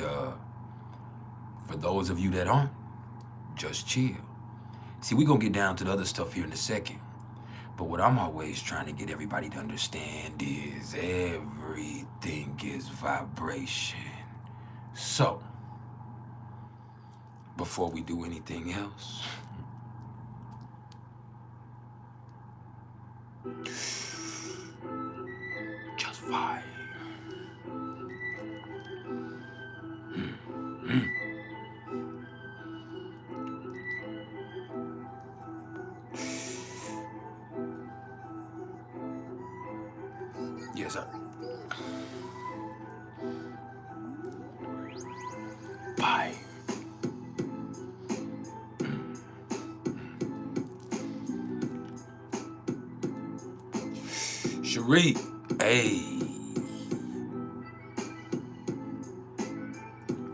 And for those of you that aren't, just chill. See, we're gonna get down to the other stuff here in a second. But what I'm always trying to get everybody to understand is everything is vibration. So, before we do anything else, just vibe. Yes, sir. Bye. Cherie, hey.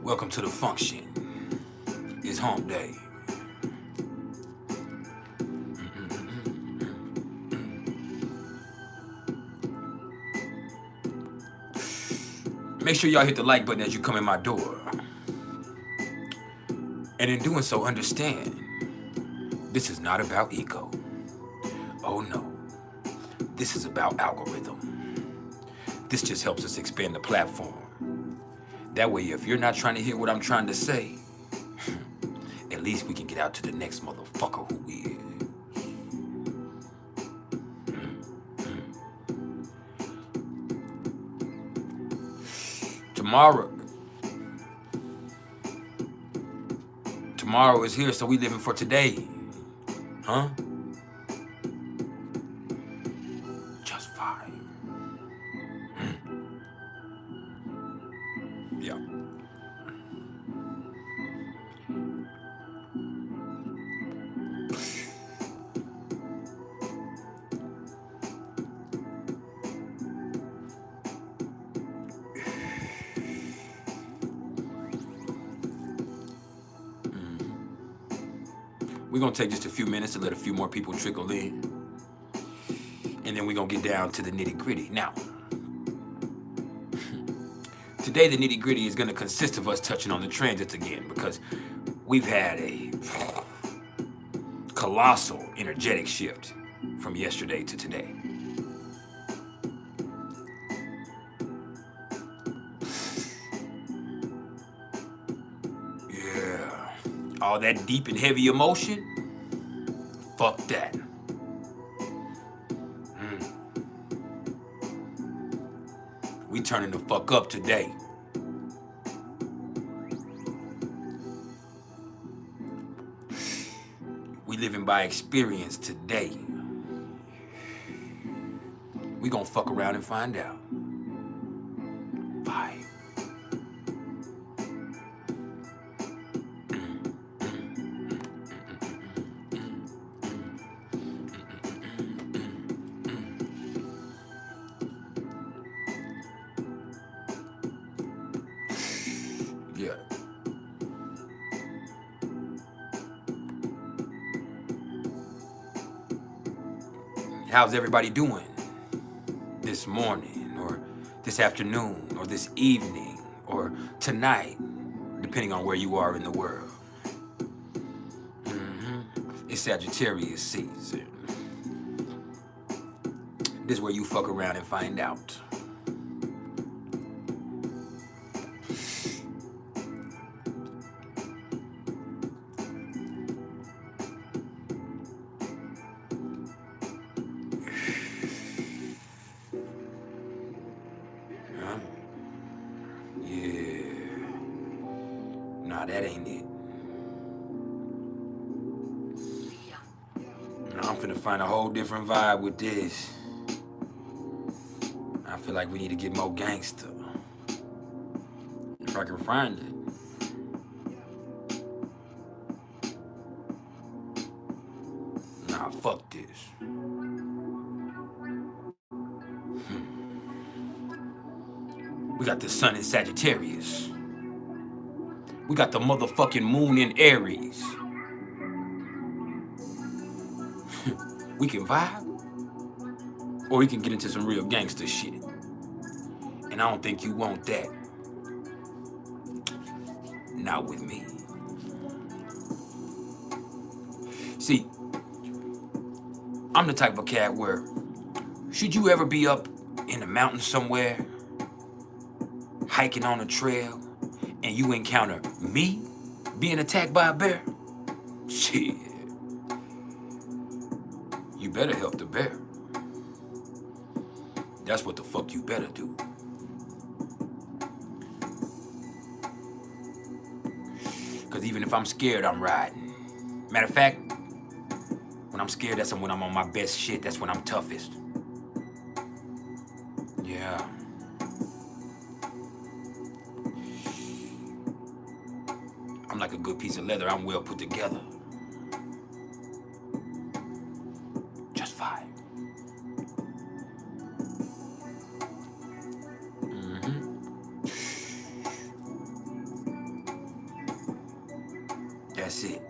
Welcome to the function. It's hump day. Make sure y'all hit the like button as you come in my door. And in doing so, understand, this is not about ego. Oh no, this is about algorithm. This just helps us expand the platform. That way, if you're not trying to hear what I'm trying to say, at least we can get out to the next motherfucker who is. Tomorrow is here, so we living for today. Huh? Just fine. Yeah. We're gonna take just a few minutes to let a few more people trickle in. And then we're gonna get down to the nitty gritty. Now, today the nitty gritty is gonna consist of us touching on the transits again, because we've had a colossal energetic shift from yesterday to today. Yeah, all that deep and heavy emotion, fuck that. We turning the fuck up today. We living by experience today. We gonna fuck around and find out. Bye. Yeah. How's everybody doing this morning, or this afternoon, or this evening, or tonight, depending on where you are in the world? It's Sagittarius season. This is where you fuck around and find out. That ain't it. I'm finna find a whole different vibe with this. I feel like we need to get more gangster. If I can find it. Nah, fuck this. We got the sun in Sagittarius. We got the motherfucking moon in Aries. We can vibe, or we can get into some real gangster shit. And I don't think you want that. Not with me. See, I'm the type of cat where, should you ever be up in the mountains somewhere, hiking on a trail, and you encounter me being attacked by a bear, shit, you better help the bear. That's what the fuck you better do. Because even if I'm scared, I'm riding. Matter of fact, when I'm scared, that's when I'm on my best shit. That's when I'm toughest. Yeah. I'm like a good piece of leather. I'm well put together. Just fine. That's it.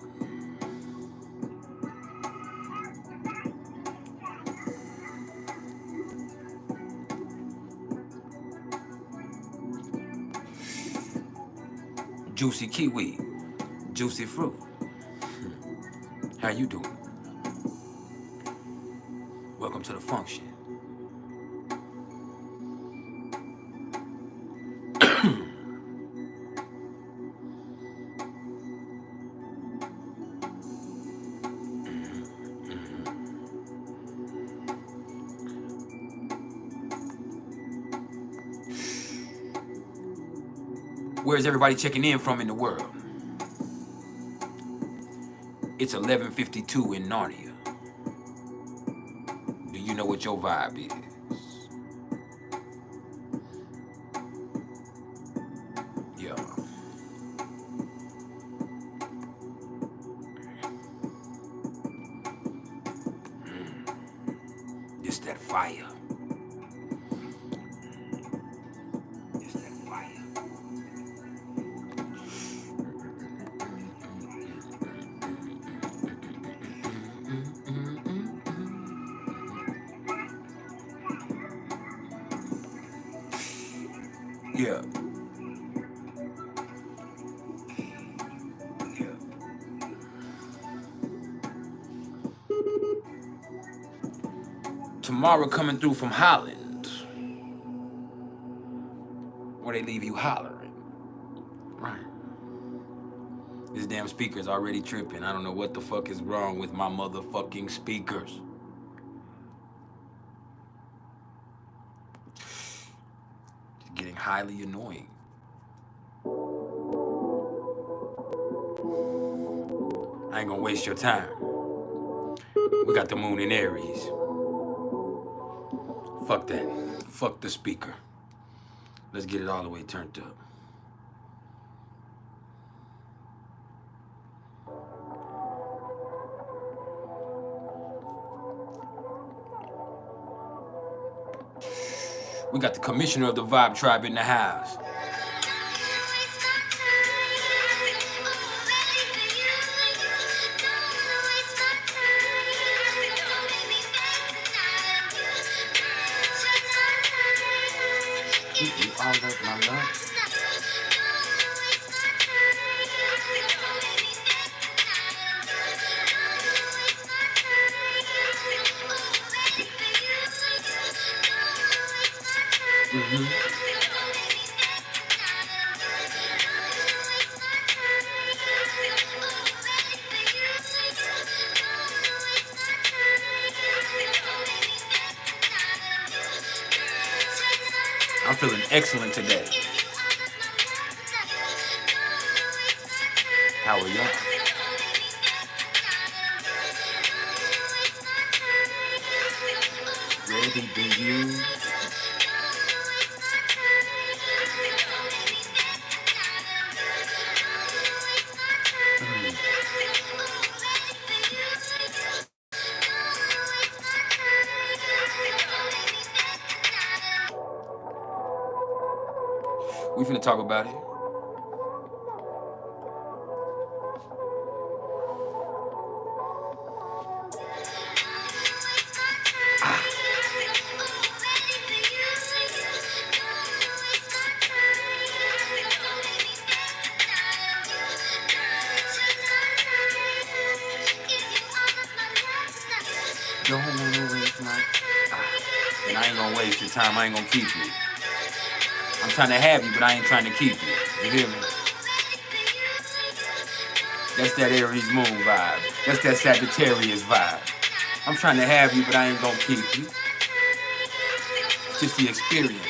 Juicy kiwi, juicy fruit. How you doing? Welcome to the function. Where's everybody checking in from in the world? It's 11:52 in Narnia. Do you know what your vibe is? Yeah. It's that fire. It's that fire. Yeah. Tomorrow coming through from Holland, where they leave you hollering. Right. This damn speaker's already tripping. I don't know what the fuck is wrong with my motherfucking speakers. It's getting highly annoying. I ain't gonna waste your time. We got the moon in Aries. Fuck that. Fuck the speaker. Let's get it all the way turned up. We got the commissioner of the Vibe Tribe in the house. Give you all of my love. I'm feeling excellent today. How are y'all? Ready for you? We finna talk about it. I ain't gonna waste your time. I ain't gonna keep you. I'm trying to have you, but I ain't trying to keep you. You hear me? That's that Aries moon vibe. That's that Sagittarius vibe. I'm trying to have you, but I ain't gonna keep you. It's just the experience.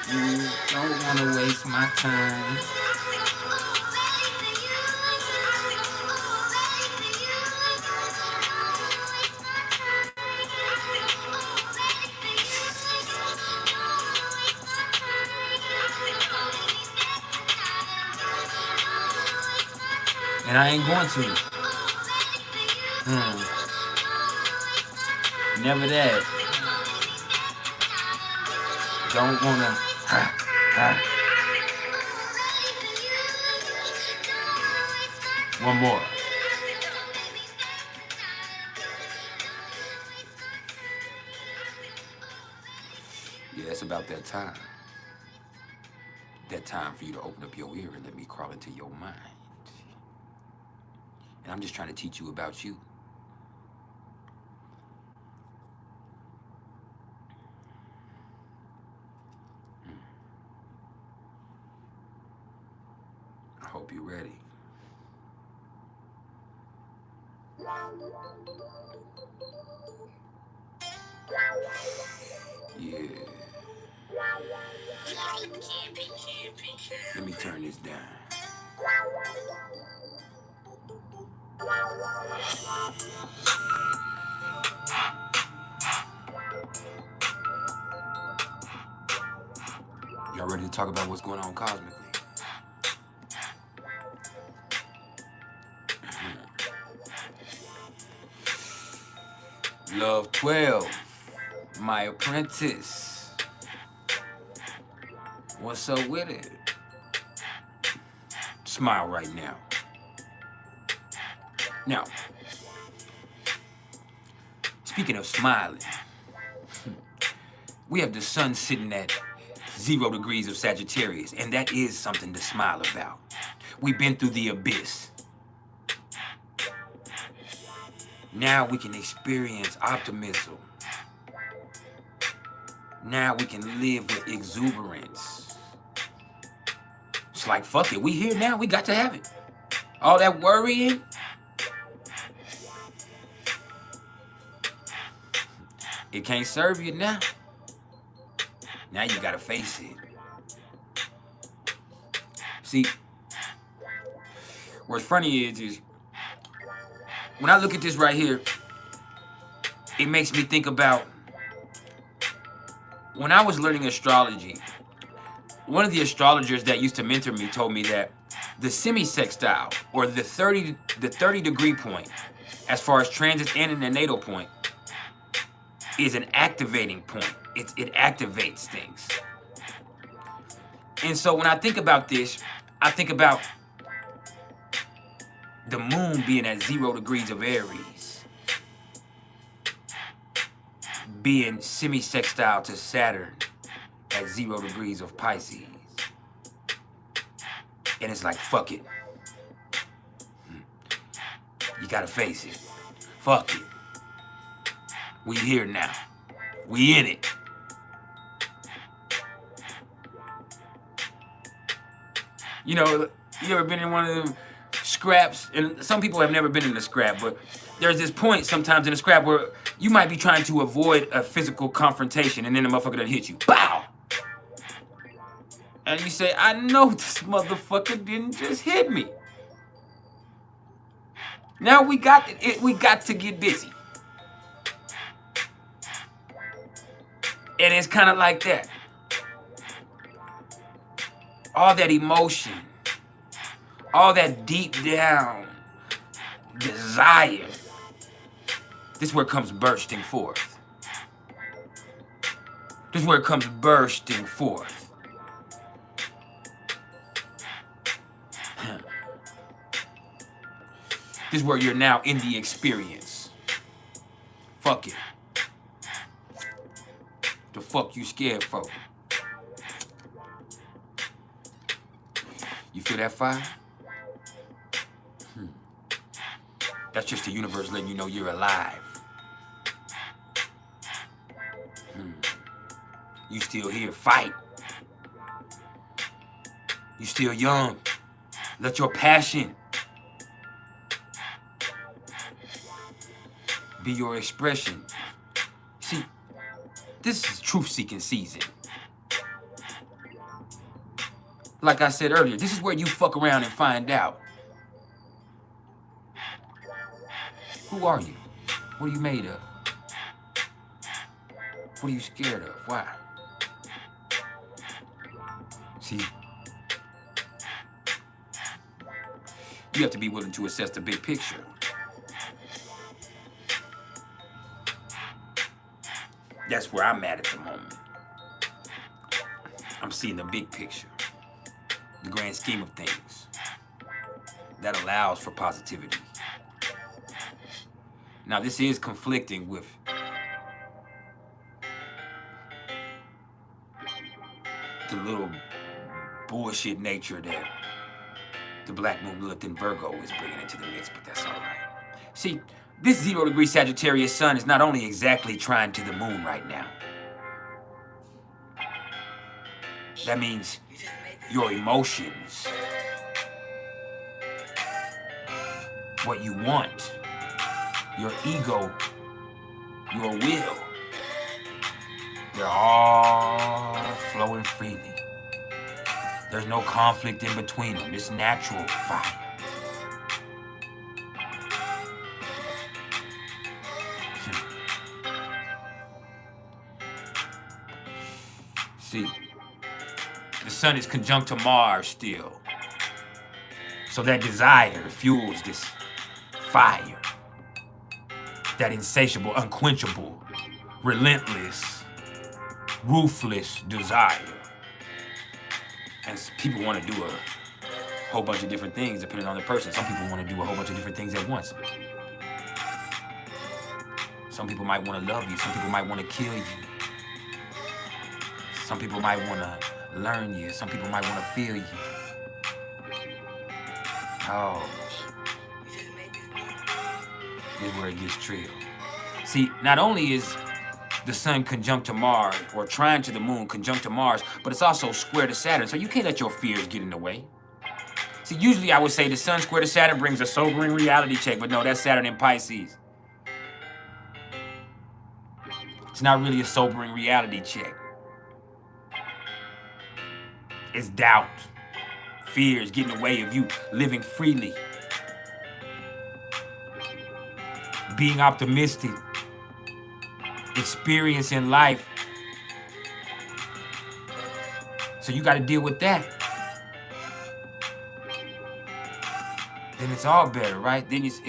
You don't wanna waste my time. And I ain't going to. Never that. Don't wanna. One more. Yeah, it's about that time. That time for you to open up your ear and let me crawl into your mind. And I'm just trying to teach you about you. I hope you're ready. Yeah. Let me turn this down. Y'all ready to talk about what's going on cosmically? Love 12, my apprentice. What's up with it? Smile right now. Now, speaking of smiling, we have the sun sitting at 0 degrees of Sagittarius, and that is something to smile about. We've been through the abyss. Now we can experience optimism. Now we can live with exuberance. It's like, fuck it, we here now, we got to have it. All that worrying, it can't serve you now. Now you gotta face it. See, what's funny is when I look at this right here, it makes me think about when I was learning astrology. One of the astrologers that used to mentor me told me that the semi-sextile, or the 30 degree point, as far as transits and in the natal point, is an activating point. It activates things. And so when I think about this, I think about the moon being at 0 degrees of Aries, being semi-sextile to Saturn at 0 degrees of Pisces. And it's like, fuck it. You gotta face it. Fuck it. We here now. We in it. You know, you ever been in one of them scraps? And some people have never been in a scrap, but there's this point sometimes in a scrap where you might be trying to avoid a physical confrontation, and then the motherfucker done hit you. Bow! And you say, I know this motherfucker didn't just hit me. Now we got to get busy. And it's kind of like that. All that emotion, all that deep down desire, this is where it comes bursting forth. This is where it comes bursting forth. This is where you're now in the experience. Fuck it. fuck you scared for? You feel that fire? That's just the universe letting you know you're alive. You still here, fight. You still young. Let your passion be your expression. See, this is truth-seeking season. Like I said earlier, this is where you fuck around and find out. Who are you? What are you made of? What are you scared of? Why? See, you have to be willing to assess the big picture. That's where I'm at the moment. I'm seeing the big picture, the grand scheme of things. That allows for positivity. Now, this is conflicting with the little bullshit nature that the Black Moon Lilith in Virgo is bringing into the mix, but that's all right. See, this 0-degree Sagittarius sun is not only exactly trying to the moon right now. That means your emotions, what you want, your ego, your will, they're all flowing freely. There's no conflict in between them. It's natural fire. See, the sun is conjunct to Mars still. So that desire fuels this fire. That insatiable, unquenchable, relentless, ruthless desire. And people want to do a whole bunch of different things depending on the person. Some people want to do a whole bunch of different things at once. Some people might want to love you. Some people might want to kill you. Some people might want to learn you. Some people might want to feel you. Oh. This is where it gets trill. See, not only is the sun conjunct to Mars, or trine to the moon conjunct to Mars, but it's also square to Saturn, so you can't let your fears get in the way. See, usually I would say the sun square to Saturn brings a sobering reality check, but no, that's Saturn in Pisces. It's not really a sobering reality check. It's doubt. Fears getting in the way of you living freely. Being optimistic. Experiencing life. So you got to deal with that. Then it's all better, right? Then it's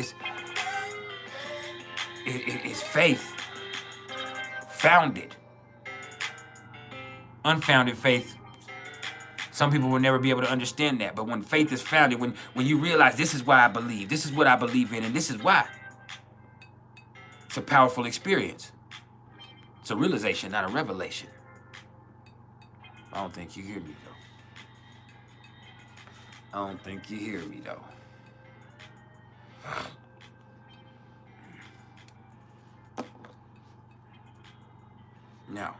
faith. Founded. Unfounded faith. Some people will never be able to understand that. But when faith is founded, when you realize this is why I believe, this is what I believe in, and this is why. It's a powerful experience. It's a realization, not a revelation. I don't think you hear me, though. I don't think you hear me, though. Now,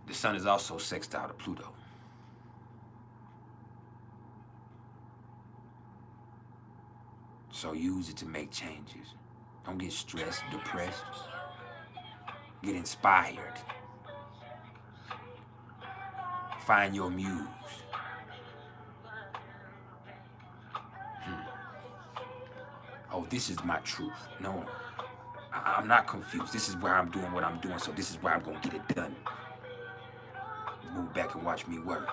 the sun is also sextile to Pluto. So use it to make changes. Don't get stressed, depressed. Get inspired. Find your muse. Oh, this is my truth. No, I'm not confused. This is where I'm doing what I'm doing, so this is where I'm gonna get it done. Move back and watch me work.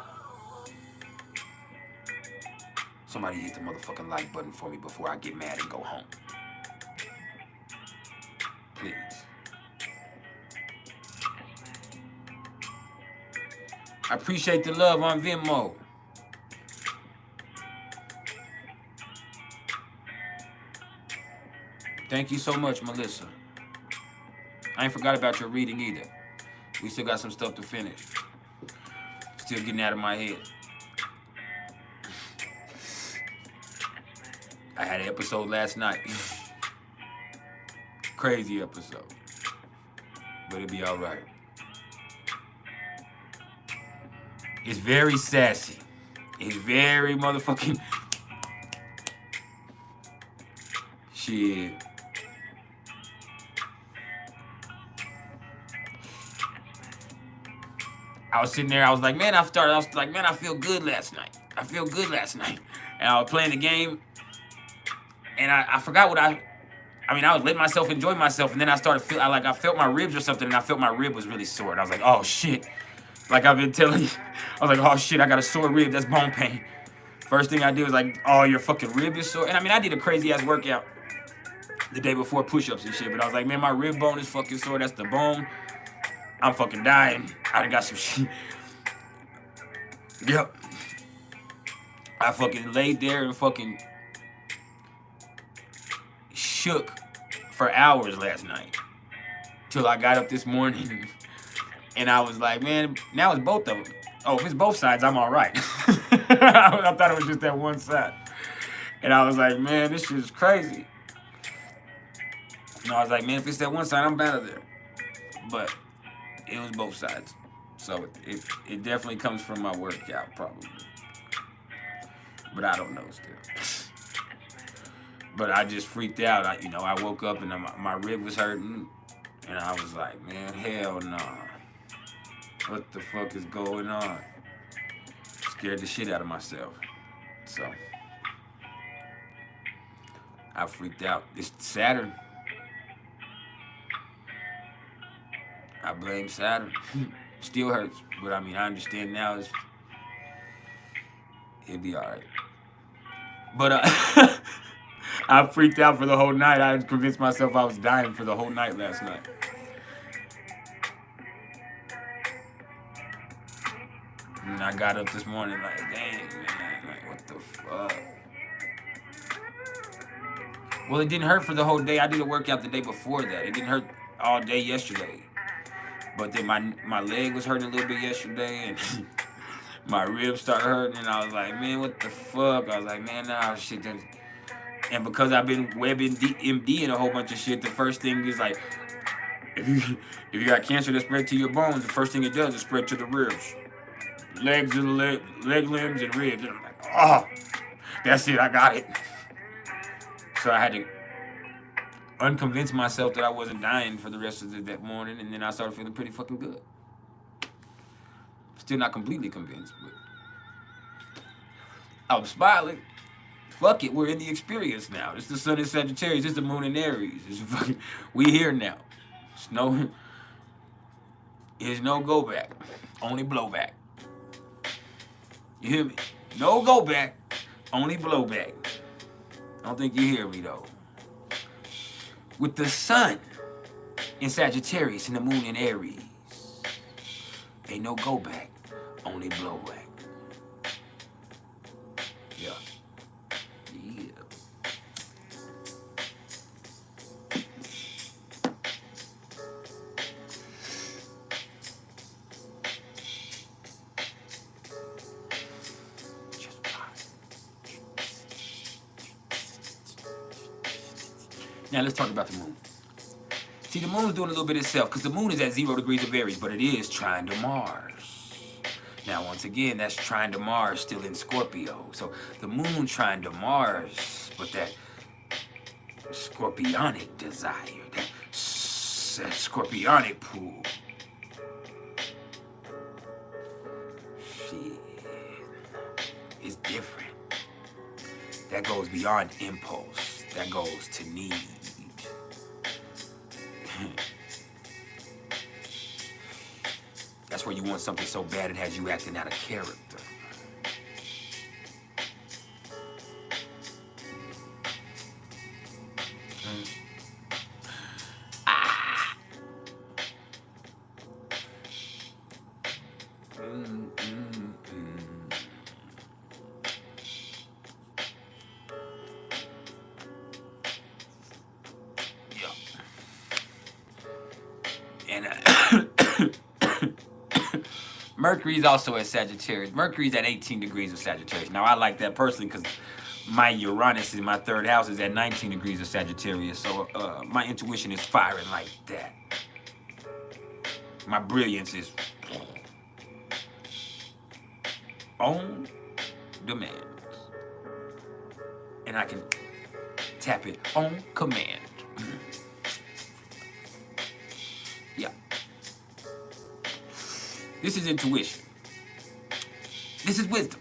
Somebody hit the motherfucking like button for me before I get mad and go home. Please. I appreciate the love on Venmo. Thank you so much, Melissa. I ain't forgot about your reading either. We still got some stuff to finish. Still getting out of my head. I had an episode last night. Crazy episode. But it'll be all right. It's very sassy. It's very motherfucking... Shit. I was sitting there, I was like, man, I feel good last night. I feel good last night. And I was playing the game, and I forgot what I was letting myself enjoy myself, and then I started I felt my ribs or something, and I felt my rib was really sore. And I was like, oh shit. Like I've been telling you, I was like, oh shit, I got a sore rib, that's bone pain. First thing I did was like, oh, your fucking rib is sore. And I did a crazy ass workout the day before, push-ups and shit, but I was like, man, my rib bone is fucking sore, that's the bone. I'm fucking dying. I done got some shit. Yep. I fucking laid there and fucking shook for hours last night. Till I got up this morning and I was like, man, now it's both of them. Oh, if it's both sides, I'm all right. I thought it was just that one side. And I was like, man, this shit is crazy. And I was like, man, if it's that one side, I'm better there. But it was both sides. So it definitely comes from my workout, probably. But I don't know still. But I just freaked out. I woke up and my rib was hurting. And I was like, man, hell no. What the fuck is going on? Scared the shit out of myself. So I freaked out. It's Saturn. I blame Saturn. Still hurts, but I understand now. It'll be all right. But I freaked out for the whole night. I convinced myself I was dying for the whole night last night. And I got up this morning like, dang, man, like, what the fuck? Well, it didn't hurt for the whole day. I did a workout the day before that. It didn't hurt all day yesterday. But then my leg was hurting a little bit yesterday, and my ribs started hurting, and I was like, man, what the fuck? I was like, man, nah, shit. And because I've been WebMDing a whole bunch of shit, the first thing is like, if you got cancer that spread to your bones, the first thing it does is spread to the ribs. Legs and leg limbs and ribs. And I'm like, oh, that's it, I got it. So I had to unconvince myself that I wasn't dying for the rest of that morning, and then I started feeling pretty fucking good. Still not completely convinced, but I'm smiling. Fuck it, we're in the experience now. It's the sun in Sagittarius, it's the moon in Aries. We here now. There's no go back, only blowback. You hear me? No go back, only blowback. I don't think you hear me though. With the sun in Sagittarius and the moon in Aries, ain't no go back, only blowback. Yeah. Yeah. Now let's talk about the moon. See, the moon's doing a little bit of itself because the moon is at 0 degrees of Aries, but it is trine to Mars. Now, once again, that's trine to Mars still in Scorpio. So the moon trine to Mars, but that scorpionic desire, that scorpionic pull. Shit. It's different. That goes beyond impulse. That goes to need. That's where you want something so bad it has you acting out of character. Mercury's also at Sagittarius. Mercury's at 18 degrees of Sagittarius. Now, I like that personally because my Uranus in my 3rd house is at 19 degrees of Sagittarius. So my intuition is firing like that. My brilliance is on demand. And I can tap it on command. Yeah. This is intuition. This is wisdom.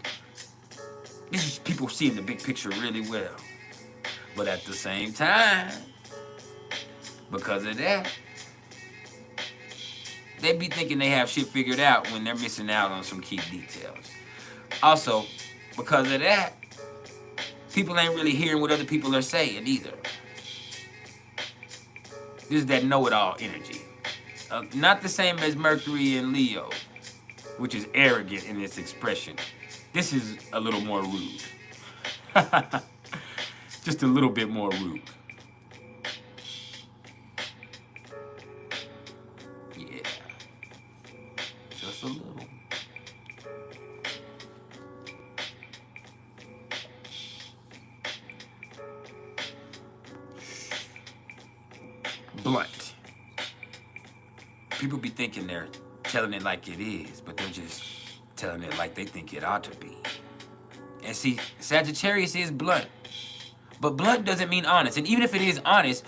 This is people seeing the big picture really well. But at the same time, because of that, they be thinking they have shit figured out when they're missing out on some key details. Also, because of that, people ain't really hearing what other people are saying either. This is that know-it-all energy. Not the same as Mercury and Leo, which is arrogant in its expression. This is a little more rude. Just a little bit more rude. Yeah. Just a little. Blunt. People be thinking they're telling it like it is, but they're just telling it like they think it ought to be. And see, Sagittarius is blunt. But blunt doesn't mean honest. And even if it is honest,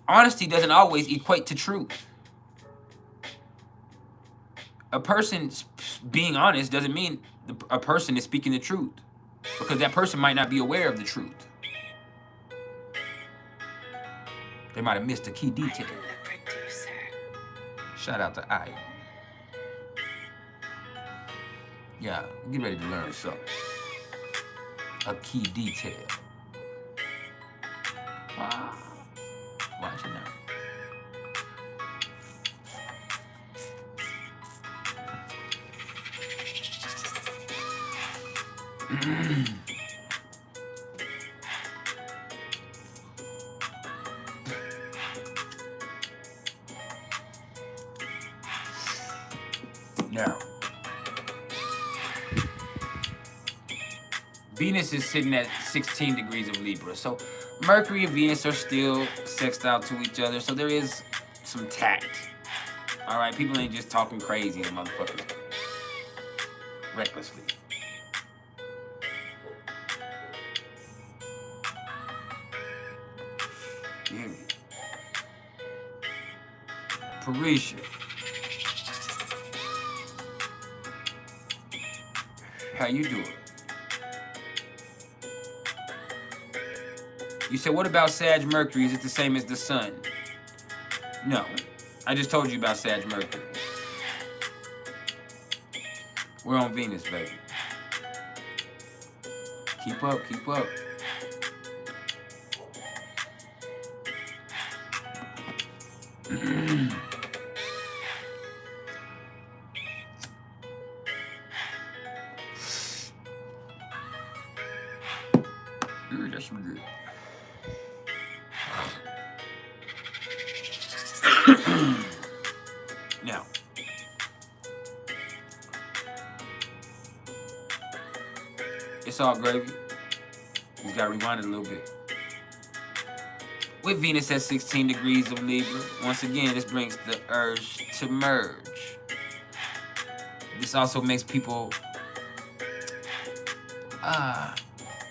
honesty doesn't always equate to truth. A person being honest doesn't mean a person is speaking the truth. Because that person might not be aware of the truth. They might have missed a key detail. Shout out to I. Yeah, get ready to learn something. A key detail. Wow. Watch it now. Now, Venus is sitting at 16 degrees of Libra. So Mercury and Venus are still sextile to each other. So there is some tact. All right, people ain't just talking crazy to motherfuckers recklessly. You hear me? Parisha. How you doing? You said, what about Sag Mercury? Is it the same as the sun? No. I just told you about Sag Mercury. We're on Venus, baby. Keep up, keep up. That's good. Now, it's all gravy. You gotta rewind it a little bit. With Venus at 16 degrees of Libra, once again, this brings the urge to merge. This also makes people,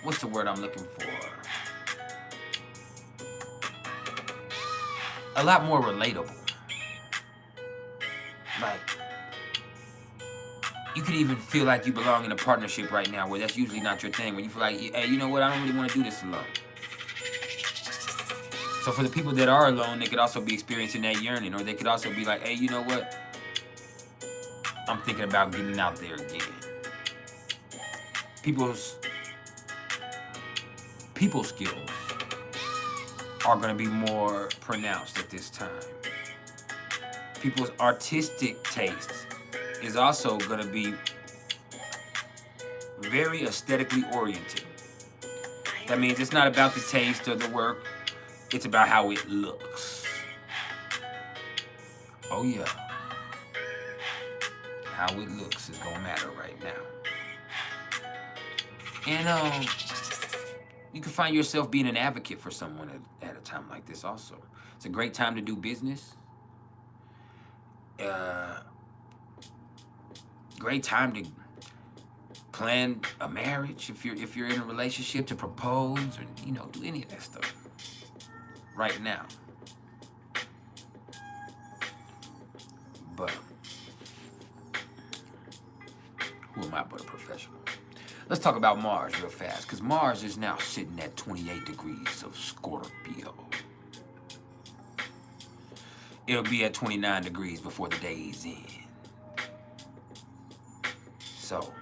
what's the word I'm looking for? A lot more relatable. Like, you could even feel like you belong in a partnership right now where that's usually not your thing. When you feel like, hey, you know what, I don't really want to do this alone. So for the people that are alone, they could also be experiencing that yearning, or they could also be like, hey, you know what, I'm thinking about getting out there again. People skills are going to be more pronounced at this time. People's artistic taste is also going to be very aesthetically oriented. That means it's not about the taste or the work, it's about how it looks. Oh yeah. how it looks is gonna matter right now. And you can find yourself being an advocate for someone at a time like this also. It's a great time to do business. Great time to plan a marriage if you're in a relationship, to propose, or do any of that stuff right now. But who am I but a professional? Let's talk about Mars real fast, because Mars is now sitting at 28 degrees of Scorpio. It'll be at 29 degrees before the day's end. So,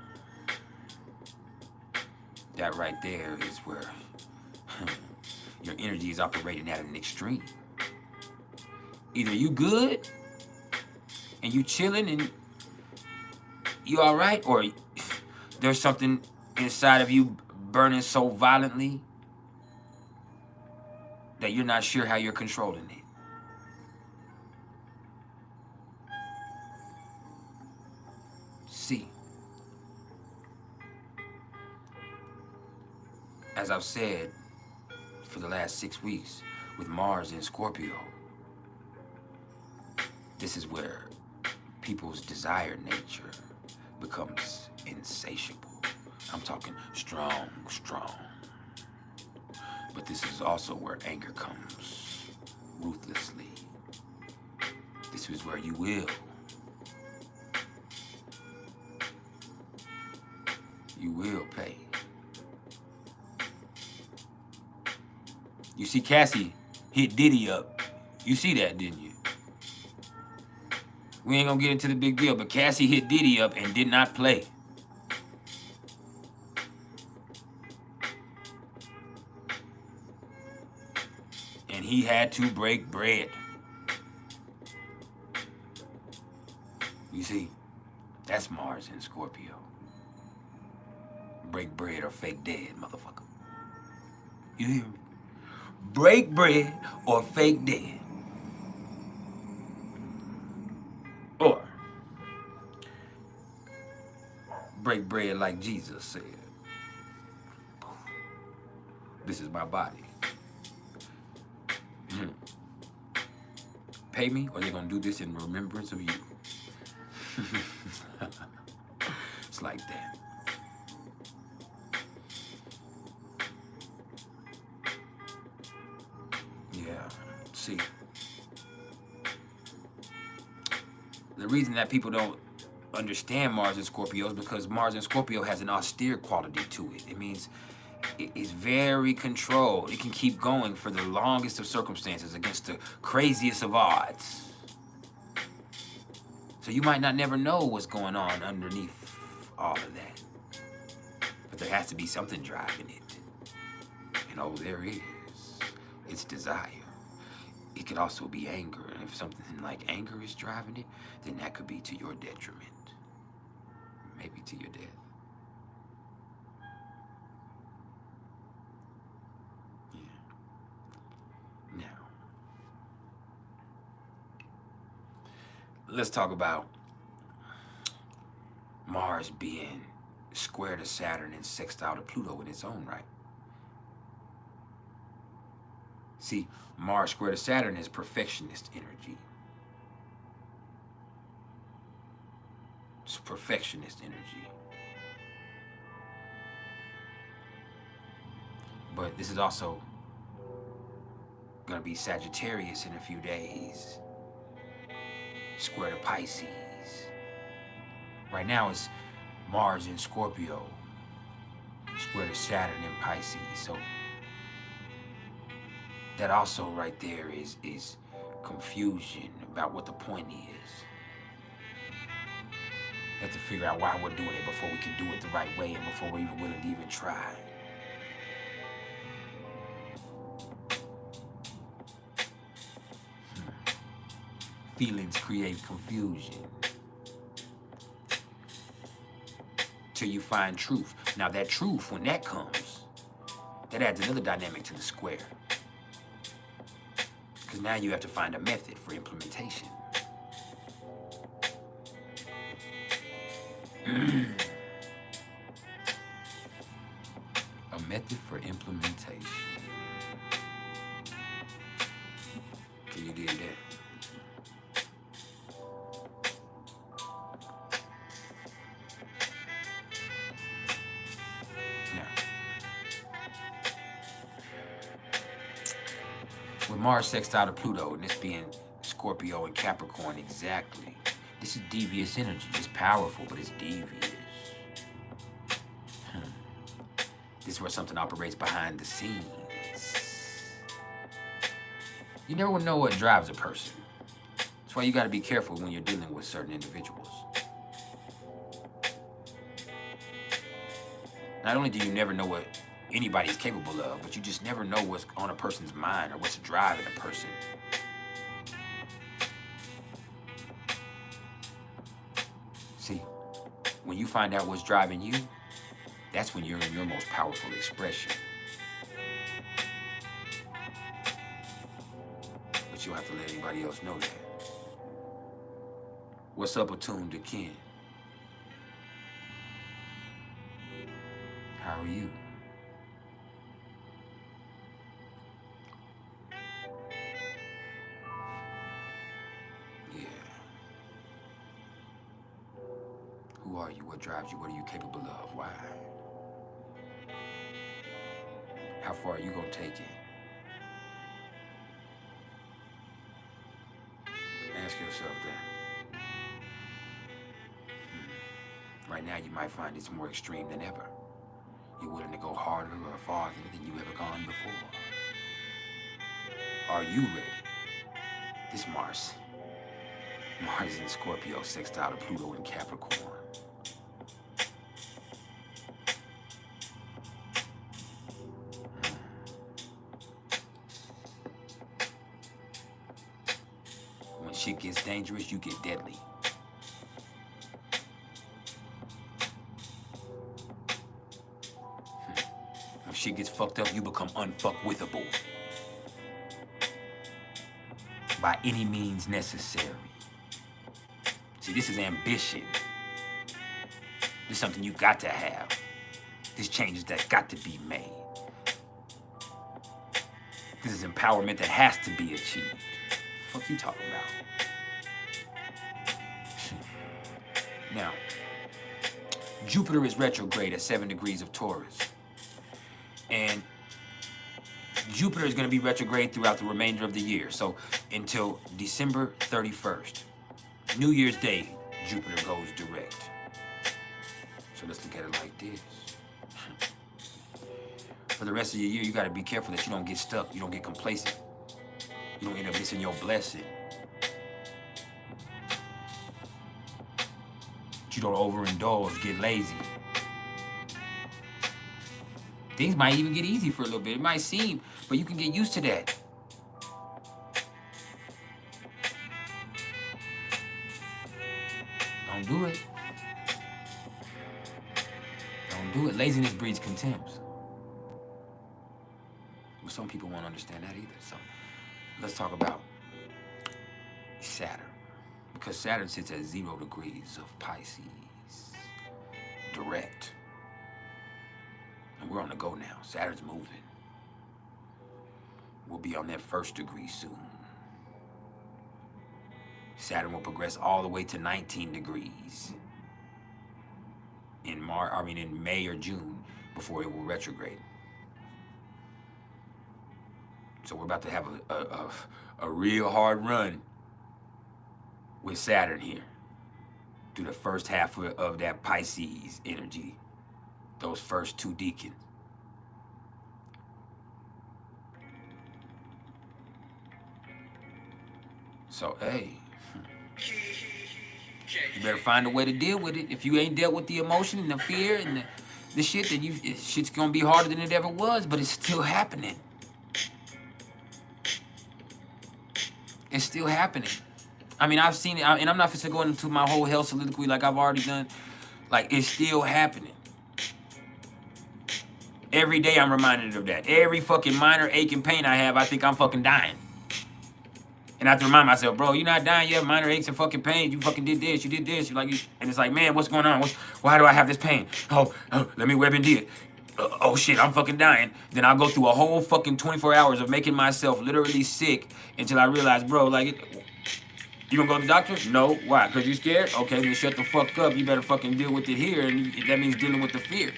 that right there is where your energy is operating at an extreme. Either you good and you chilling and you all right, or there's something inside of you burning so violently that you're not sure how you're controlling it. See, as I've said for the last 6 weeks, with Mars in Scorpio, this is where people's desired nature becomes insatiable. I'm talking strong. But this is also where anger comes ruthlessly. This is where you will pay. You see Cassie hit Diddy up. You see that, didn't you? We ain't gonna get into the big deal, but Cassie hit Diddy up and did not play. And he had to break bread. You see, that's Mars in Scorpio. Break bread or fake dead, motherfucker. You hear me? Break bread or fake dead. Or break bread like Jesus said. This is my body. Pay me or they're gonna do this in remembrance of you. It's like that. Yeah, see. The reason that people don't understand Mars in Scorpio is because Mars in Scorpio has an austere quality to it. It means it's very controlled. It can keep going for the longest of circumstances against the craziest of odds. So you might not never know what's going on underneath all of that. But there has to be something driving it. And oh, there is. It's desire. It could also be anger. And if something like anger is driving it, then that could be to your detriment. Maybe to your death. Yeah. Now, let's talk about Mars being square to Saturn and sextile to Pluto in its own right. See, Mars square to Saturn is perfectionist energy. It's perfectionist energy. But this is also going to be Sagittarius in a few days. Square to Pisces. Right now it's Mars in Scorpio. Square to Saturn in Pisces. So that also right there is confusion about what the point is. We have to figure out why we're doing it before we can do it the right way and before we're even willing to even try. Feelings create confusion till you find truth. Now that truth, when that comes, that adds another dynamic to the square. Because now you have to find a method for implementation. selected for implementation. Can you dig that? With Mars sextile to Pluto, and this being Scorpio and Capricorn exactly, this is devious energy. It's powerful, but it's devious. This is where something operates behind the scenes. You never know what drives a person. That's why you got to be careful when you're dealing with certain individuals. Not only do you never know what anybody's capable of, but you just never know what's on a person's mind or what's driving a person. See, when you find out what's driving you, that's when you're in your most powerful expression. But you don't have to let anybody else know that. What's up, attuned to Ken? How are you? Who are you? What drives you? What are you capable of? Why? How far are you gonna take it? Ask yourself that. Right now you might find it's more extreme than ever. You're willing to go harder or farther than you've ever gone before. Are you ready? This Mars in Scorpio, sextile to Pluto in Capricorn. When shit gets dangerous, you get deadly. When shit gets fucked up, you become unfuckwithable. By any means necessary. See, this is ambition. This is something you got to have. This changes that got to be made. This is empowerment that has to be achieved. What the fuck you talking about? Now, Jupiter is retrograde at 7 degrees of Taurus. And Jupiter is going to be retrograde throughout the remainder of the year. So until December 31st. New Year's Day, Jupiter goes direct. So let's look at it like this. For the rest of your year, you got to be careful that you don't get stuck. You don't get complacent. You don't end up missing your blessing. You don't overindulge, get lazy. Things might even get easy for a little bit. It might seem, but you can get used to that. Don't do it. Don't do it. Laziness breeds contempt. But some people won't understand that either. So let's talk about Saturn. Because Saturn sits at 0 degrees of Pisces. Direct. And we're on the go now. Saturn's moving. We'll be on that 1st degree soon. Saturn will progress all the way to 19 degrees in May or June before it will retrograde. So we're about to have a real hard run with Saturn here through the first half of that Pisces energy, those first 2 decans. So, hey, you better find a way to deal with it. If you ain't dealt with the emotion and the fear and the shit, then shit's gonna be harder than it ever was, but it's still happening. It's still happening. I mean, I've seen it, and I'm not going to go into my whole health soliloquy like I've already done. Like, it's still happening. Every day I'm reminded of that. Every fucking minor ache and pain I have, I think I'm fucking dying. And I have to remind myself, bro, you're not dying. You have minor aches and fucking pain. You fucking did this. You did this. And it's like, man, what's going on? Why do I have this pain? Oh, let me WebMD it. oh shit, I'm fucking dying. Then I'll go through a whole fucking 24 hours of making myself literally sick until I realize, bro, like, you gonna go to the doctor? No. Why? Because you scared? Okay, then shut the fuck up. You better fucking deal with it here, and that means dealing with the fear.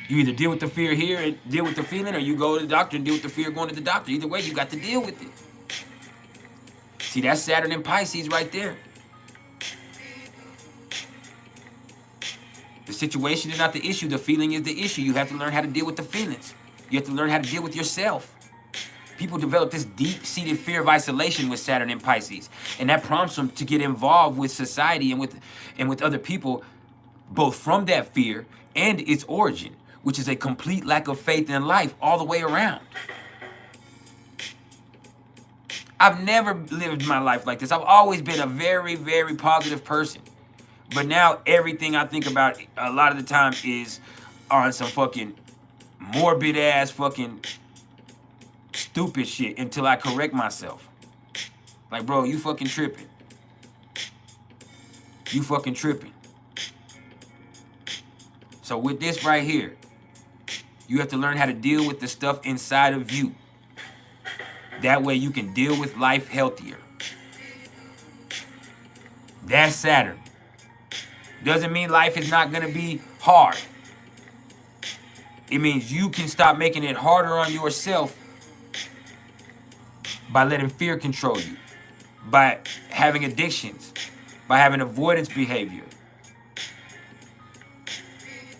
You either deal with the fear here and deal with the feeling, or you go to the doctor and deal with the fear going to the doctor. Either way, you got to deal with it. See, that's Saturn in Pisces right there. The situation is not the issue. The feeling is the issue. You have to learn how to deal with the feelings. You have to learn how to deal with yourself. People develop this deep-seated fear of isolation with Saturn in Pisces, and that prompts them to get involved with society and with other people, both from that fear and its origin, which is a complete lack of faith in life all the way around. I've never lived my life like this. I've always been a very, very positive person. But now everything I think about a lot of the time is on some fucking morbid ass fucking stupid shit until I correct myself. Like, bro, you fucking tripping. You fucking tripping. So with this right here, you have to learn how to deal with the stuff inside of you. That way you can deal with life healthier. That's Saturn. Doesn't mean life is not going to be hard. It means you can stop making it harder on yourself by letting fear control you, by having addictions, by having avoidance behavior,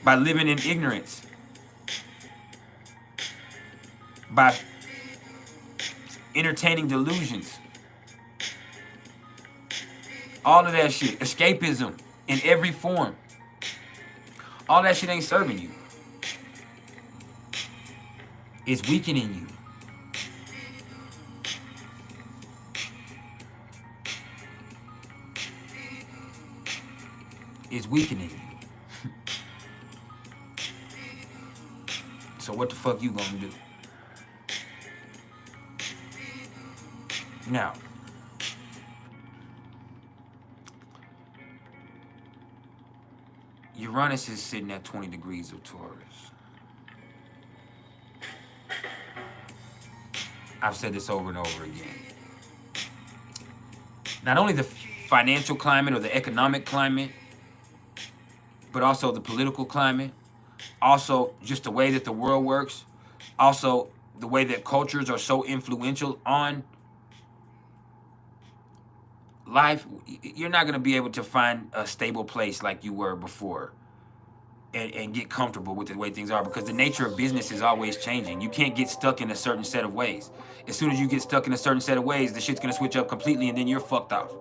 by living in ignorance, by entertaining delusions. All of that shit. Escapism in every form. All that shit ain't serving you. It's weakening you. It's weakening you. So what the fuck you gonna do? Now, Uranus is sitting at 20 degrees of Taurus. I've said this over and over again. Not only the financial climate or the economic climate, but also the political climate, also just the way that the world works, also the way that cultures are so influential on life. You're not going to be able to find a stable place like you were before and get comfortable with the way things are, because the nature of business is always changing. You can't get stuck in a certain set of ways. As soon as you get stuck in a certain set of ways, the shit's going to switch up completely and then you're fucked off.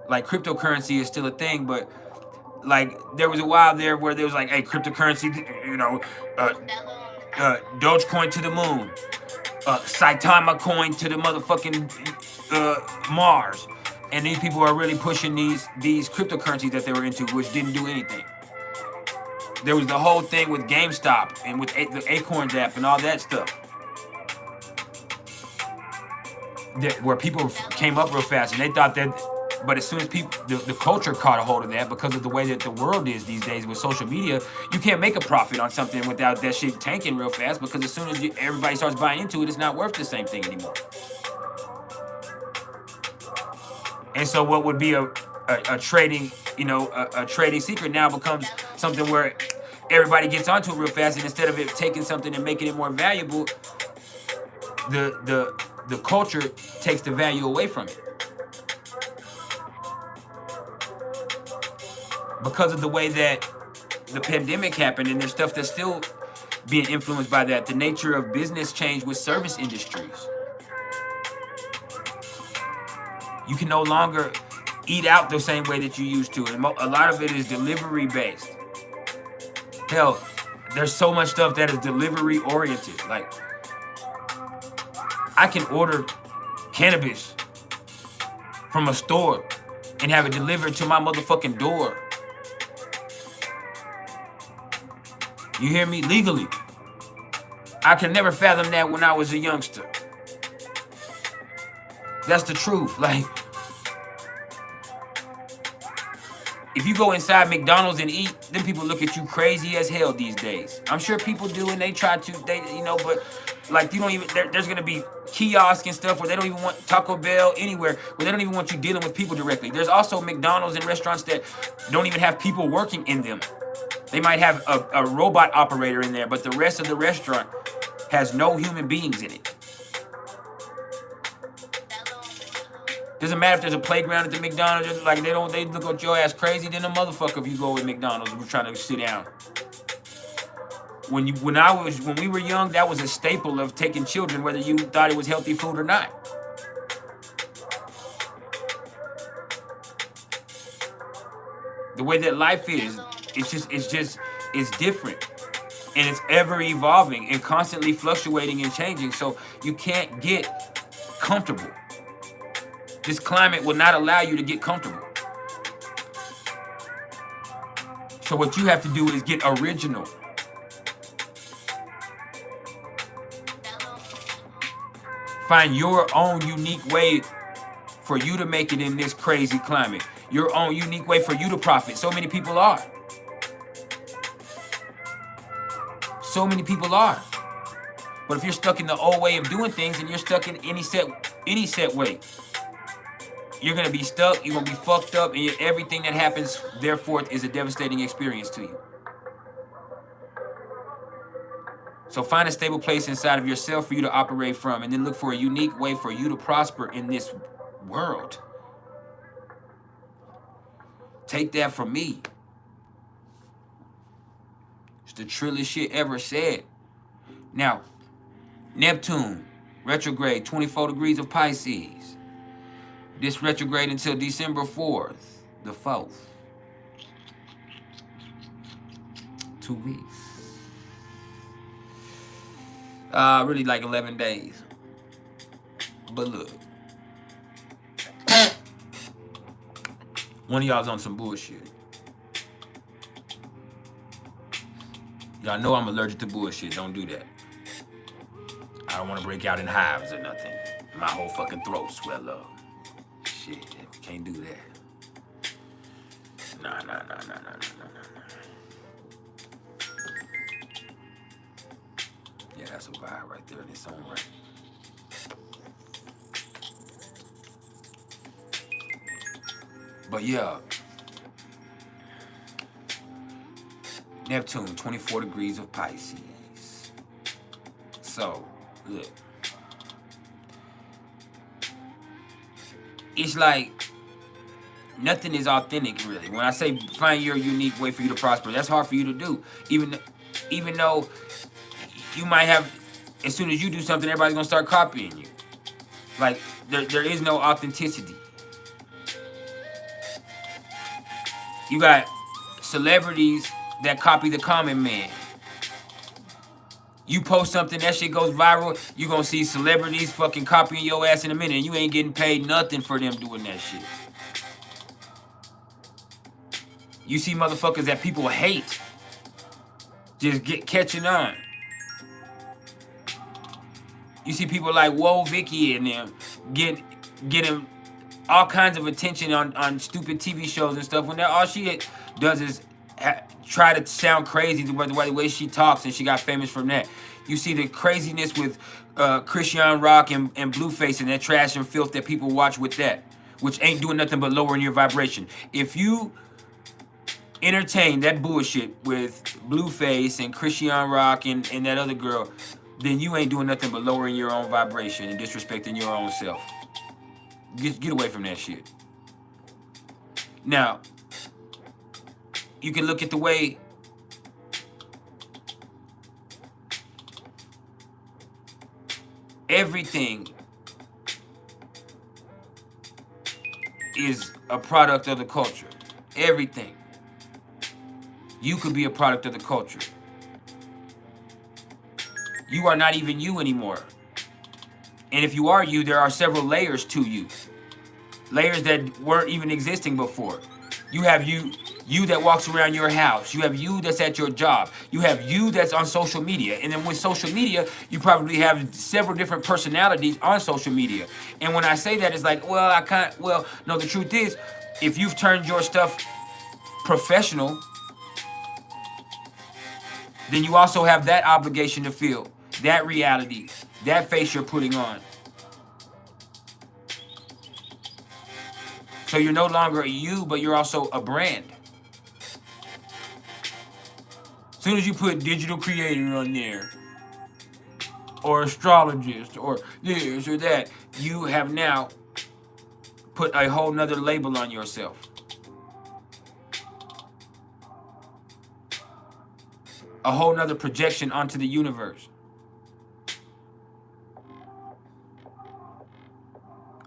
Like, cryptocurrency is still a thing, but like there was a while there where there was like, hey, cryptocurrency, you know, Dogecoin to the moon, Saitama coin to the motherfucking Mars. And these people are really pushing these cryptocurrencies that they were into, which didn't do anything. There was the whole thing with GameStop and with the Acorns app and all that stuff, where people came up real fast and they thought that, but as soon as people, the culture caught a hold of that, because of the way that the world is these days with social media, you can't make a profit on something without that shit tanking real fast, because as soon as everybody starts buying into it, it's not worth the same thing anymore. And so what would be a trading, you know, a trading secret now becomes something where everybody gets onto it real fast, and instead of it taking something and making it more valuable, the culture takes the value away from it. Because of the way that the pandemic happened, and there's stuff that's still being influenced by that, the nature of business changed with service industries. You can no longer eat out the same way that you used to. And a lot of it is delivery based. Hell, there's so much stuff that is delivery oriented. Like, I can order cannabis from a store and have it delivered to my motherfucking door. You hear me? Legally. I could never fathom that when I was a youngster. That's the truth. Like, If you go inside McDonald's and eat, then people look at you crazy as hell these days. I'm sure people do, and they try to, but like you don't even, there's gonna be kiosks and stuff where they don't even want Taco Bell anywhere, where they don't even want you dealing with people directly. There's also McDonald's and restaurants that don't even have people working in them. They might have a robot operator in there, but the rest of the restaurant has no human beings in it. Doesn't matter if there's a playground at the McDonald's. Just like they look at your ass crazy. Then a motherfucker if you go with McDonald's and we're trying to sit down. When we were young, that was a staple of taking children, whether you thought it was healthy food or not. The way that life is, it's different. And it's ever evolving and constantly fluctuating and changing. So you can't get comfortable. This climate will not allow you to get comfortable. So what you have to do is get original. Find your own unique way for you to make it in this crazy climate. Your own unique way for you to profit. So many people are. So many people are. But if you're stuck in the old way of doing things and you're stuck in any set way, you're going to be stuck, you're going to be fucked up, and everything that happens, therefore, is a devastating experience to you. So find a stable place inside of yourself for you to operate from, and then look for a unique way for you to prosper in this world. Take that from me. It's the trillest shit ever said. Now, Neptune, retrograde, 24 degrees of Pisces. This retrograde until December 4th, the 4th. 2 weeks. Really like 11 days. But look. One of y'all's on some bullshit. Y'all know I'm allergic to bullshit. Don't do that. I don't want to break out in hives or nothing. My whole fucking throat swell up. Shit, can't do that. Nah. Yeah, that's a vibe right there in its own right. But yeah, Neptune, 24 degrees of Pisces. So, look. It's like nothing is authentic, really. When I say find your unique way for you to prosper, that's hard for you to do. Even though you might have, as soon as you do something, everybody's gonna start copying you. Like there is no authenticity. You got celebrities that copy the common man. You post something, that shit goes viral, you gonna see celebrities fucking copying your ass in a minute, and you ain't getting paid nothing for them doing that shit. You see motherfuckers that people hate just catching on. You see people like Whoa Vicky and them getting all kinds of attention on stupid TV shows and stuff, when all she does is try to sound crazy the way she talks, and she got famous from that. You see the craziness with Christian Rock and Blueface and that trash and filth that people watch with that, which ain't doing nothing but lowering your vibration. If you entertain that bullshit with Blueface and Christian Rock and that other girl, then you ain't doing nothing but lowering your own vibration and disrespecting your own self. Get away from that shit. Now, you can look at the way everything is a product of the culture. Everything. You could be a product of the culture. You are not even you anymore. And if you are you, there are several layers to you. Layers that weren't even existing before. You have you that walks around your house. You have you that's at your job. You have you that's on social media. And then with social media, you probably have several different personalities on social media. And when I say that, it's like, well, no, the truth is, if you've turned your stuff professional, then you also have that obligation to feel, that reality, that face you're putting on. So you're no longer a you, but you're also a brand. As soon as you put digital creator on there, or astrologist, or this or that, you have now put a whole nother label on yourself. A whole nother projection onto the universe.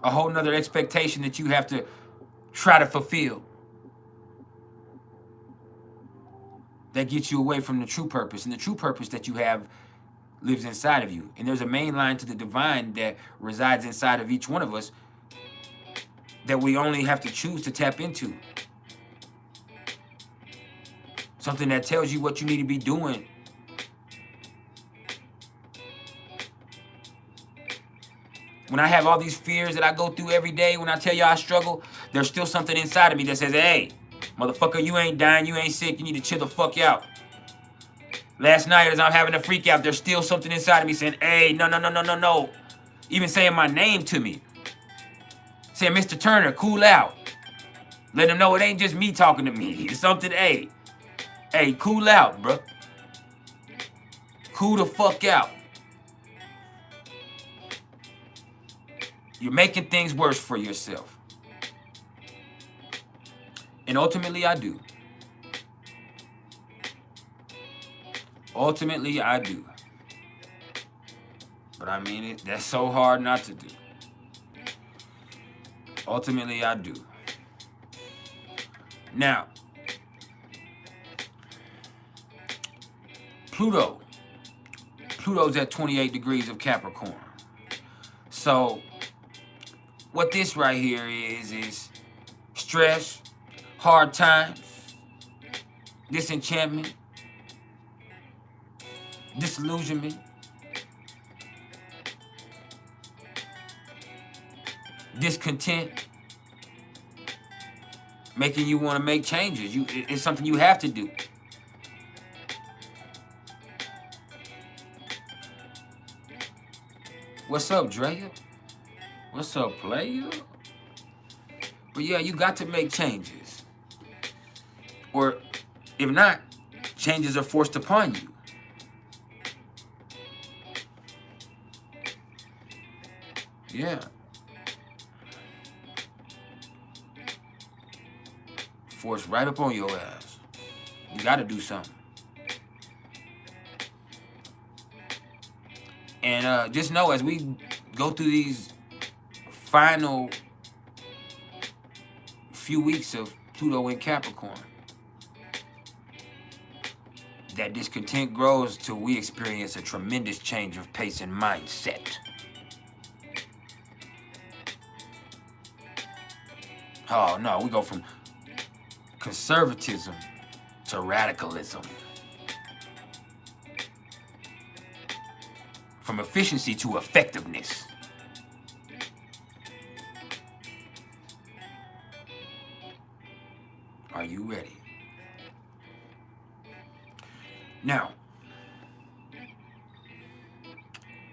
A whole nother expectation that you have to try to fulfill. That gets you away from the true purpose. And the true purpose that you have lives inside of you. And there's a main line to the divine that resides inside of each one of us that we only have to choose to tap into. Something that tells you what you need to be doing. When I have all these fears that I go through every day, when I tell you I struggle, there's still something inside of me that says, hey, motherfucker, you ain't dying, you ain't sick, you need to chill the fuck out. Last night as I'm having a freak out, there's still something inside of me saying, hey, no. Even saying my name to me. Saying, Mr. Turner, cool out. Let them know it ain't just me talking to me. It's something, hey, cool out, bro. Cool the fuck out. You're making things worse for yourself. And ultimately, I do. Ultimately, I do. But I mean it, that's so hard not to do. Ultimately, I do. Now, Pluto's at 28 degrees of Capricorn. So, what this right here is stress, hard times, disenchantment, disillusionment, discontent, making you want to make changes. It's something you have to do. What's up, Drea? What's up, player? But yeah, you got to make changes. Or if not, changes are forced upon you. Yeah. Forced right up on your ass. You got to do something. And just know as we go through these final few weeks of Pluto in Capricorn, that discontent grows till we experience a tremendous change of pace and mindset. Oh no, we go from conservatism to radicalism. From efficiency to effectiveness. Are you ready? Now,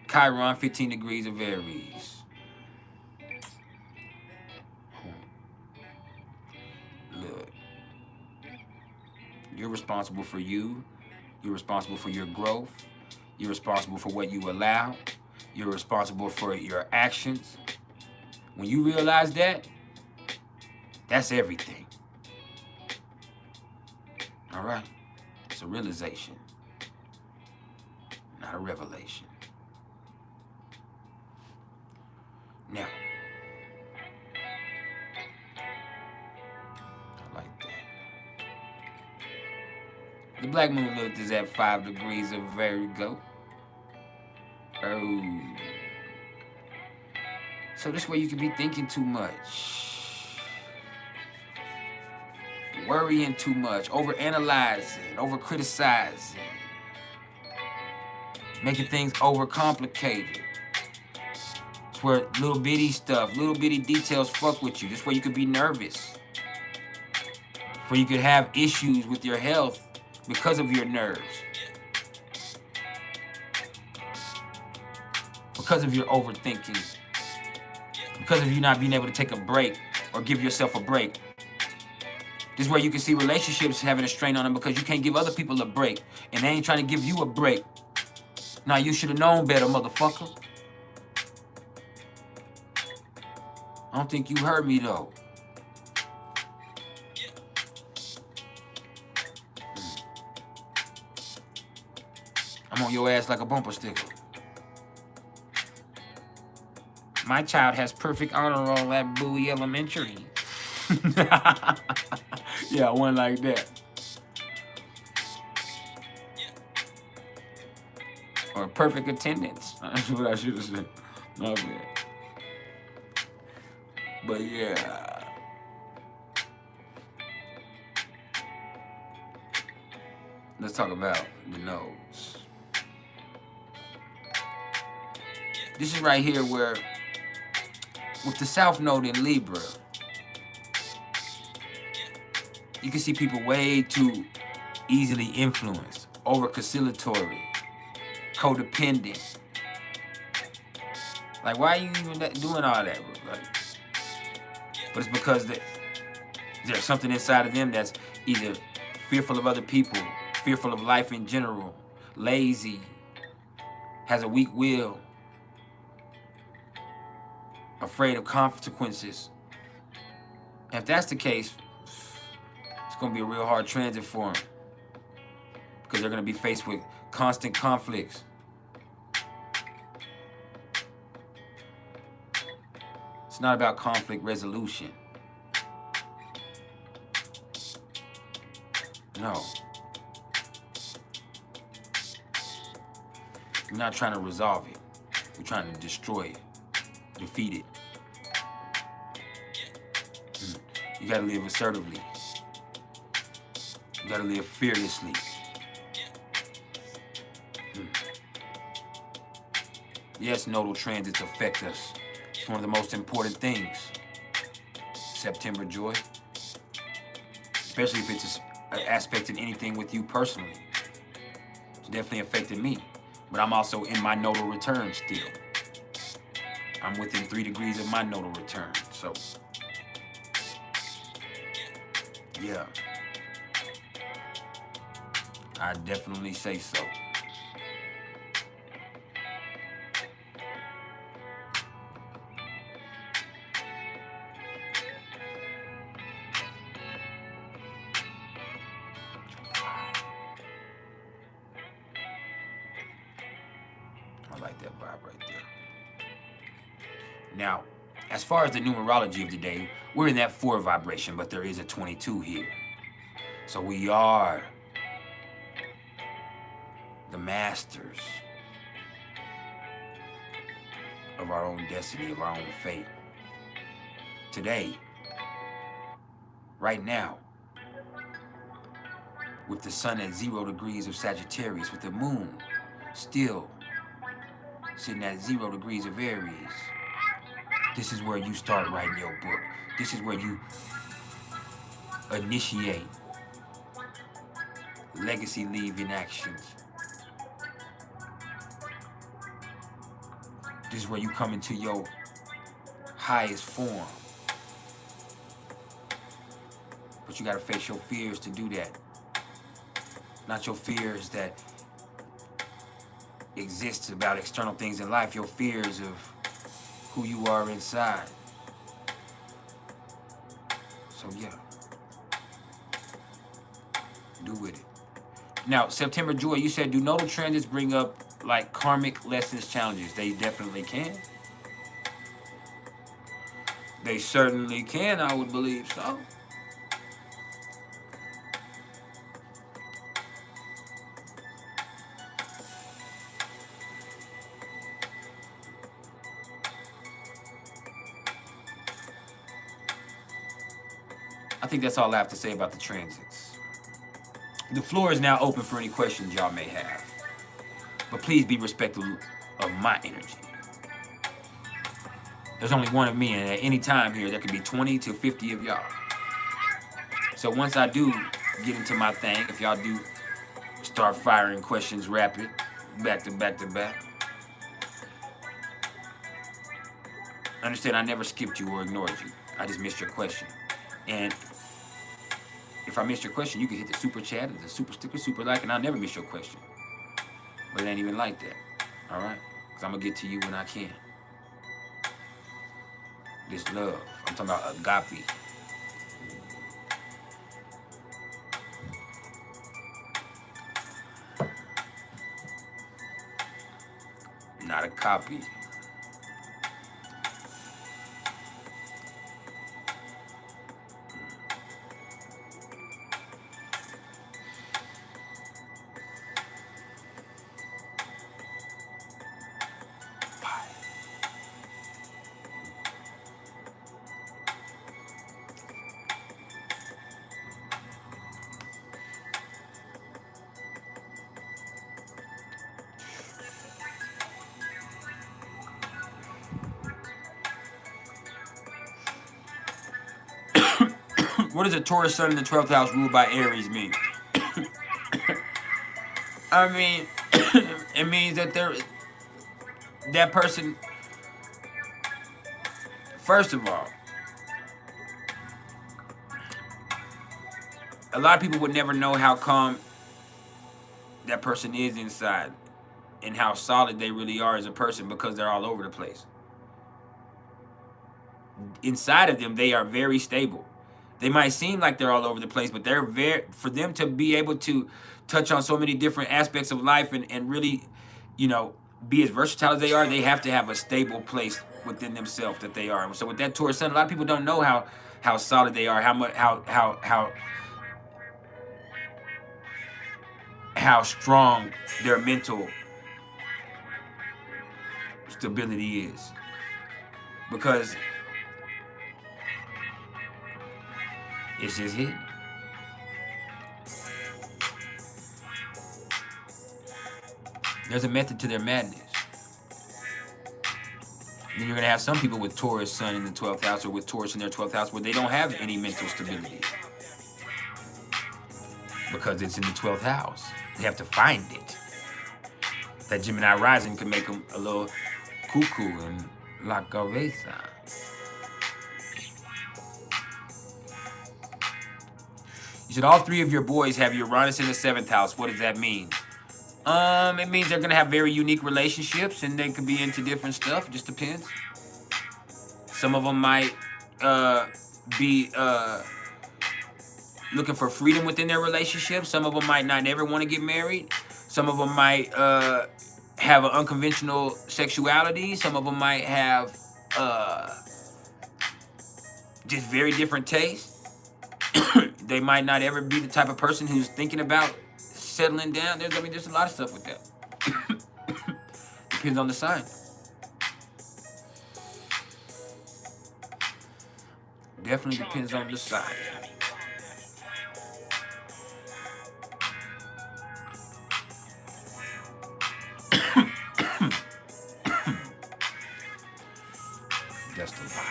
Chiron, 15 degrees of Aries. Look, you're responsible for you. You're responsible for your growth. You're responsible for what you allow. You're responsible for your actions. When you realize that, that's everything. All right? It's a realization, not a revelation. Now, I like that. The black moon Lilith is at 5 degrees of Virgo. Oh. So this way you can be thinking too much. Worrying too much. Overanalyzing. Over-criticizing. Making things overcomplicated. It's where little bitty stuff, little bitty details fuck with you. This way you could be nervous. For you could have issues with your health because of your nerves, because of your overthinking, because of you not being able to take a break or give yourself a break. This is where you can see relationships having a strain on them because you can't give other people a break, and they ain't trying to give you a break. Now you should have known better, motherfucker. I don't think you heard me though. I'm on your ass like a bumper sticker. My child has perfect honor roll at Bowie Elementary. Yeah, one like that. Or perfect attendance. That's what I should have said. My bad. But yeah. Let's talk about the nodes. This is right here where, with the South Node in Libra, you can see people way too easily influenced, over-conciliatory, codependent. Like, why are you even doing all that, bro? Like, but it's because there's something inside of them that's either fearful of other people, fearful of life in general, lazy, has a weak will, afraid of consequences. And if that's the case, it's going to be a real hard transit for them because they're going to be faced with constant conflicts. It's not about conflict resolution. No. We're not trying to resolve it. We're trying to destroy it, defeat it. You gotta live assertively. You gotta live fearlessly. Yes, nodal transits affect us. It's one of the most important things. September joy. Especially if it's an aspect in anything with you personally. It's definitely affected me. But I'm also in my nodal return still. I'm within 3 degrees of my nodal return. So, yeah. I definitely say so. I like that vibe right there. Now, as far as the numerology of the day, we're in that 4 vibration, but there is a 22 here. So we are the masters of our own destiny, of our own fate. Today, right now, with the sun at 0 degrees of Sagittarius, with the moon still sitting at 0 degrees of Aries, this is where you start writing your book. This is where you initiate legacy leaving actions. This is where you come into your highest form. But you gotta face your fears to do that. Not your fears that exist about external things in life, your fears of who you are inside. So yeah, do with it. Now, September joy, you said, do nodal transits bring up like karmic lessons, challenges? They definitely can. They certainly can, I would believe so. I think that's all I have to say about the transits. The floor is now open for any questions y'all may have. But please be respectful of my energy. There's only one of me, and at any time here, there could be 20 to 50 of y'all. So once I do get into my thing, if y'all do start firing questions rapid, back to back to back, understand I never skipped you or ignored you. I just missed your question. And if I missed your question, you can hit the super chat, the super sticker, super like, and I'll never miss your question. But it ain't even like that. All right? Because I'm going to get to you when I can. This love. I'm talking about agape. Not a copy. What does a Taurus sun in the 12th house ruled by Aries mean? I mean, it means that that person, first of all, a lot of people would never know how calm that person is inside and how solid they really are as a person because they're all over the place. Inside of them, they are very stable. They might seem like they're all over the place, but for them to be able to touch on so many different aspects of life and really, be as versatile as they are, they have to have a stable place within themselves that they are. So with that Taurus sun, a lot of people don't know how solid they are, how strong their mental stability is, because it's just hidden. There's a method to their madness. Then you're going to have some people with Taurus sun in the 12th house or with Taurus in their 12th house where they don't have any mental stability because it's in the 12th house. They have to find it. That Gemini rising can make them a little cuckoo and la cabeza. You said all three of your boys have Uranus in the 7th house. What does that mean? It means they're going to have very unique relationships and they could be into different stuff. Just depends. Some of them might be looking for freedom within their relationship. Some of them might not ever want to get married. Some of them might have an unconventional sexuality. Some of them might have just very different tastes. They might not ever be the type of person who's thinking about settling down. There's a lot of stuff with that. Depends on the sign. Definitely depends on the sign. That's the vibe.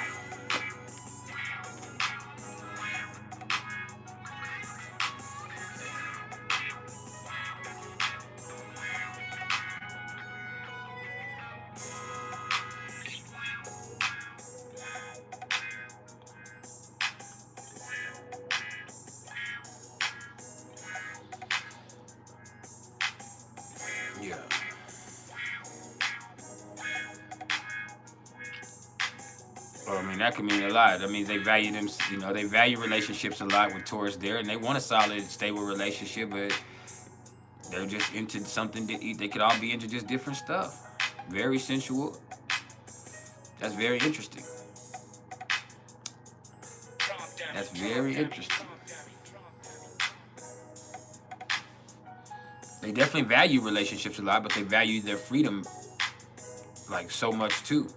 Yeah. Well, I mean, that can mean a lot. That means they value them, they value relationships a lot with Taurus there, and they want a solid, stable relationship, but they're just into something that they could all be into just different stuff. Very sensual. That's very interesting. That's very interesting. They definitely value relationships a lot, but they value their freedom like so much too.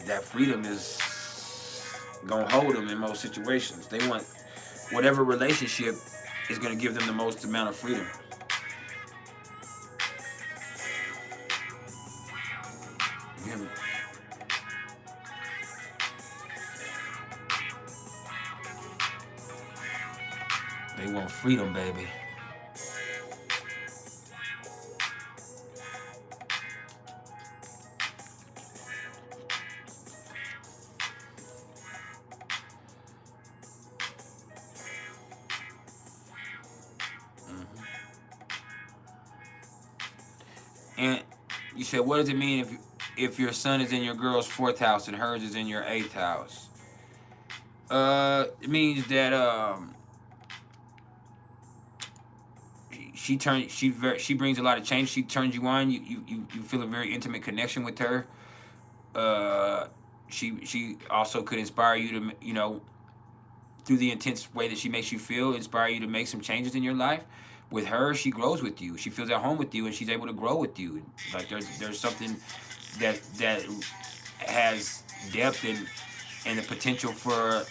That freedom is gonna hold them in most situations. They want whatever relationship is gonna give them the most amount of freedom. You hear me? They want freedom, baby. And you said, what does it mean if your son is in your girl's 4th house and hers is in your 8th house? It means that she brings a lot of change. She turns you on. You feel a very intimate connection with her. She also could inspire you to, you know, through the intense way that she makes you feel, inspire you to make some changes in your life. With her, she grows with you. She feels at home with you, and she's able to grow with you. Like there's something that has depth and the potential for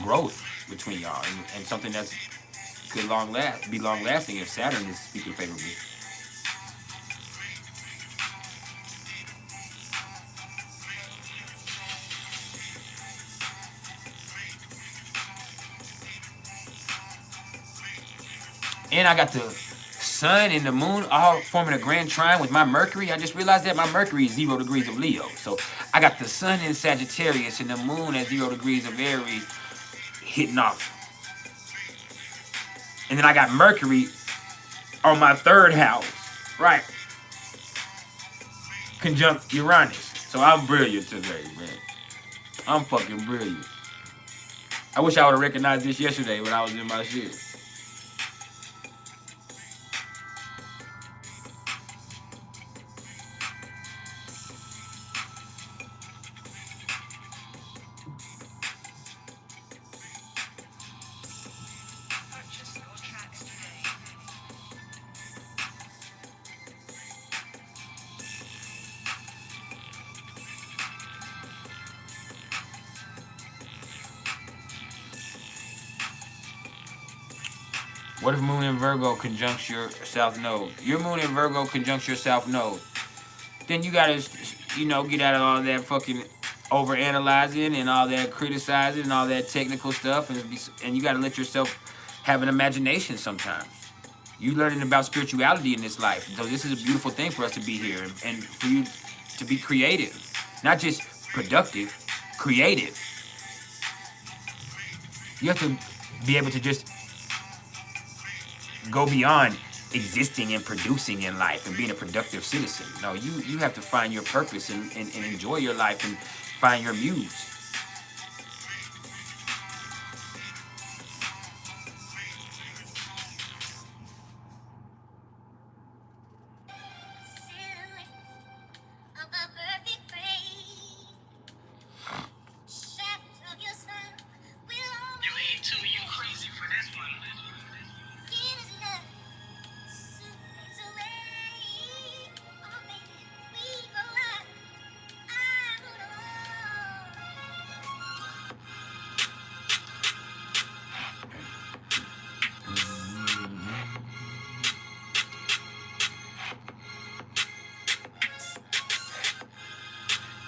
growth between y'all, and something that's could be long lasting if Saturn is speaking favorably. And I got the sun and the moon all forming a grand trine with my Mercury. I just realized that my Mercury is 0 degrees of Leo. So I got the sun in Sagittarius and the moon at 0 degrees of Aries hitting off. And then I got Mercury on my 3rd house, right? Conjunct Uranus. So I'm brilliant today, man. I'm fucking brilliant. I wish I would have recognized this yesterday when I was in my shit. What if Moon in Virgo conjuncts your South Node? Your Moon in Virgo conjuncts your South Node. Then you gotta, you know, get out of all that fucking overanalyzing and all that criticizing and all that technical stuff, and you gotta let yourself have an imagination sometimes. You learning about spirituality in this life. So this is a beautiful thing for us to be here and for you to be creative. Not just productive, creative. You have to be able to just go beyond existing and producing in life and being a productive citizen. No, you have to find your purpose and enjoy your life and find your muse.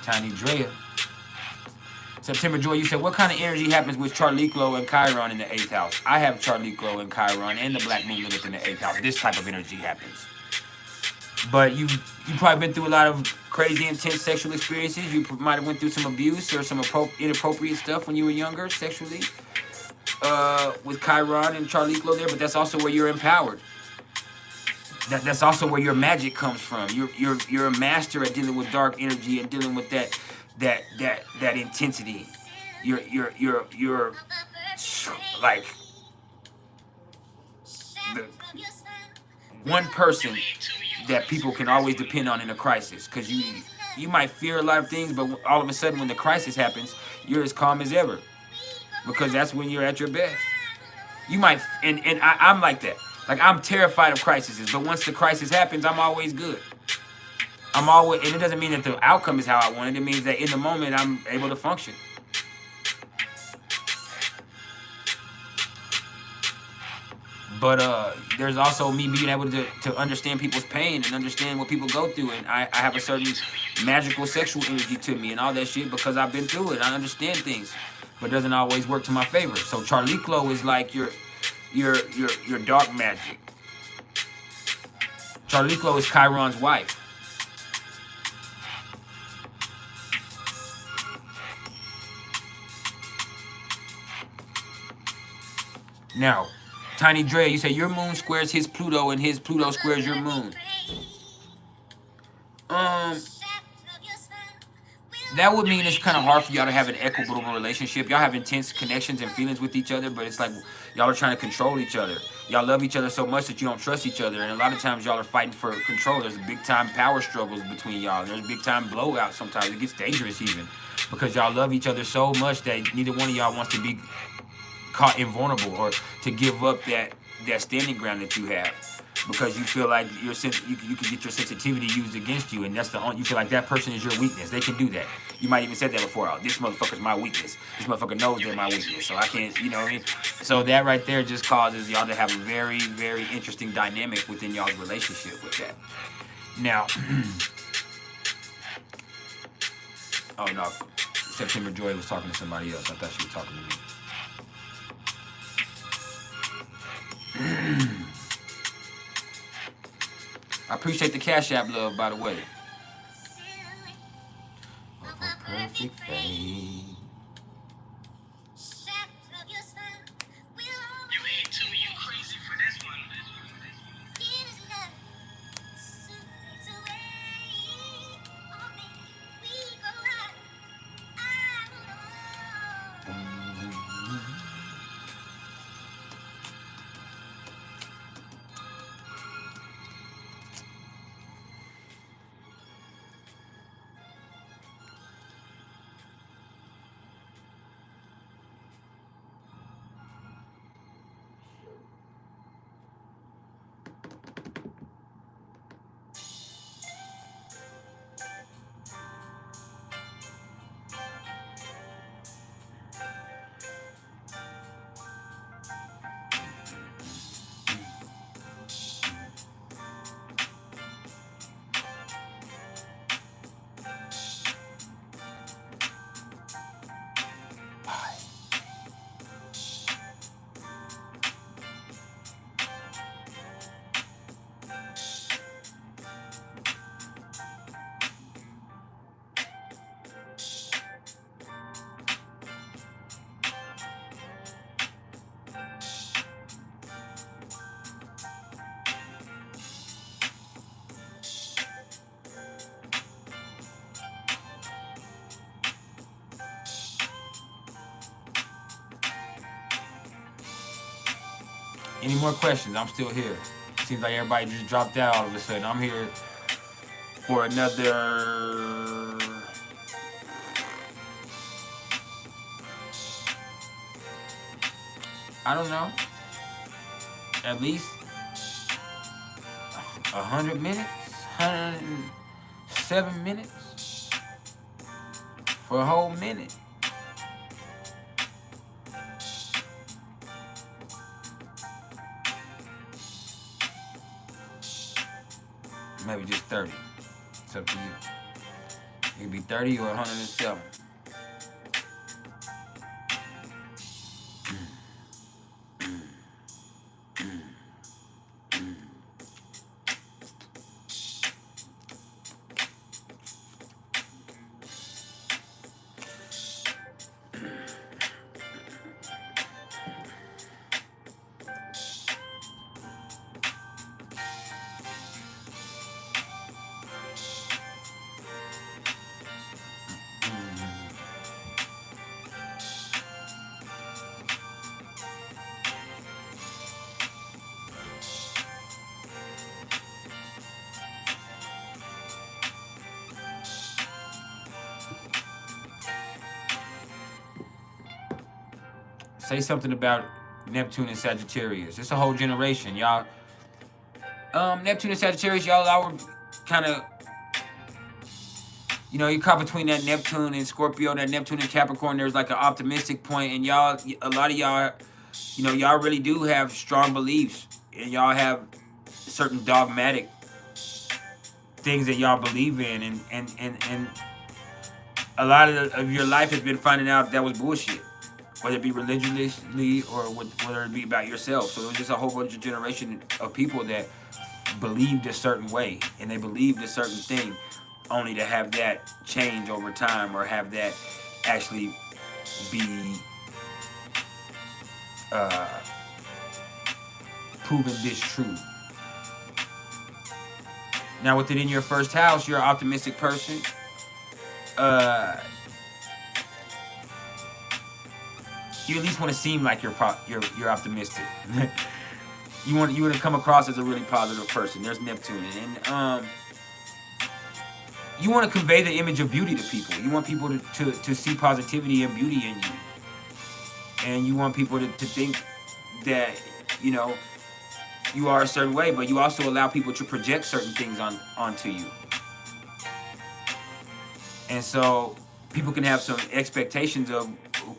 Tiny Drea. September Joy, you said, what kind of energy happens with Charliklo and Chiron in the 8th house? I have Charliklo and Chiron and the Black Moon Lilith in the 8th house. This type of energy happens. But you've probably been through a lot of crazy, intense sexual experiences. You might have went through some abuse or some inappropriate stuff when you were younger, sexually, with Chiron and Charliklo there. But that's also where you're empowered. That's also where your magic comes from. You're a master at dealing with dark energy and dealing with that intensity. You're like the one person that people can always depend on in a crisis, because you might fear a lot of things, but all of a sudden when the crisis happens, you're as calm as ever, because that's when you're at your best. You might, and I'm like that. Like, I'm terrified of crises, but once the crisis happens, I'm always good. And it doesn't mean that the outcome is how I want it. It means that in the moment, I'm able to function. But there's also me being able to understand people's pain and understand what people go through. And I have a certain magical sexual energy to me and all that shit because I've been through it. I understand things. but doesn't always work to my favor. So Charliclo is like your dark magic. Charliclo is Chiron's wife. Now, Tiny Dre, you say your moon squares his Pluto and his Pluto squares your moon. That would mean it's kind of hard for y'all to have an equitable relationship. Y'all have intense connections and feelings with each other, but it's like y'all are trying to control each other. Y'all love each other so much that you don't trust each other, and a lot of times y'all are fighting for control. There's big time power struggles between y'all. There's big time blowouts sometimes. It gets dangerous even because y'all love each other so much that neither one of y'all wants to be caught invulnerable or to give up that standing ground that you have. Because you feel like you can get your sensitivity used against you, and that's you feel like that person is your weakness. They can do that. You might even said that before. Oh, this motherfucker's my weakness. This motherfucker knows they're my weakness, so I can't. You know what I mean? So that right there just causes y'all to have a very, very interesting dynamic within y'all's relationship with that. Now, oh no, September Joy was talking to somebody else. I thought she was talking to me. I appreciate the Cash App love, by the way. Of a perfect fate. You ain't too, you crazy for this one. Any more questions? I'm still here. Seems like everybody just dropped out all of a sudden. I'm here for another... I don't know. At least 100 minutes? 107 minutes? For a whole minute. Maybe just 30. It's up to you. It could be 30 or 107. Say something about Neptune and Sagittarius. It's a whole generation, y'all. Neptune and Sagittarius, y'all were kind of, you know, you caught between that Neptune and Scorpio, that Neptune and Capricorn. There's like an optimistic point, and y'all, a lot of y'all, you know, y'all really do have strong beliefs, and y'all have certain dogmatic things that y'all believe in, and a lot of your life has been finding out that was bullshit. whether it be religiously or whether it be about yourself. So it was just a whole bunch of generation of people that believed a certain way and they believed a certain thing, only to have that change over time or have that actually be uh, proven distrue. Now, within your first house, you're an optimistic person. Uh, you at least want to seem like you're optimistic. you want to come across as a really positive person. There's Neptune, and you want to convey the image of beauty to people. You want people to see positivity and beauty in you, and you want people to think that you know you are a certain way, but you also allow people to project certain things onto you. And so people can have some expectations of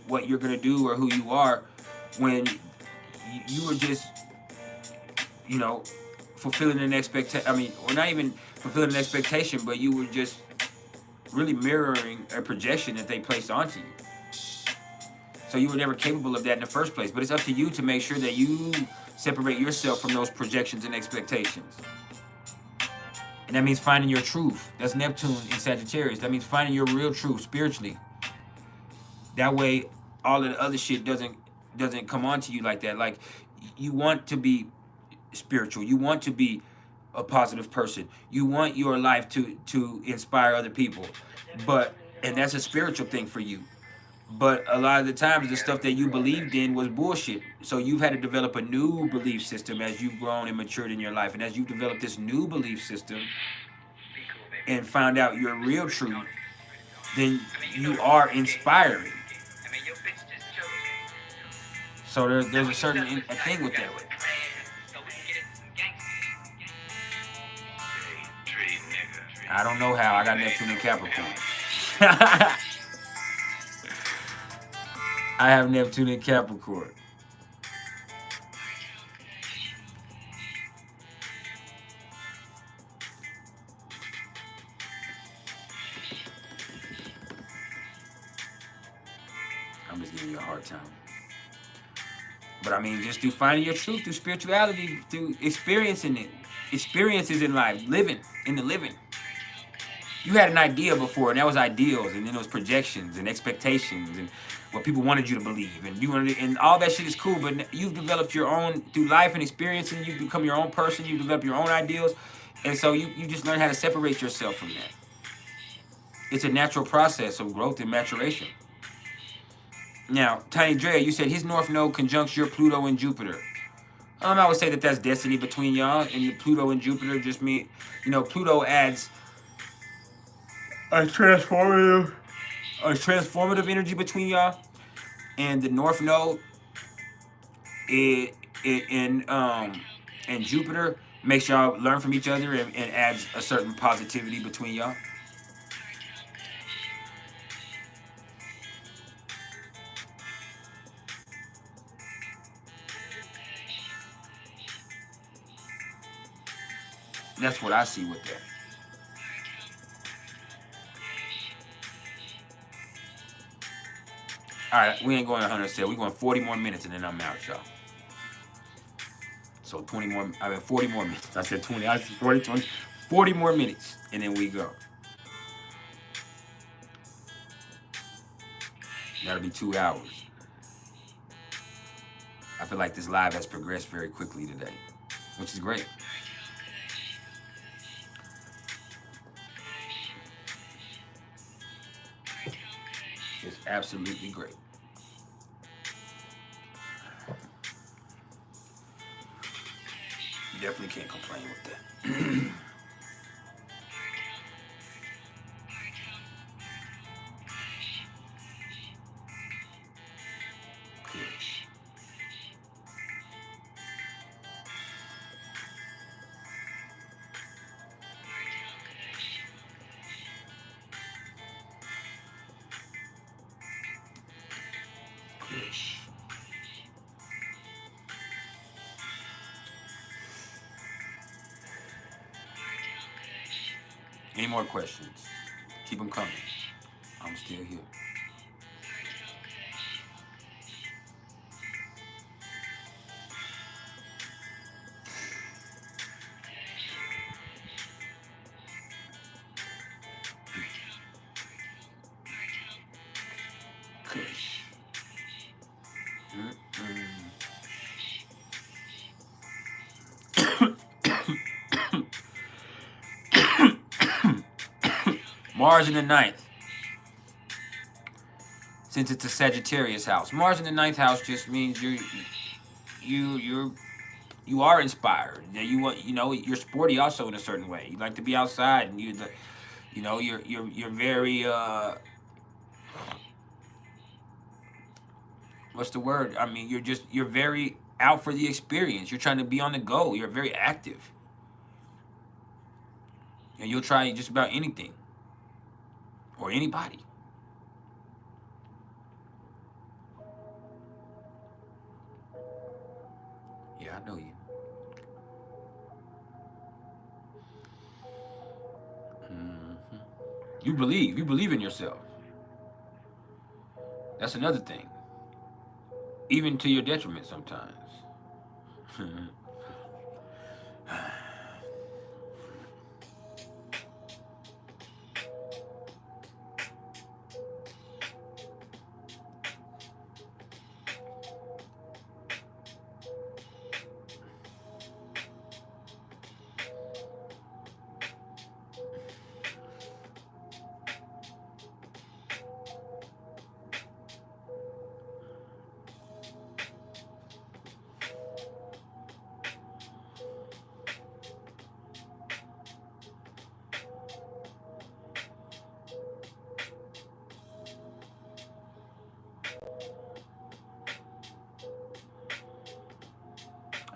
what you're going to do or who you are when you were just, fulfilling an expectation. I mean, or not even fulfilling an expectation, but you were just really mirroring a projection that they placed onto you. So you were never capable of that in the first place. But it's up to you to make sure that you separate yourself from those projections and expectations. And that means finding your truth. That's Neptune in Sagittarius. That means finding your real truth spiritually. That way, all of the other shit doesn't come onto you like that. Like, you want to be spiritual. You want to be a positive person. You want your life to inspire other people. And that's a spiritual thing for you. But a lot of the times, the stuff that you believed in was bullshit. So you've had to develop a new belief system as you've grown and matured in your life. And as you've developed this new belief system and found out your real truth, then you are inspiring. So there's a certain thing with that. I don't know how. I got Neptune in Capricorn. I have Neptune in Capricorn. I'm just giving you a hard time. But I mean, just through finding your truth, through spirituality, through experiencing it. Experiences in life, living, in the living. You had an idea before, and that was ideals, and then it was projections and expectations and what people wanted you to believe, and all that shit is cool. But you've developed your own through life and experience, and you've become your own person. You develop your own ideals, and so you just learn how to separate yourself from that. It's a natural process of growth and maturation. Now, Tiny Dre, you said his North Node conjuncts your Pluto and Jupiter. I would say that that's destiny between y'all, and Pluto and Jupiter just mean, Pluto adds a transformative energy between y'all, and the North Node in Jupiter makes y'all learn from each other and adds a certain positivity between y'all. That's what I see with that. All right, we ain't going 100 still. We're going 40 more minutes and then I'm out, y'all. So 40 more minutes. I said 20. I said 40 more minutes and then we go. That'll be 2 hours. I feel like this live has progressed very quickly today, which is great. It's absolutely great. You definitely can't complain with that. Any more questions? Keep them coming. I'm still here. Kush. Mars in the ninth. Since it's a Sagittarius house. Mars in the ninth house just means you are inspired. You want, you're sporty also in a certain way. You like to be outside, and you're very what's the word? I mean, you're very out for the experience. You're trying to be on the go. You're very active, and you'll try just about anything or anybody. Yeah, I know you. You believe in yourself. That's another thing. Even to your detriment sometimes.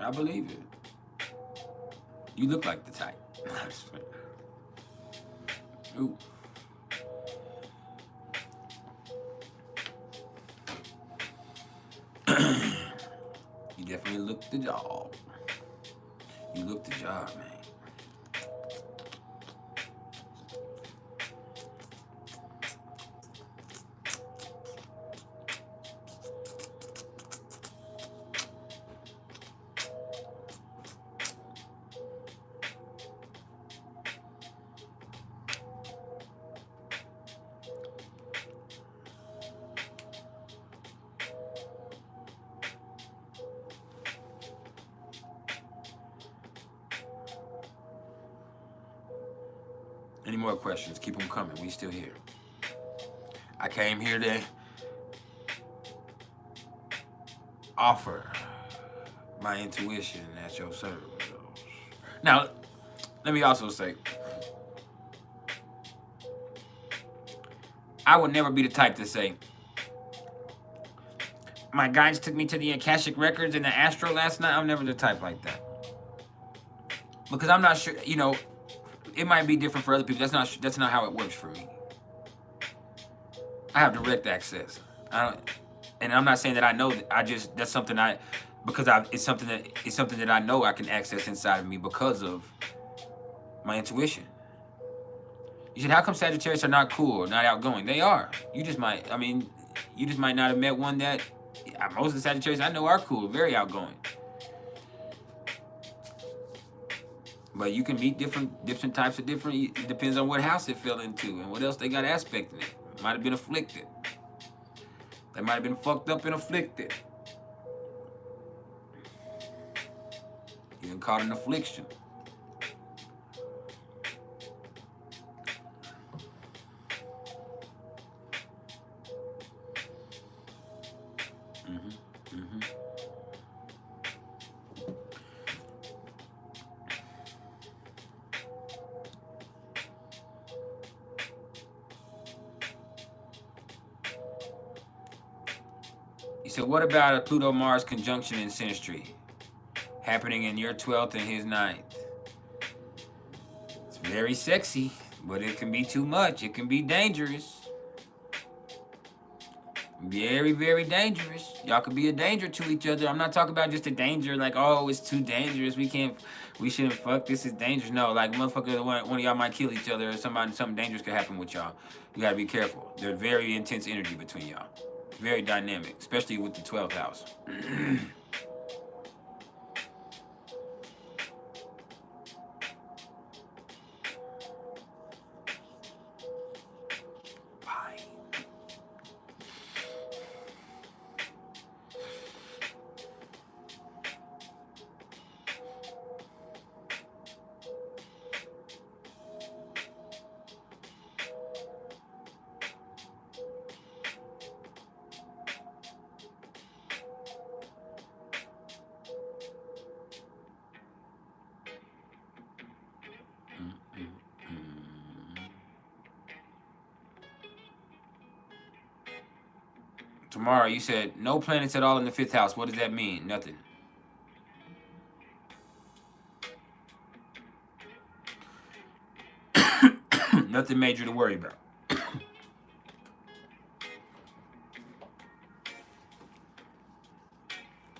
I believe it. You look like the type. Ooh. You definitely look the job. You look the job, man. Any more questions? Keep them coming. We still here. I came here to offer my intuition at your service. Now, let me also say, I would never be the type to say, my guides took me to the Akashic Records and the Astro last night. I'm never the type like that. Because I'm not sure, it might be different for other people. That's not how it works for me. I have direct access. And I'm not saying that I know. That's something it's something that I know I can access inside of me because of my intuition. You said, how come Sagittarius are not cool or not outgoing? They are. You just might not have met one that. Most of the Sagittarius I know are cool, very outgoing. But you can meet different types of different. It depends on what house it fell into and what else they got aspect in it. Might have been afflicted. They might have been fucked up and afflicted. Even caught an affliction. So what about a Pluto-Mars conjunction in synastry happening in your 12th and his 9th? It's very sexy, but it can be too much. It can be dangerous. Very, very dangerous. Y'all could be a danger to each other. I'm not talking about just a danger like, oh, it's too dangerous. We shouldn't fuck. This is dangerous. No, like motherfucker, one of y'all might kill each other or something dangerous could happen with y'all. You gotta be careful. There's very intense energy between y'all. Very dynamic, especially with the 12th house. Tomorrow, you said no planets at all in the 5th house. What does that mean? Nothing. Nothing major to worry about.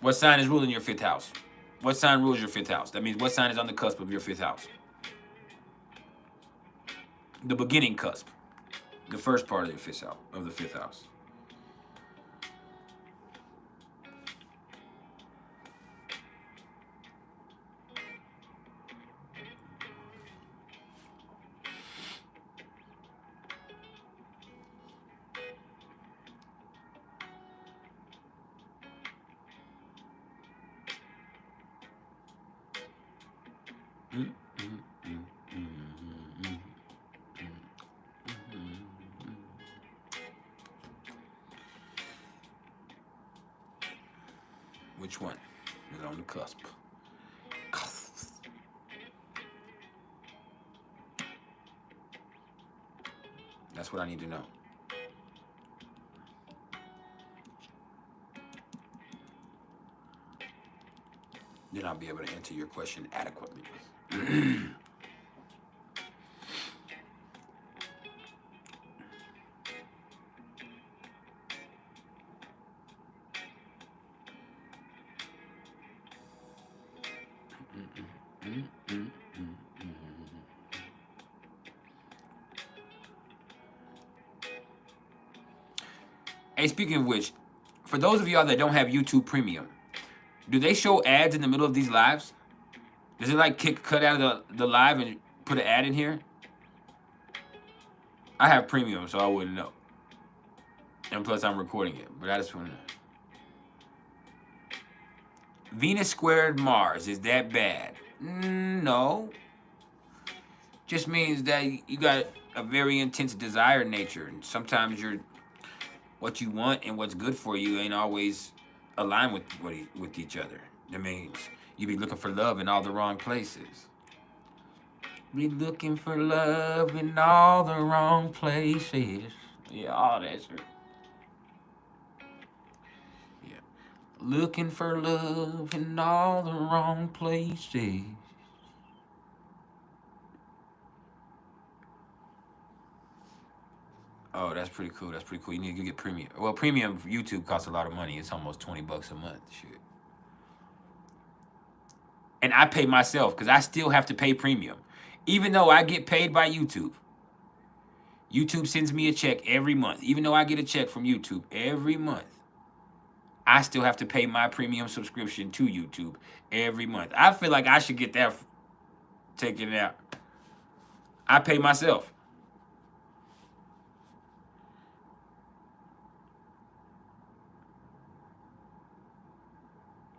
What sign is ruling your 5th house? What sign rules your 5th house? That means what sign is on the cusp of your 5th house? The beginning cusp. The first part of the 5th house. Of the 5th house. Which one is on the cusp? That's what I need to know. Then I'll be able to answer your question adequately. Hey, speaking of which, for those of y'all that don't have YouTube Premium, do they show ads in the middle of these lives? Does it like cut out of the live and put an ad in here? I have Premium, so I wouldn't know. And plus, I'm recording it, but I just want to know. Venus squared Mars, is that bad? No. Just means that you got a very intense desire nature, and sometimes what you want and what's good for you ain't always aligned with each other. That means you be looking for love in all the wrong places. Be looking for love in all the wrong places. Yeah, all that shit. Yeah. Looking for love in all the wrong places. Oh, that's pretty cool. That's pretty cool. You need to get Premium. Well, Premium for YouTube costs a lot of money. It's almost $20 a month. Shit. And I pay myself because I still have to pay Premium. Even though I get paid by YouTube. YouTube sends me a check every month. Even though I get a check from YouTube every month, I still have to pay my Premium subscription to YouTube every month. I feel like I should get that taken out. I pay myself.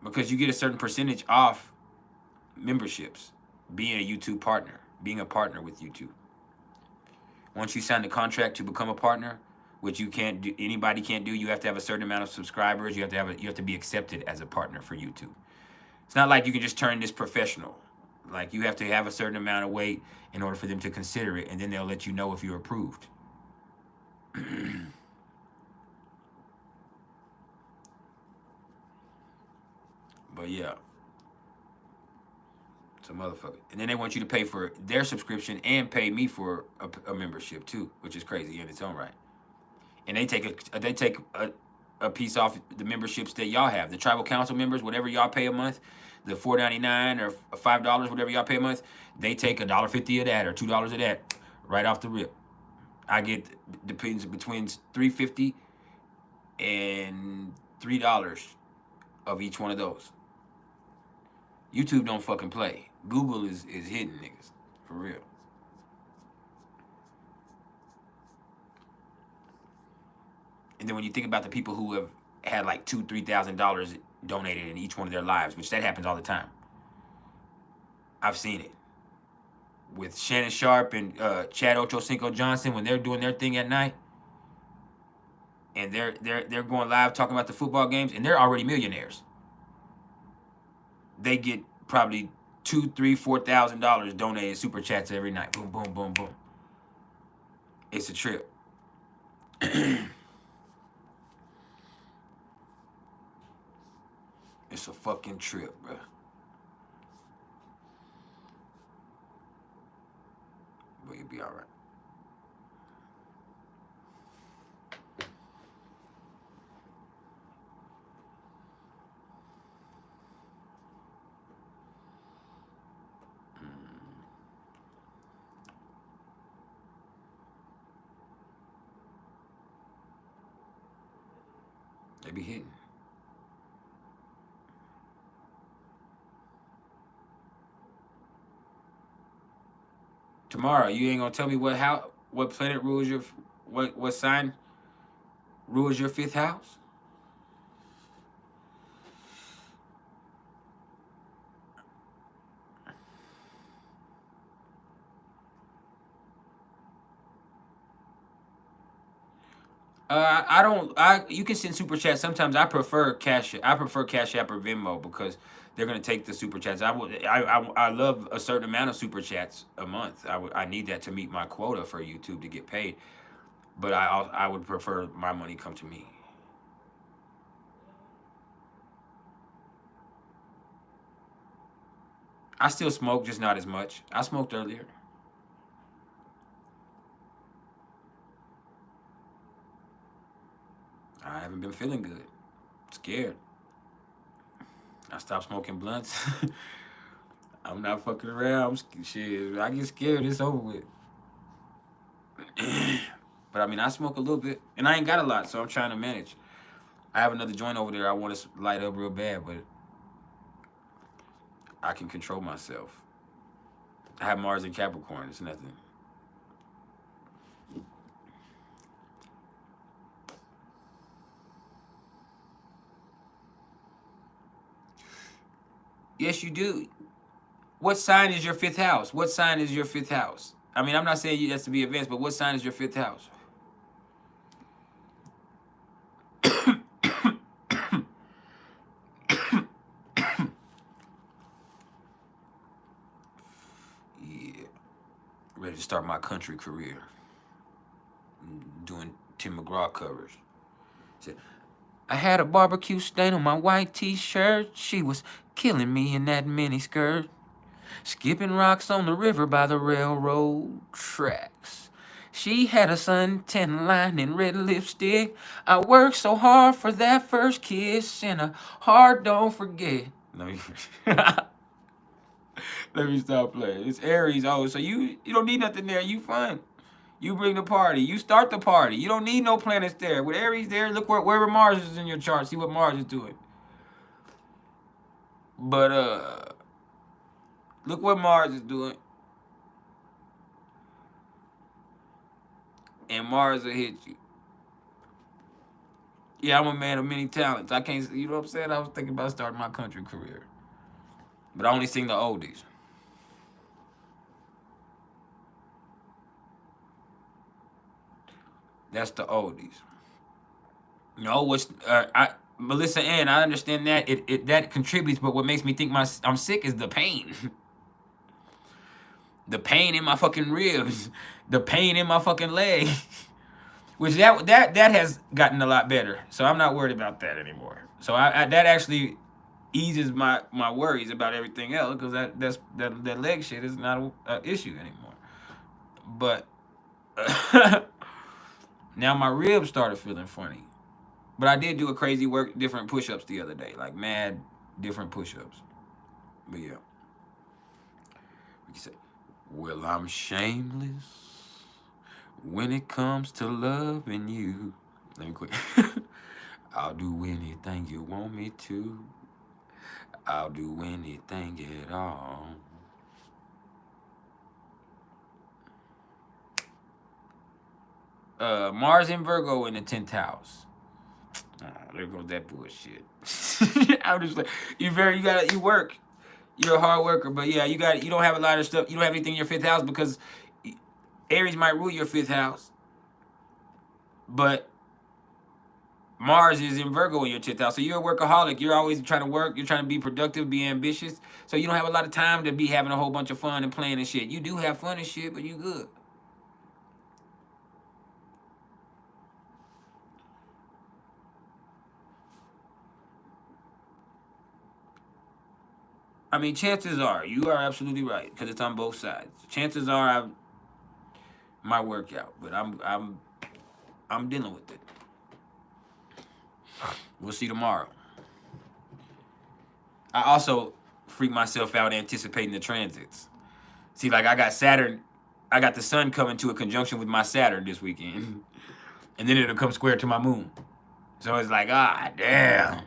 Because you get a certain percentage off memberships, being a YouTube partner, being a partner with YouTube. Once you sign the contract to become a partner, which you can't do, anybody can't do, you have to have a certain amount of subscribers. You have to be accepted as a partner for YouTube. It's not like you can just turn this professional. Like, you have to have a certain amount of weight in order for them to consider it, and then they'll let you know if you're approved. But yeah, it's a motherfucker. And then they want you to pay for their subscription and pay me for a membership too, which is crazy in its own right. And they take a piece off the memberships that y'all have. The tribal council members, whatever y'all pay a month, the $4.99 or $5, whatever y'all pay a month, they take $1.50 of that or $2 of that right off the rip. I get depends between $3.50 and $3 of each one of those. YouTube don't fucking play. Google is hitting niggas. For real. And then when you think about the people who have had like $2,000, $3,000 donated in each one of their lives, which that happens all the time. I've seen it. With Shannon Sharp and Chad Ochocinco Johnson, when they're doing their thing at night, and they're going live talking about the football games, and they're already millionaires. They get probably $2,000, $3,000, $4,000 donated super chats every night. Boom, boom, boom, boom. It's a trip. It's a fucking trip, bro. But you'll be all right. They be hitting. Tomorrow, you ain't gonna tell me what planet rules your, what sign rules your 5th house? You can send super chats. Sometimes I prefer CashApp or Venmo because they're gonna take the super chats. I love a certain amount of super chats a month. I need that to meet my quota for YouTube to get paid. But I would prefer my money come to me. I still smoke, just not as much. I smoked earlier. I haven't been feeling good. Scared. I stopped smoking blunts. I'm not fucking around. Shit, I get scared. It's over with. But I mean, I smoke a little bit, and I ain't got a lot, so I'm trying to manage. I have another joint over there I want to light up real bad, but I can control myself. I have Mars and Capricorn. It's nothing. Yes, you do. What sign is your 5th house? What sign is your 5th house? I mean, I'm not saying you has to be advanced, but what sign is your 5th house? Yeah. Ready to start my country career. Doing Tim McGraw covers. Said, I had a barbecue stain on my white t-shirt. She was killing me in that mini skirt. Skipping rocks on the river by the railroad tracks. She had a suntan line and red lipstick. I worked so hard for that first kiss, and a heart don't forget. Let me let me stop playing. It's Aries. Oh, so you don't need nothing there. You fun. You bring the party. You start the party. You don't need no planets there. With Aries there, look where Mars is in your chart. See what Mars is doing. But look what Mars is doing. And Mars will hit you. Yeah, I'm a man of many talents. I can't, you know what I'm saying? I was thinking about starting my country career. But I only sing the oldies. That's the oldies. No, Melissa Ann, I understand that. That contributes, but what makes me think I'm sick is the pain. The pain in my fucking ribs. The pain in my fucking leg. Which that has gotten a lot better. So I'm not worried about that anymore. So that actually eases my worries about everything else, because that leg shit is not an issue anymore. But now my ribs started feeling funny. But I did do a crazy different push-ups the other day, like mad different push-ups. But yeah, we can say, well, I'm shameless when it comes to loving you. Let me quit. I'll do anything you want me to. I'll do anything at all. Mars in Virgo in the 10th house. Oh, there goes that bullshit. I'm just like, you work. You're a hard worker, but yeah, you don't have a lot of stuff. You don't have anything in your 5th house because Aries might rule your 5th house, but Mars is in Virgo in your 10th house. So you're a workaholic. You're always trying to work. You're trying to be productive, be ambitious. So you don't have a lot of time to be having a whole bunch of fun and playing and shit. You do have fun and shit, but you good. I mean, chances are, you are absolutely right, because it's on both sides. Chances are I might work out, but I'm dealing with it. We'll see tomorrow. I also freak myself out anticipating the transits. See, like I got Saturn, I got the sun coming to a conjunction with my Saturn this weekend. And then it'll come square to my moon. So it's like, ah, damn.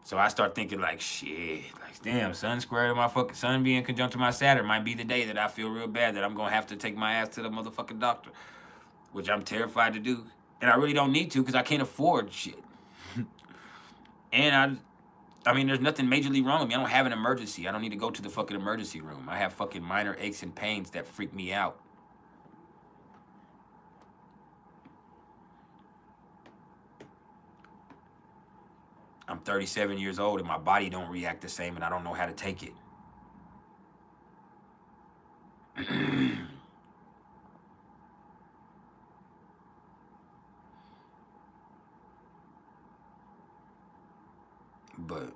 So I start thinking like, shit, like, damn, sun square to my fucking sun being conjunct to my Saturn might be the day that I feel real bad that I'm gonna have to take my ass to the motherfucking doctor, which I'm terrified to do. And I really don't need to because I can't afford shit. And I mean, there's nothing majorly wrong with me. I don't have an emergency. I don't need to go to the fucking emergency room. I have fucking minor aches and pains that freak me out. I'm 37 years old and my body don't react the same and I don't know how to take it. But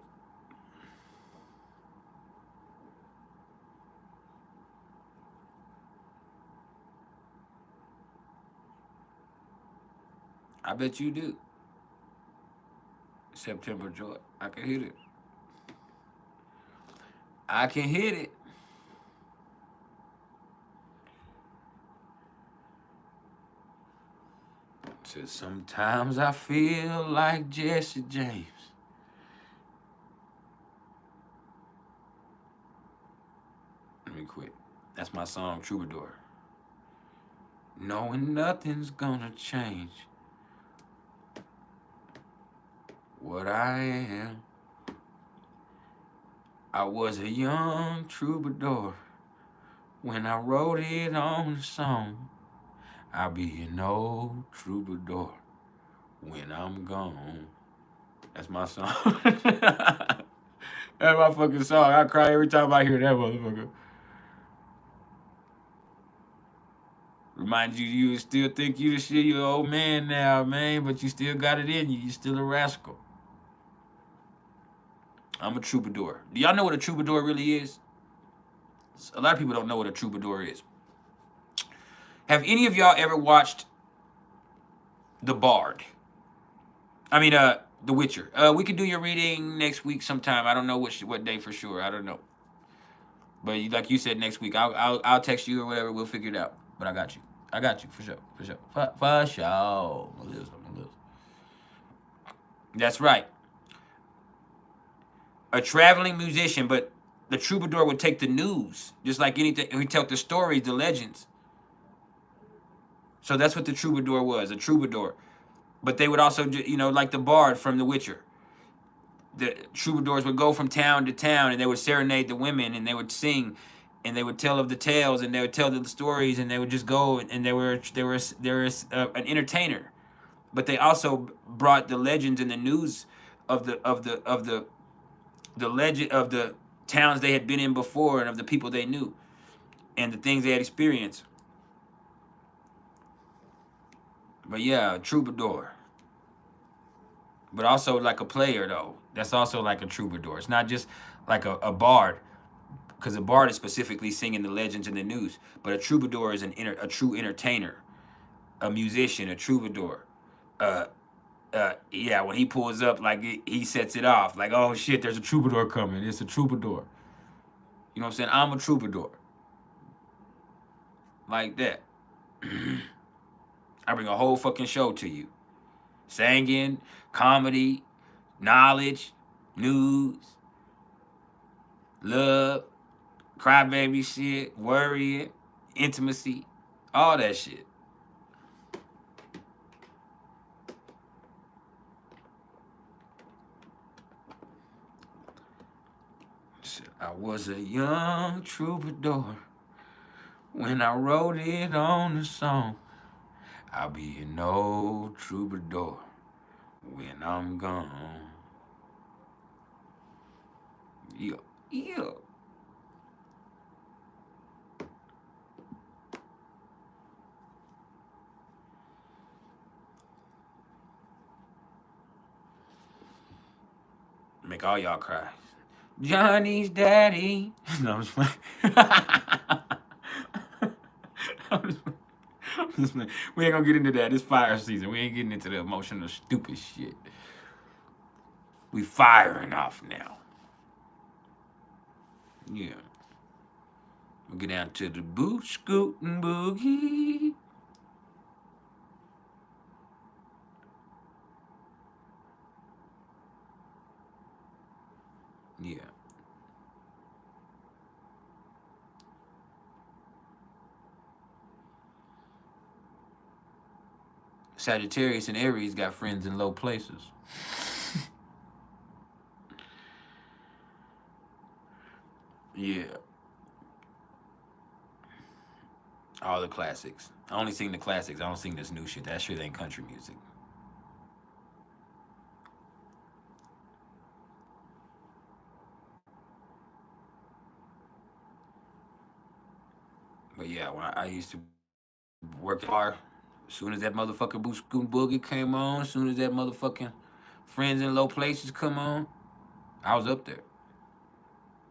I bet you do. September joy. I can hit it. I can hit it. Said sometimes I feel like Jesse James. Let me quit. That's my song, Troubadour. Knowing nothing's gonna change what I am. I was a young troubadour when I wrote it on the song. I'll be an old troubadour when I'm gone. That's my song. That's my fucking song. I cry every time I hear that motherfucker. Remind you, you still think you the shit. You an old man now, man, but you still got it in you. You still a rascal. I'm a troubadour. Do y'all know what a troubadour really is? A lot of people don't know what a troubadour is. Have any of y'all ever watched The Bard? I mean, The Witcher. We could do your reading next week sometime. I don't know what day for sure. I don't know. But like you said, next week I'll text you or whatever. We'll figure it out. But I got you. I got you for sure. For sure. For sure. Melissa. That's right. A traveling musician, but the troubadour would take the news, just like anything. He'd tell the stories, the legends. So that's what the troubadour was, a troubadour. But they would also, you know, like the bard from The Witcher. The troubadours would go from town to town and they would serenade the women and they would sing and they would tell of the tales and they would tell the stories and they would just go and they were an entertainer. But they also brought the legends and the news of the legend of the towns they had been in before and of the people they knew and the things they had experienced. But yeah, a troubadour. But also like a player though. That's also like a troubadour. It's not just like a bard, because a bard is specifically singing the legends and the news. But a troubadour is a true entertainer, a musician, a troubadour. Yeah, when he pulls up, like he sets it off. Like, oh shit, there's a troubadour coming. It's a troubadour. You know what I'm saying? I'm a troubadour. Like that. I bring a whole fucking show to you. Singing, comedy, knowledge, news, love, crybaby shit, worrying, intimacy, all that shit. I was a young troubadour when I wrote it on the song. I'll be an old troubadour when I'm gone. Yeah, yeah. Make all y'all cry. Johnny's daddy. No, I'm just playing. I'm just playing. I'm just playing. We ain't gonna get into that. It's fire season. We ain't getting into the emotional, stupid shit. We firing off now. Yeah. We'll get down to the boot scootin' boogie. Yeah. Sagittarius and Aries got friends in low places. Yeah. All the classics. I only sing the classics. I don't sing this new shit. That shit ain't country music. But yeah, when I used to work hard, as soon as that motherfucking Boot Scoot Boogie came on, as soon as that motherfucking Friends in Low Places come on, I was up there.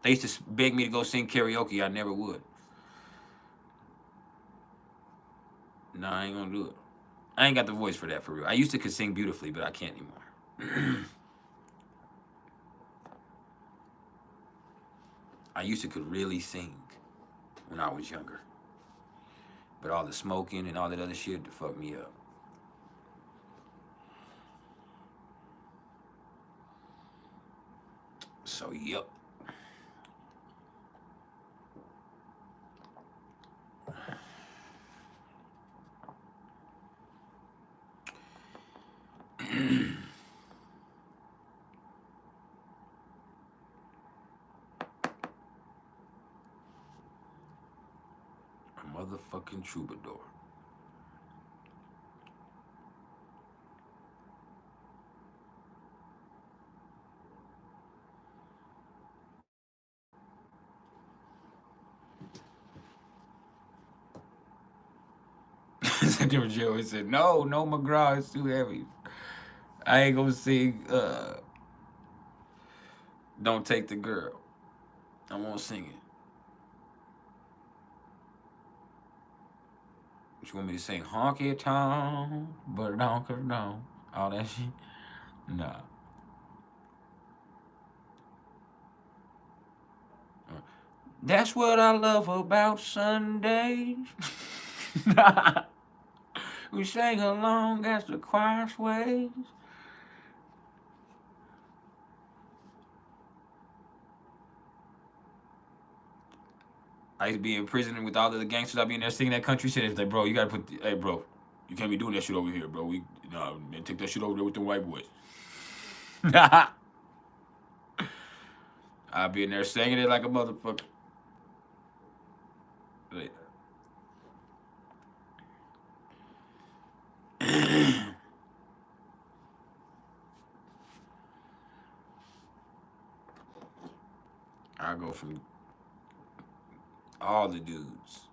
They used to beg me to go sing karaoke. I never would. Nah, I ain't gonna do it. I ain't got the voice for that, for real. I used to could sing beautifully, but I can't anymore. I used to could really sing when I was younger. But all the smoking and all that other shit to fuck me up. So, yep. A motherfucking troubadour. Joey said, no, McGraw, it's too heavy. I ain't gonna sing Don't Take the Girl. I won't sing it. You want me to sing honky tonk, but donker don't, all that shit? Nah. That's what I love about Sundays. We sang along as the choir sways. I used to be in prison with all of the gangsters. I'd be in there singing that country shit. It's like, bro, you gotta put, hey, bro, you can't be doing that shit over here, bro. Nah, man, take that shit over there with the white boys. I'd be in there singing it like a motherfucker. I go from all the dudes,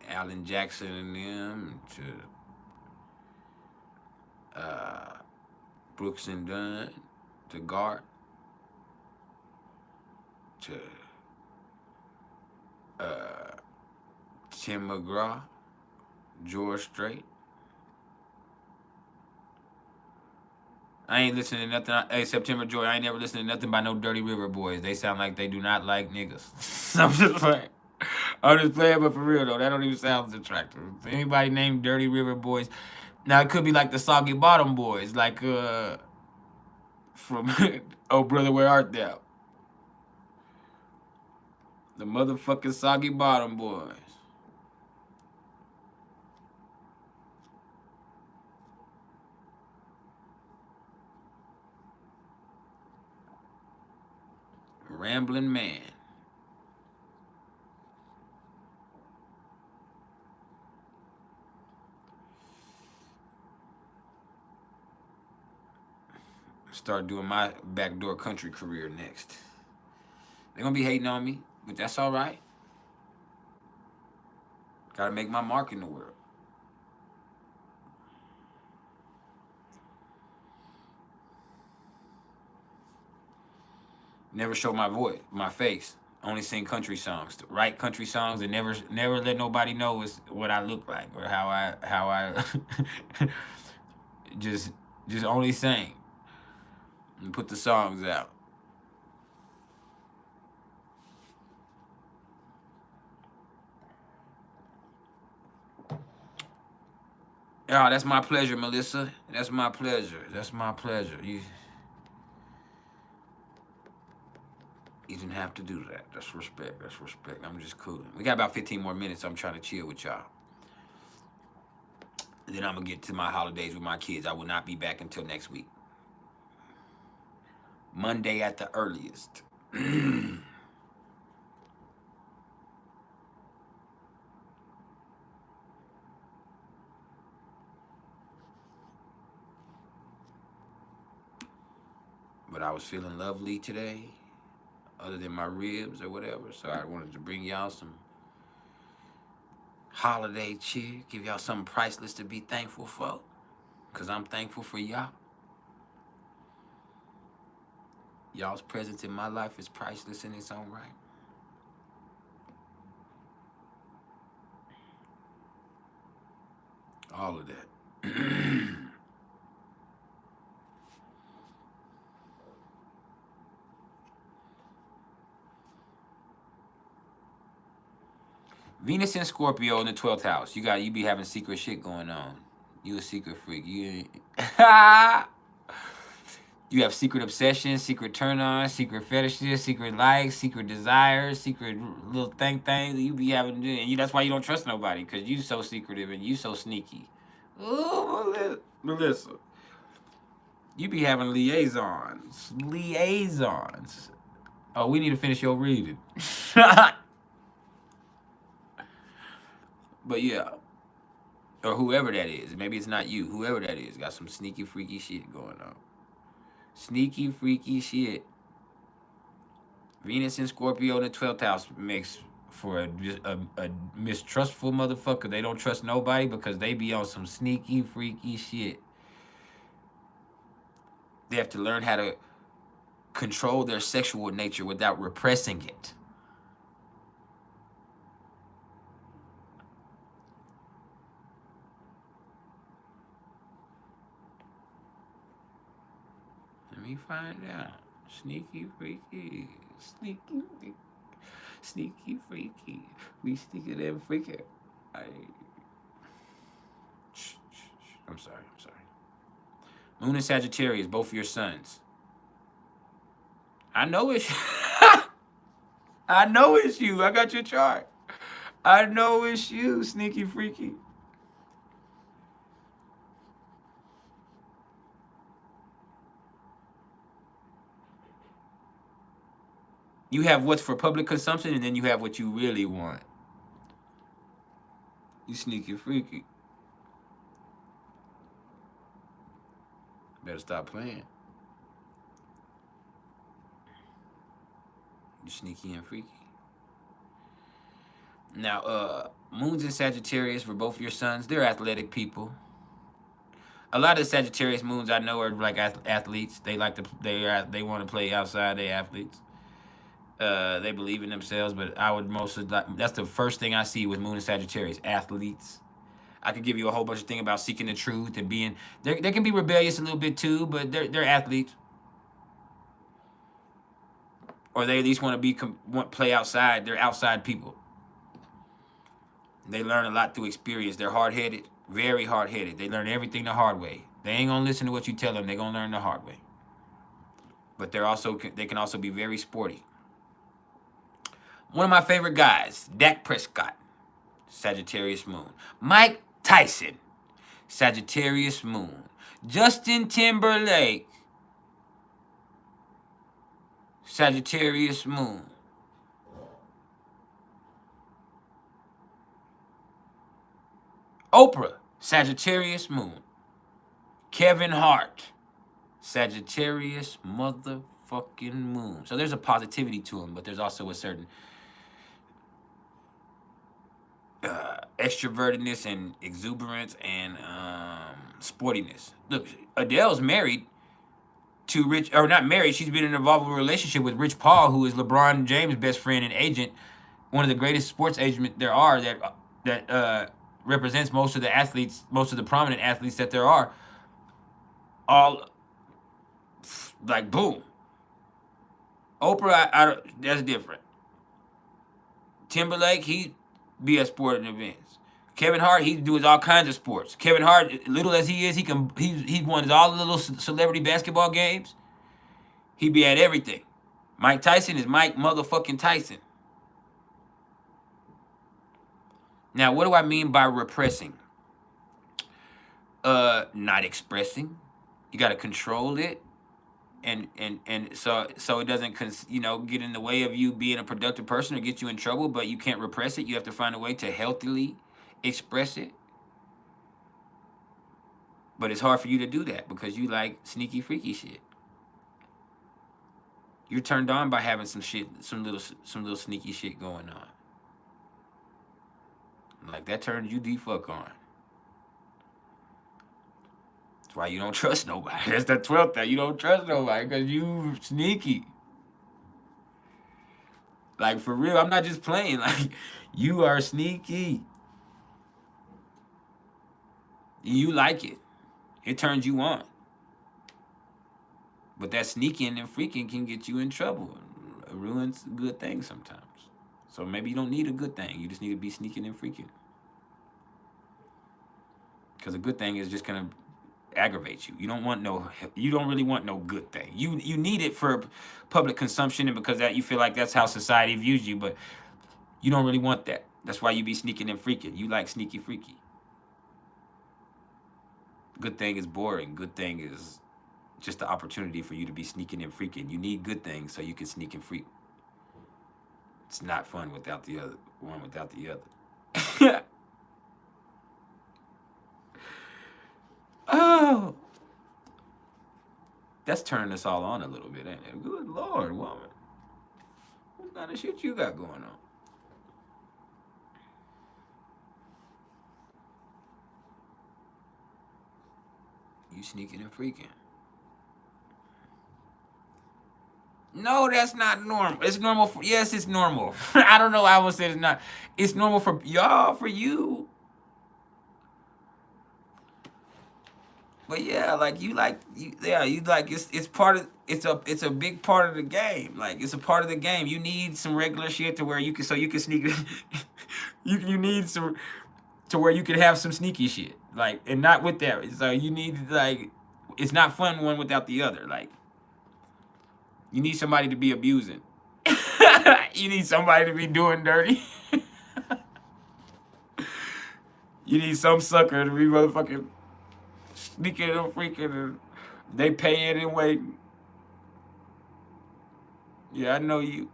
Alan Jackson and them, to Brooks and Dunn, to Gart, to Tim McGraw, George Strait. I ain't listening to nothing. Hey, September Joy, I ain't never listened to nothing by no Dirty River Boys. They sound like they do not like niggas. I'm just playing. I'm just playing, but for real though, that don't even sound attractive. Anybody named Dirty River Boys? Now it could be like the Soggy Bottom Boys, like from Oh Brother Where Art Thou? The motherfucking Soggy Bottom Boys. Rambling Man. Start doing my backdoor country career next. They're gonna be hating on me, but that's all right. Gotta make my mark in the world. Never show my voice, my face. Only sing country songs, write country songs, and never let nobody know what I look like or how I just only sing and put the songs out. Oh, that's my pleasure, Melissa. That's my pleasure. That's my pleasure. You didn't have to do that. That's respect. That's respect. I'm just cooling. We got about 15 more minutes. So I'm trying to chill with y'all. And then I'm going to get to my holidays with my kids. I will not be back until next week. Monday at the earliest. But I was feeling lovely today, other than my ribs or whatever. So I wanted to bring y'all some holiday cheer, give y'all something priceless to be thankful for. Because I'm thankful for y'all. Y'all's presence in my life is priceless in its own right. All of that. Venus in Scorpio in the 12th house. You be having secret shit going on. You a secret freak. You have secret obsessions, secret turn-ons, secret fetishes, secret likes, secret desires, secret little things you be having to do. And that's why you don't trust nobody, because you so secretive and you so sneaky. Oh, Melissa. You be having liaisons. Liaisons. Oh, we need to finish your reading. But yeah, or whoever that is. Maybe it's not you. Whoever that is got some sneaky, freaky shit going on. Sneaky, freaky shit. Venus in Scorpio in the 12th house makes for a mistrustful motherfucker. They don't trust nobody because they be on some sneaky, freaky shit. They have to learn how to control their sexual nature without repressing it. Let me find out. Sneaky, freaky. Sneaky, freaky. Sneaky, freaky. We sneaky them freaky. I'm sorry. Moon and Sagittarius, both of your sons. I know it's I know it's you. I got your chart. I know it's you, sneaky freaky. You have what's for public consumption, and then you have what you really want. You sneaky freaky. Better stop playing. You sneaky and freaky. Now, Moon's in Sagittarius for both your sons. They're athletic people. A lot of Sagittarius moons I know are like athletes. They want to play outside. They athletes. They believe in themselves, but I would mostly that's the first thing I see with Moon and Sagittarius, athletes. I could give you a whole bunch of things about seeking the truth and being. They can be rebellious a little bit too, but they're athletes, or they at least want to play outside. They're outside people. They learn a lot through experience. They're hard-headed, very hard-headed. They learn everything the hard way. They ain't gonna listen to what you tell them. They're gonna learn the hard way. But they can also be very sporty. One of my favorite guys, Dak Prescott, Sagittarius moon. Mike Tyson, Sagittarius moon. Justin Timberlake, Sagittarius moon. Oprah, Sagittarius moon. Kevin Hart, Sagittarius motherfucking moon. So there's a positivity to him, but there's also a certain extrovertedness and exuberance and sportiness. Look, Adele's married, to Rich, or not married. She's been involved in a relationship with Rich Paul, who is LeBron James' best friend and agent, one of the greatest sports agents there are that represents most of the athletes, most of the prominent athletes that there are. All like boom. Oprah, that's different. Timberlake, he be at sporting events. Kevin Hart, he does all kinds of sports. Kevin Hart, little as he is, he won all the little celebrity basketball games. He be at everything. Mike Tyson is Mike motherfucking Tyson. Now, what do I mean by repressing? Not expressing. You got to control it, and so it doesn't get in the way of you being a productive person or get you in trouble. But you can't repress it. You have to find a way to healthily express it. But it's hard for you to do that because you like sneaky, freaky shit. You're turned on by having some little sneaky shit going on. Like that turns you the fuck on. That's why you don't trust nobody. That's the 12th thing. You don't trust nobody because you sneaky. Like for real, I'm not just playing. Like you are sneaky. You like it. It turns you on. But that sneaking and freaking can get you in trouble. It ruins good things sometimes. So maybe you don't need a good thing. You just need to be sneaking and freaking. Because a good thing is just gonna aggravate you. You don't really want no good thing. You need it for public consumption and because that you feel like that's how society views you, but you don't really want that. That's why you be sneaking and freaking. You like sneaky freaky. Good thing is boring. Good thing is just the opportunity for you to be sneaking and freaking. You need good things so you can sneak and freak. It's not fun without the other one without the other. Oh, that's turning us all on a little bit, ain't it? Good Lord, woman. What kind of shit you got going on? You sneaking and freaking. No, that's not normal. It's normal for, yes, it's normal. I don't know why I would say it's not. It's normal for y'all, for you. But yeah, like you like it's part of it's a big part of the game. Like it's a part of the game. You need some regular shit to where you can sneak you need some to where you can have some sneaky shit. Like and not with that. So you need like it's not fun one without the other. Like you need somebody to be abusing. You need somebody to be doing dirty. You need some sucker to be motherfucking sneaking and freaking and they paying and waiting. Yeah, I know you.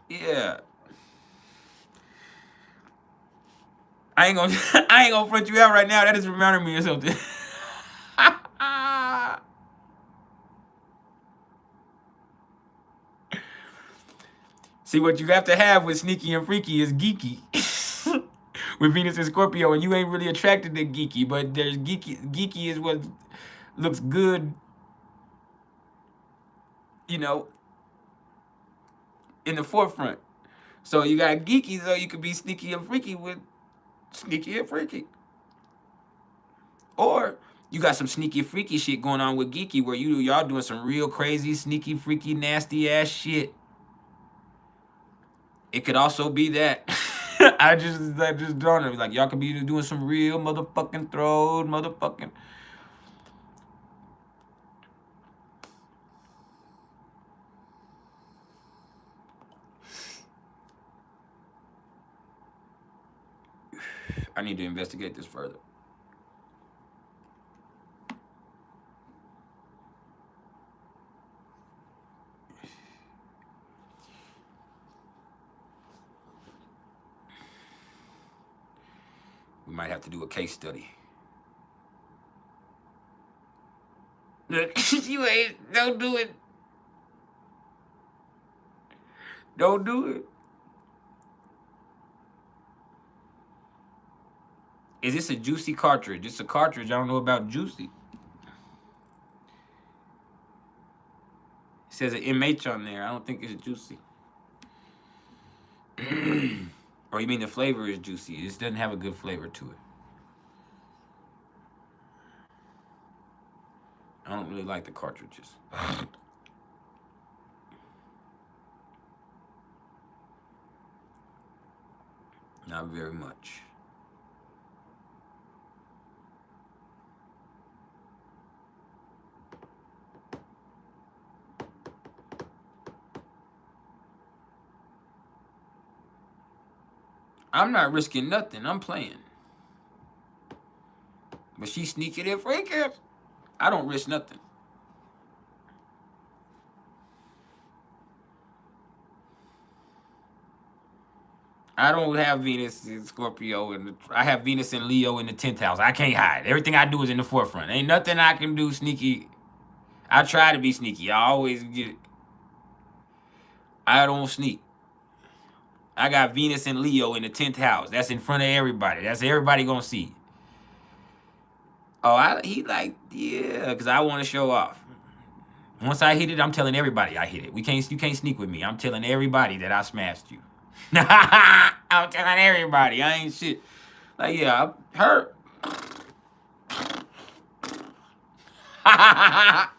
Yeah. I ain't gonna front you out right now. That is reminding me of something. See, what you have to have with sneaky and freaky is geeky. With Venus and Scorpio, and you ain't really attracted to geeky, but there's geeky. Geeky is what looks good, in the forefront. So you got geeky, so you could be sneaky and freaky with sneaky and freaky. Or you got some sneaky freaky shit going on with geeky where y'all doing some real crazy, sneaky, freaky, nasty ass shit. It could also be that. I just drawn it. Like y'all could be doing some real motherfucking throws, motherfucking. I need to investigate this further. We might have to do a case study. Don't do it. Don't do it. Is this a juicy cartridge? It's a cartridge. I don't know about juicy. It says an MH on there. I don't think it's juicy. Or you mean the flavor is juicy? It doesn't have a good flavor to it. I don't really like the cartridges. Not very much. I'm not risking nothing. I'm playing. But she sneaking and freaking. I don't risk nothing. I don't have Venus in Scorpio, and I have Venus and Leo in the 10th house. I can't hide. Everything I do is in the forefront. Ain't nothing I can do sneaky. I try to be sneaky. I always get it. I don't sneak. I got Venus and Leo in the 10th house. That's in front of everybody. That's everybody gonna see. Oh, he like, yeah, because I want to show off. Once I hit it, I'm telling everybody I hit it. You can't sneak with me. I'm telling everybody that I smashed you. I'm telling everybody I ain't shit. Like, yeah, her. I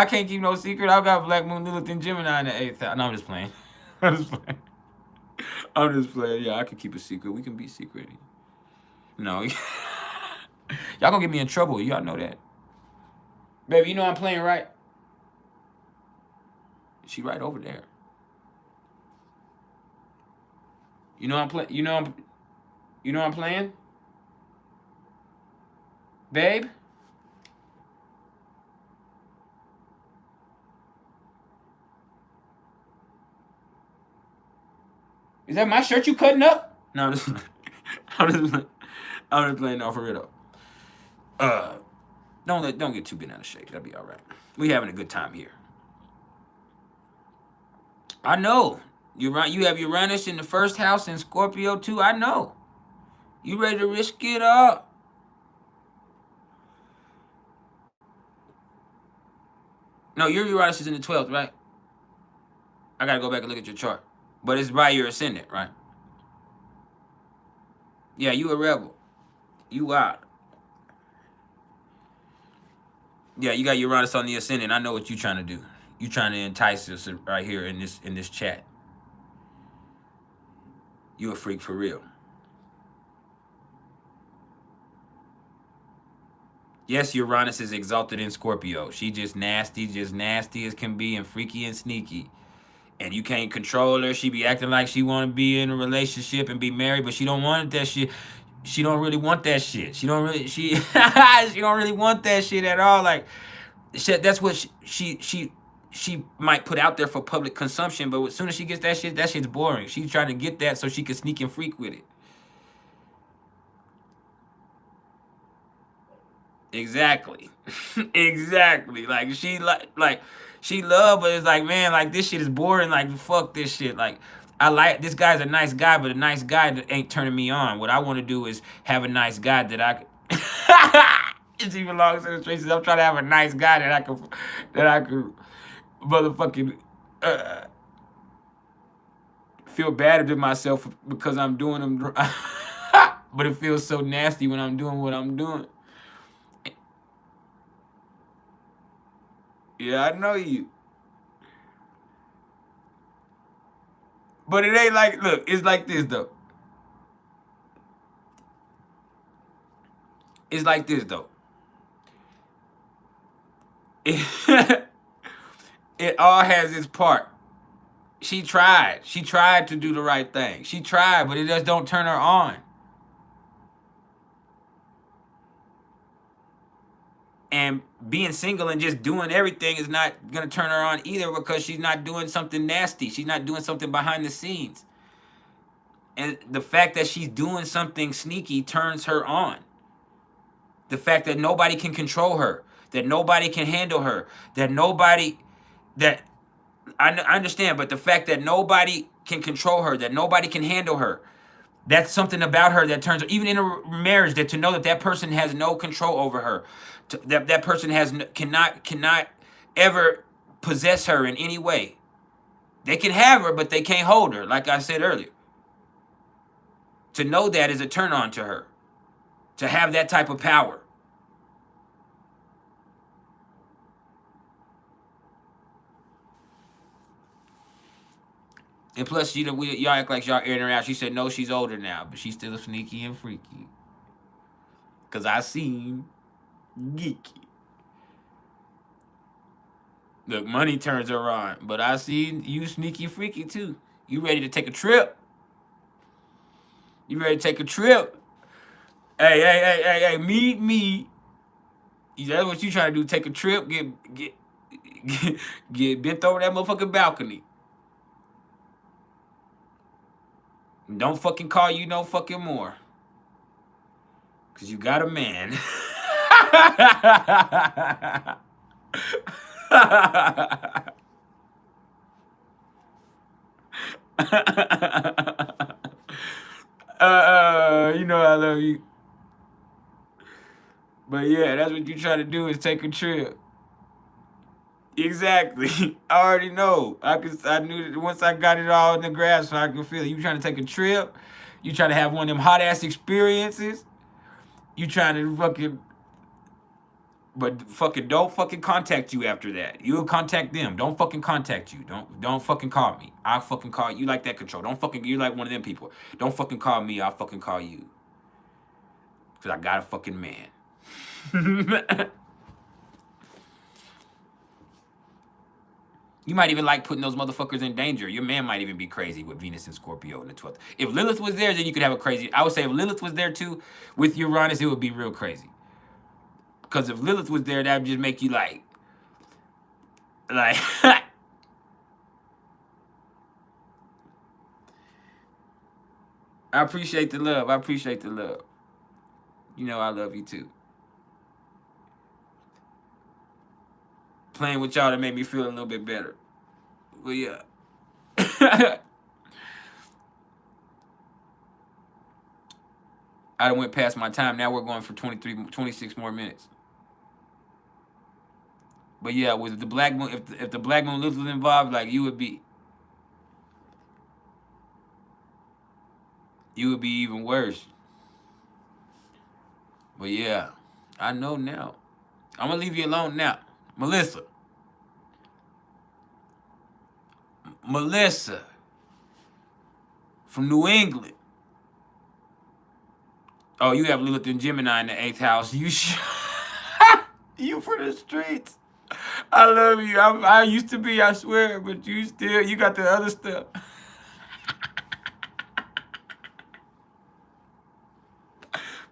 can't keep no secret. I got Black Moon, Lilith, and Gemini in the 8th house. No, I'm just playing. I'm just playing. I'm just playing. Yeah, I can keep a secret. We can be secret. No. Y'all gonna get me in trouble. Y'all know that. Baby, you know I'm playing, right? She right over there. You know I'm playing. You know I'm playing? Babe? Is that my shirt you cutting up? No, I'm just playing off of it up. Don't get too bent out of shape. That'll be all right. We having a good time here. I know. You have Uranus in the 1st house and Scorpio too. I know. You ready to risk it up? No, your Uranus is in the 12th, right? I gotta go back and look at your chart. But it's by your ascendant, right? Yeah, you a rebel. You out. Yeah, you got Uranus on the ascendant. I know what you trying to do. You trying to entice us right here in this chat. You a freak for real. Yes, Uranus is exalted in Scorpio. She just nasty as can be, and freaky and sneaky. And you can't control her. She be acting like she want to be in a relationship and be married, but she don't want that shit. She don't really want that shit. She don't really want that shit at all. Like, that's what she might put out there for public consumption, but as soon as she gets that shit's boring. She's trying to get that so she can sneak and freak with it. Exactly. Exactly. Like, she love, but it's like, man, like, this shit is boring. Like, fuck this shit. Like, I like, this guy's a nice guy, but a nice guy that ain't turning me on. What I want to do is have a nice guy that I can... It's even long illustrations. I'm trying to have a nice guy that I could motherfucking feel bad about myself because I'm doing them. But it feels so nasty when I'm doing what I'm doing. Yeah, I know you. But it ain't like, look, it's like this, though. It's like this, though. It all has its part. She tried. She tried to do the right thing. She tried, but it just don't turn her on. And being single and just doing everything is not going to turn her on either, because she's not doing something nasty. She's not doing something behind the scenes. And the fact that she's doing something sneaky turns her on. The fact that nobody can control her, that nobody can handle her, I understand, but the fact that nobody can control her, that nobody can handle her, That's something about her that turns her, even in a marriage, that to know that that person has no control over her, that person cannot ever possess her in any way. They can have her, but they can't hold her, like I said earlier. To know that is a turn on to her. To have that type of power. And plus, y'all act like y'all airing her out. She said, no, she's older now, but she's still sneaky and freaky. Because I seen geeky. Look, money turns her on, but I see you sneaky freaky too. You ready to take a trip? You ready to take a trip? Hey, meet me. That's what you trying to do, take a trip, get bent over that motherfucking balcony. Don't fucking call you no fucking more. Cause you got a man. You know I love you. But yeah, that's what you try to do, is take a trip. Exactly. I already know. I knew that once I got it all in the grasp, so I could feel it. You trying to take a trip? You trying to have one of them hot ass experiences? You trying to fucking, but fucking don't fucking contact you after that. You'll contact them. Don't fucking contact you. Don't fucking call me. I'll fucking call you. Like that control. Don't fucking, you like one of them people. Don't fucking call me. I'll fucking call you. Cause I got a fucking man. You might even like putting those motherfuckers in danger. Your man might even be crazy with Venus and Scorpio in the 12th. If Lilith was there, then you could have a crazy. I would say if Lilith was there too with Uranus, it would be real crazy. Because if Lilith was there, that would just make you like. I appreciate the love. I appreciate the love. You know I love you too. Playing with y'all that made me feel a little bit better. Well, yeah. I done went past my time. Now we're going for 26 more minutes. But yeah, with the black moon, if the black moon was involved, like you would be even worse. But yeah, I know now. I'm gonna leave you alone now. Melissa. From New England. Oh, you have Lilith and Gemini in the 8th house. You you for the streets. I love you. I used to be, I swear, but you got the other stuff.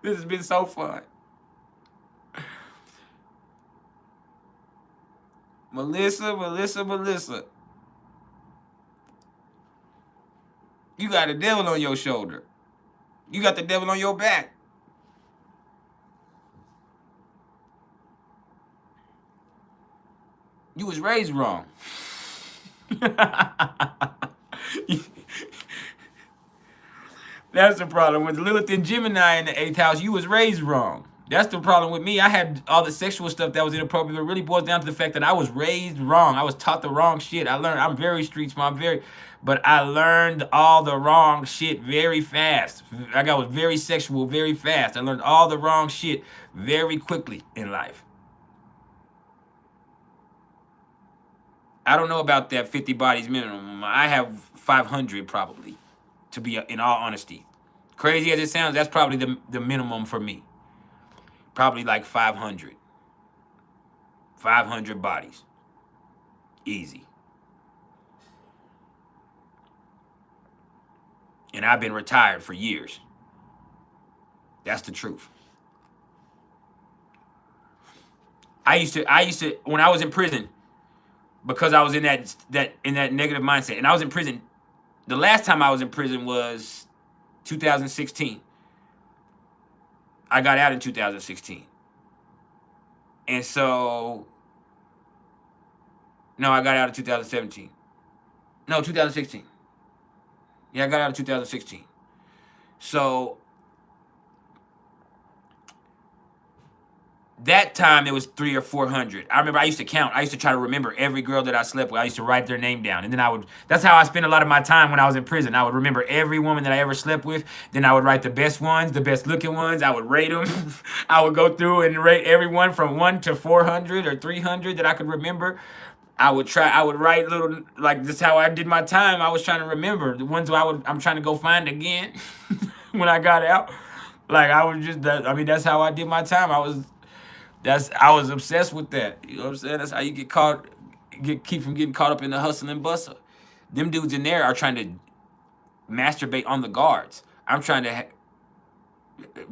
This has been so fun. Melissa. You got the devil on your shoulder. You got the devil on your back. You was raised wrong. That's the problem. With Lilith and Gemini in the 8th house, you was raised wrong. That's the problem with me. I had all the sexual stuff that was inappropriate. It really boils down to the fact that I was raised wrong. I was taught the wrong shit. I'm very street smart, but I learned all the wrong shit very fast. I was very sexual very fast. I learned all the wrong shit very quickly in life. I don't know about that 50 bodies minimum. I have 500 probably, to be in all honesty. Crazy as it sounds, that's probably the minimum for me. Probably like 500. 500 bodies. Easy. And I've been retired for years. That's the truth. I used to when I was in prison, because I was in that negative mindset, and I was in prison. The last time I was in prison was 2016. I got out in 2016. And so, no, I got out in 2017. No, 2016. Yeah, I got out in 2016. So that time it was 300 or 400. I remember I used to count. I used to try to remember every girl that I slept with. I used to write their name down. And then that's how I spent a lot of my time when I was in prison. I would remember every woman that I ever slept with. Then I would write the best ones, the best looking ones. I would rate them. I would go through and rate everyone from 1 to 400 or 300 that I could remember. I would write little, like, this is how I did my time. I was trying to remember the ones I'm trying to go find again when I got out. Like, that's how I did my time. I was obsessed with that. You know what I'm saying? That's how you keep from getting caught up in the hustle and bustle. Them dudes in there are trying to masturbate on the guards. I'm trying to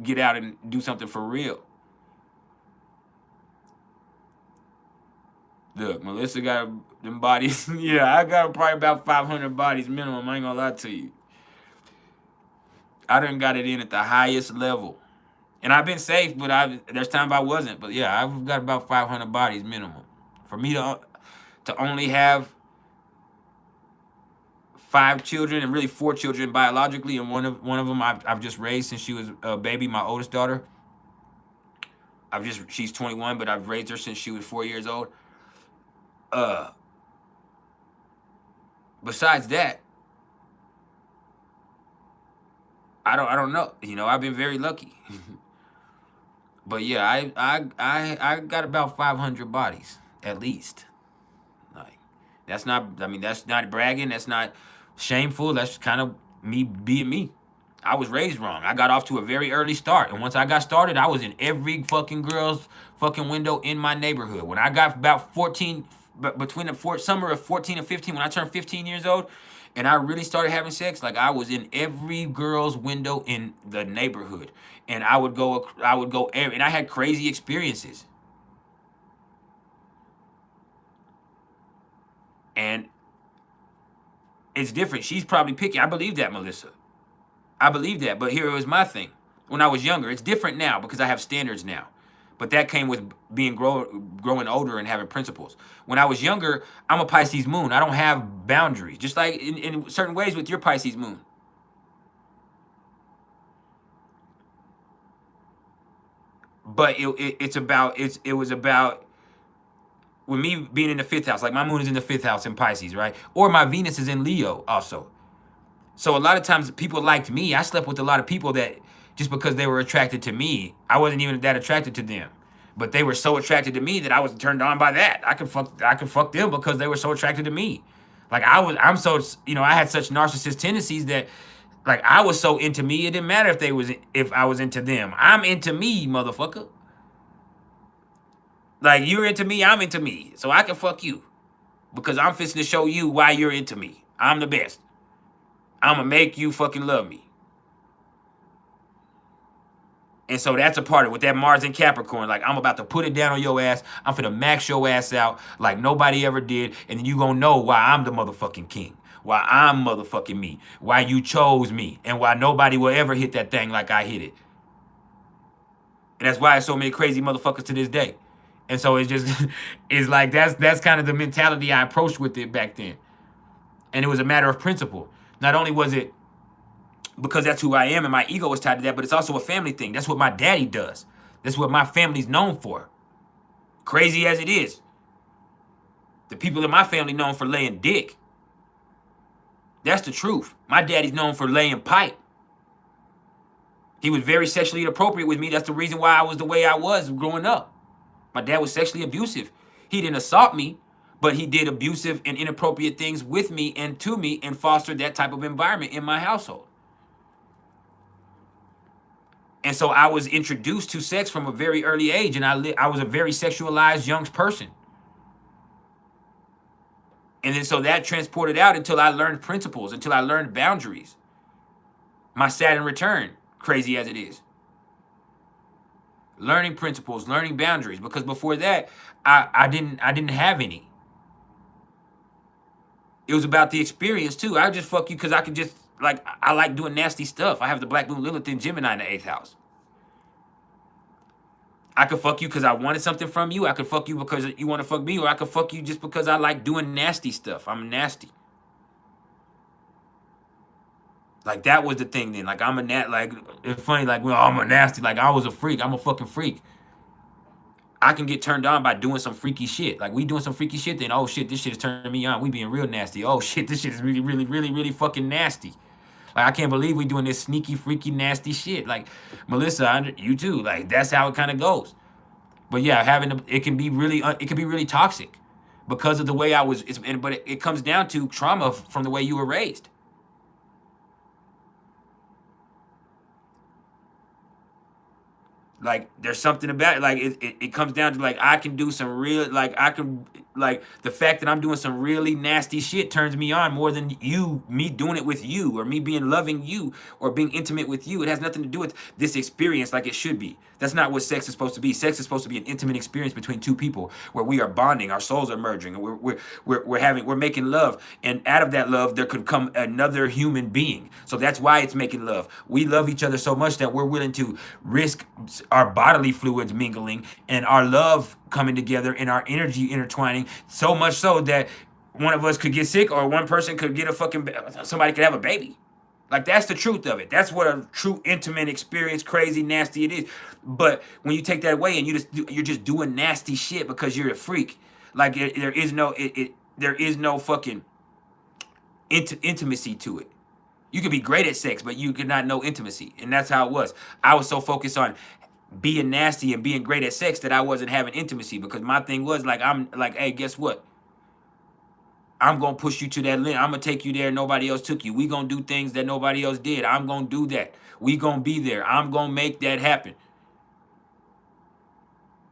get out and do something for real. Look, Melissa got them bodies. Yeah, I got probably about 500 bodies minimum. I ain't gonna lie to you. I done got it in at the highest level. And I've been safe, but there's times I wasn't. But yeah, I've got about 500 bodies minimum. For me to only have 5 children, and really 4 children biologically, and one of them I've just raised since she was a baby, my oldest daughter. She's 21, but I've raised her since she was 4 years old. Besides that, I don't know. You know, I've been very lucky. But yeah, I got about 500 bodies at least. Like, that's not bragging. That's not shameful. That's kind of me being me. I was raised wrong. I got off to a very early start, and once I got started, I was in every fucking girl's fucking window in my neighborhood. When I got about 14, between the summer of 14 and 15, when I turned 15 years old, and I really started having sex, like, I was in every girl's window in the neighborhood, and I would go and I had crazy experiences. And it's different. She's probably picky. I believe that, Melissa. I believe that. But here was my thing. When I was younger, it's different now because I have standards now. But that came with being growing older and having principles. When I was younger, I'm a Pisces moon. I don't have boundaries. Just like in certain ways with your Pisces moon. But it was about, with me being in the 5th house, like my moon is in the 5th house in Pisces, right? Or my Venus is in Leo also. So a lot of times people liked me. I slept with a lot of people that just because they were attracted to me, I wasn't even that attracted to them. But they were so attracted to me that I was turned on by that. I could fuck them because they were so attracted to me. Like I'm so, I had such narcissist tendencies that, like, I was so into me, it didn't matter if I was into them. I'm into me, motherfucker. Like, you're into me, I'm into me. So I can fuck you. Because I'm fixing to show you why you're into me. I'm the best. I'm going to make you fucking love me. And so that's a part of it with that Mars and Capricorn. Like, I'm about to put it down on your ass. I'm finna max your ass out like nobody ever did. And then you gonna know why I'm the motherfucking king. Why I'm motherfucking me. Why you chose me. And why nobody will ever hit that thing like I hit it. And that's why there's so many crazy motherfuckers to this day. And so it's just, it's like, that's kind of the mentality I approached with it back then. And it was a matter of principle. Not only was it because that's who I am and my ego was tied to that, but it's also a family thing. That's what my daddy does. That's what my family's known for. Crazy as it is. The people in my family known for laying dick. That's the truth. My daddy's known for laying pipe. He was very sexually inappropriate with me. That's the reason why I was the way I was growing up. My dad was sexually abusive. He didn't assault me, but he did abusive and inappropriate things with me and to me and fostered that type of environment in my household. And so I was introduced to sex from a very early age, and I was a very sexualized young person. And then so that transported out until I learned principles, until I learned boundaries. My Saturn return, crazy as it is. Learning principles, learning boundaries, because before that, I didn't have any. It was about the experience too. I just fuck you because I could just, like, I like doing nasty stuff. I have the Black Moon Lilith in Gemini in the 8th house. I could fuck you because I wanted something from you. I could fuck you because you want to fuck me, or I could fuck you just because I like doing nasty stuff. I'm nasty. Like that was the thing then. Like I'm a like it's funny, like well, I'm a nasty, like I was a freak. I'm a fucking freak. I can get turned on by doing some freaky shit. Like we doing some freaky shit, then oh shit, this shit is turning me on. We being real nasty. Oh shit, this shit is really, really, really, really fucking nasty. Like I can't believe we doing this sneaky, freaky, nasty shit. Like Melissa, you too. Like that's how it kind of goes. But yeah, it can be really toxic because of the way I was. But it comes down to trauma from the way you were raised. Like there's something about it. Like it comes down to like I can do some real like the fact that I'm doing some really nasty shit turns me on more than me doing it with you or me being loving you or being intimate with you. It has nothing to do with this experience like it should be. That's not what sex is supposed to be. Sex is supposed to be an intimate experience between two people where we are bonding, our souls are merging, and we're making love, and out of that love there could come another human being. So that's why it's making love. We love each other so much that we're willing to risk our bodily fluids mingling and our love coming together and our energy intertwining, so much so that one of us could get sick or one person could get somebody could have a baby. Like that's the truth of it. That's what a true intimate experience, crazy, nasty it is. But when you take that away and you're just doing nasty shit because you're a freak, like there is no fucking intimacy to it. You could be great at sex, but you could not know intimacy, and that's how it was. I was so focused on being nasty and being great at sex that I wasn't having intimacy because my thing was like I'm like, hey, guess what? I'm going to push you to that limit. I'm going to take you there nobody else took you. We going to do things that nobody else did. I'm going to do that. We going to be there. I'm going to make that happen.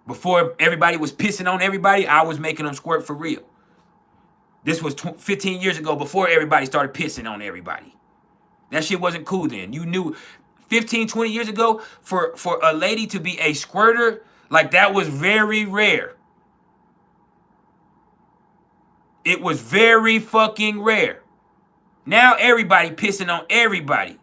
Before everybody was pissing on everybody, I was making them squirt for real. This was 15 years ago before everybody started pissing on everybody. That shit wasn't cool then. You knew 15, 20 years ago for a lady to be a squirter, like that was very rare. It was very fucking rare. Now everybody pissing on everybody.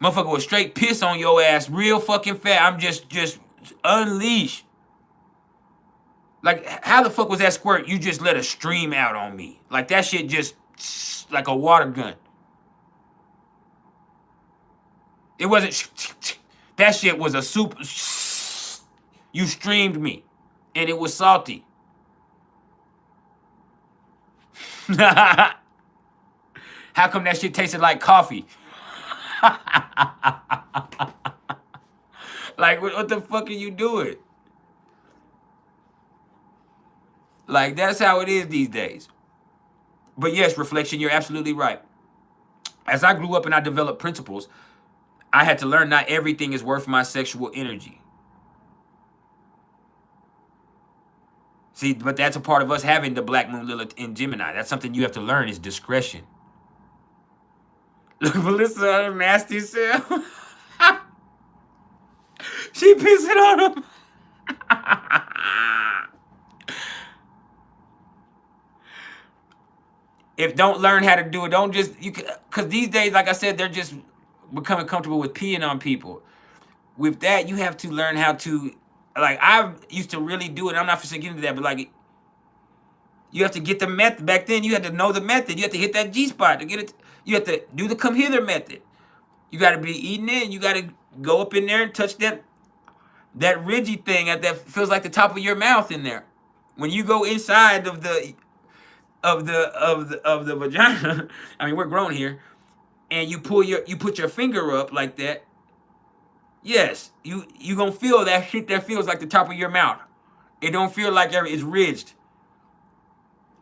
Motherfucker will straight piss on your ass real fucking fast. I'm just unleash. Like, how the fuck was that squirt? You just let a stream out on me. Like, that shit just like a water gun. It wasn't... That shit was a super... You streamed me. And it was salty. How come that shit tasted like coffee? Like, what the fuck are you doing? Like, that's how it is these days. But yes, reflection, you're absolutely right. As I grew up and I developed principles, I had to learn not everything is worth my sexual energy. See, but that's a part of us having the Black Moon Lilith in Gemini. That's something you have to learn is discretion. Look, Melissa, nasty self. She pissing on him. If don't learn how to do it, don't just because these days, like I said, they're just becoming comfortable with peeing on people. With that, you have to learn how to, like I used to really do it. I'm not getting into that, but like you have to get the method. Back then, you had to know the method. You have to hit that G spot to get it. You have to do the come hither method. You got to be eating it. And you got to go up in there and touch that ridgy thing that feels like the top of your mouth in there. When you go inside of the vagina, I mean we're grown here, and you put your finger up like that. Yes, you gonna feel that shit that feels like the top of your mouth. It don't feel like it's ridged,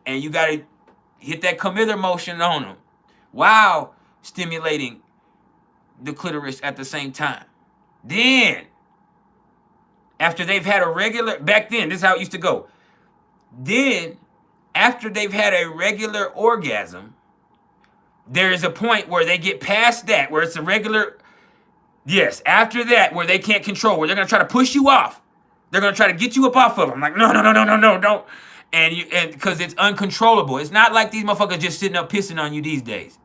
and you gotta hit that come hither motion on them, while stimulating the clitoris at the same time. Then, after they've had a regular, back then this is how it used to go. Then, after they've had a regular orgasm, there is a point where they get past that, where it's a regular, yes, after that, where they can't control, where they're going to try to push you off. They're going to try to get you up off of them. Like, no, don't. And because it's uncontrollable. It's not like these motherfuckers just sitting up pissing on you these days.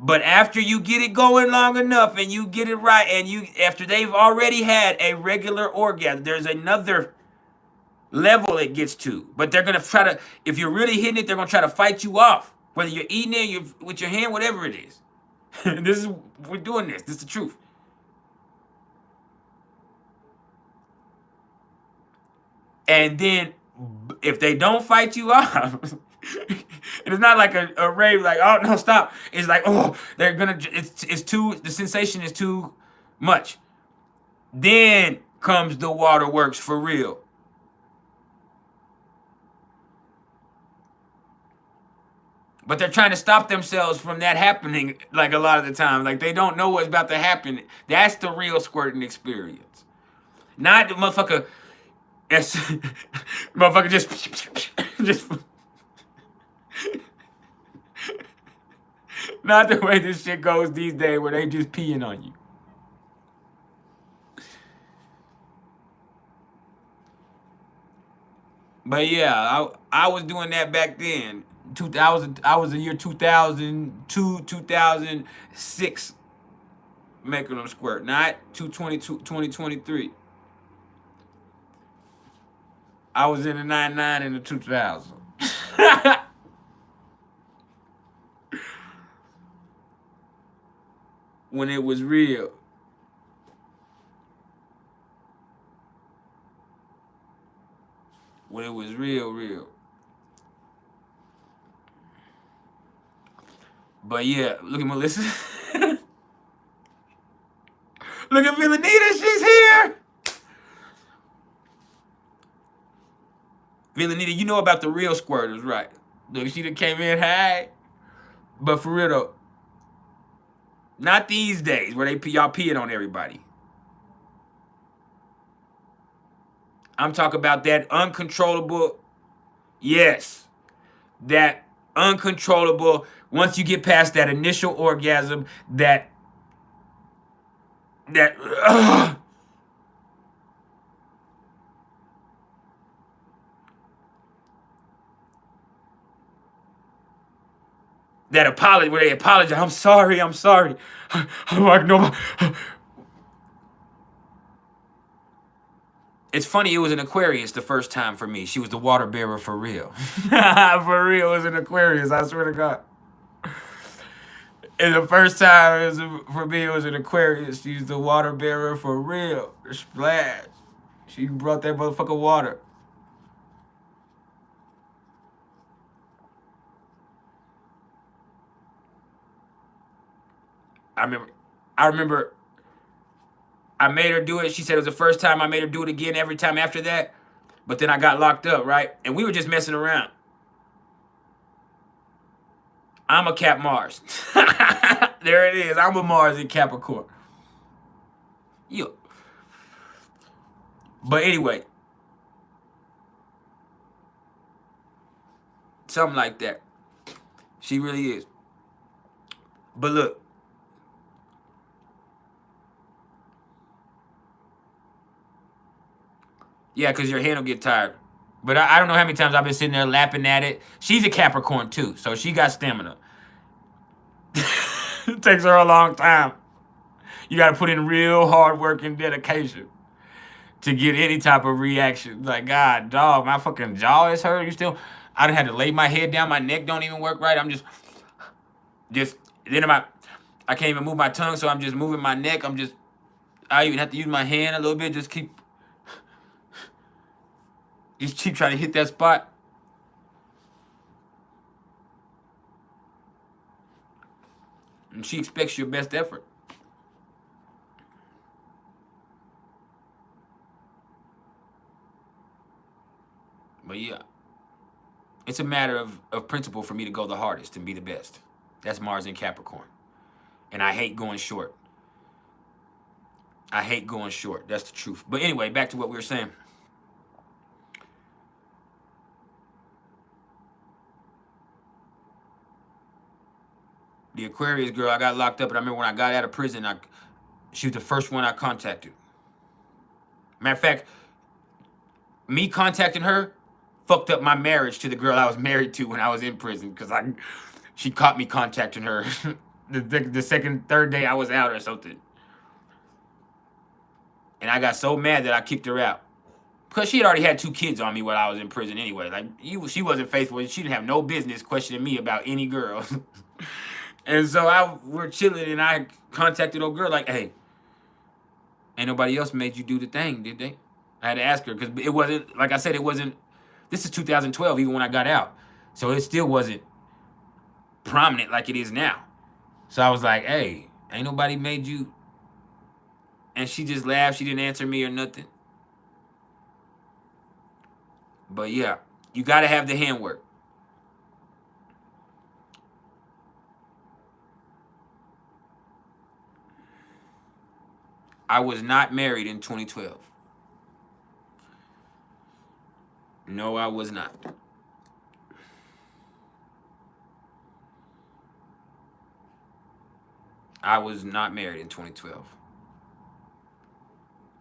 But after you get it going long enough and you get it right, and after they've already had a regular orgasm, there's another level it gets to. But they're gonna try to, if you're really hitting it, they're gonna try to fight you off. Whether you're eating it, you're with your hand, whatever it is. We're doing this. This is the truth. And then if they don't fight you off, it's not like a rave, like, oh no, stop. It's like, oh, they're gonna, it's too, the sensation is too much. Then comes the waterworks for real. But they're trying to stop themselves from that happening, like a lot of the time. Like they don't know what's about to happen. That's the real squirting experience. Not the motherfucker, motherfucker just not the way this shit goes these days where they just peeing on you. But yeah, I was doing that back then. I was the year 2002, 2006 making them squirt, not 2023. I was in the 99 and the 2000. When it was real. When it was real. But yeah, look at Melissa. Look at Villanita, she's here. Villanita, you know about the real squirters, right? Look, she done came in high. But for real though, not these days where y'all peeing on everybody. I'm talking about that uncontrollable, yes, that uncontrollable, once you get past that initial orgasm, that apology, where they apologize, I'm sorry. I'm like, no. It's funny, it was an Aquarius the first time for me. She was the water bearer for real. For real, it was an Aquarius, I swear to God. And the first time for me, it was an Aquarius. She's the water bearer for real. Splash. She brought that motherfucker water. I remember I made her do it. She said it was the first time. I made her do it again every time after that. But then I got locked up, right? And we were just messing around. I'm a Cap Mars. There it is. I'm a Mars in Capricorn. Yo. But anyway. Something like that. She really is. But look. Yeah, because your hand will get tired. But I don't know how many times I've been sitting there lapping at it. She's a Capricorn too, so she got stamina. It takes her a long time. You got to put in real hard work and dedication to get any type of reaction. Like, God, dog, my fucking jaw is hurt. I done had to lay my head down. My neck don't even work right. I'm just, then I can't even move my tongue, so I'm just moving my neck. I even have to use my hand a little bit. Just keep trying to hit that spot. And she expects your best effort. But yeah, it's a matter of principle for me to go the hardest and be the best. That's Mars in Capricorn. And I hate going short. That's the truth. But anyway, back to what we were saying. The Aquarius girl, I got locked up, and I remember when I got out of prison, she was the first one I contacted. Matter of fact, me contacting her fucked up my marriage to the girl I was married to when I was in prison, because she caught me contacting her the third day I was out or something. And I got so mad that I kicked her out. Because she had already had 2 kids on me while I was in prison anyway. Like, she wasn't faithful. She didn't have no business questioning me about any girl. And so we're chilling, and I contacted old girl like, hey, ain't nobody else made you do the thing, did they? I had to ask her, because it wasn't, like I said, it wasn't, this is 2012, even when I got out. So it still wasn't prominent like it is now. So I was like, hey, ain't nobody made you? And she just laughed. She didn't answer me or nothing. But yeah, you got to have the handwork. I was not married in 2012. No, I was not. I was not married in 2012.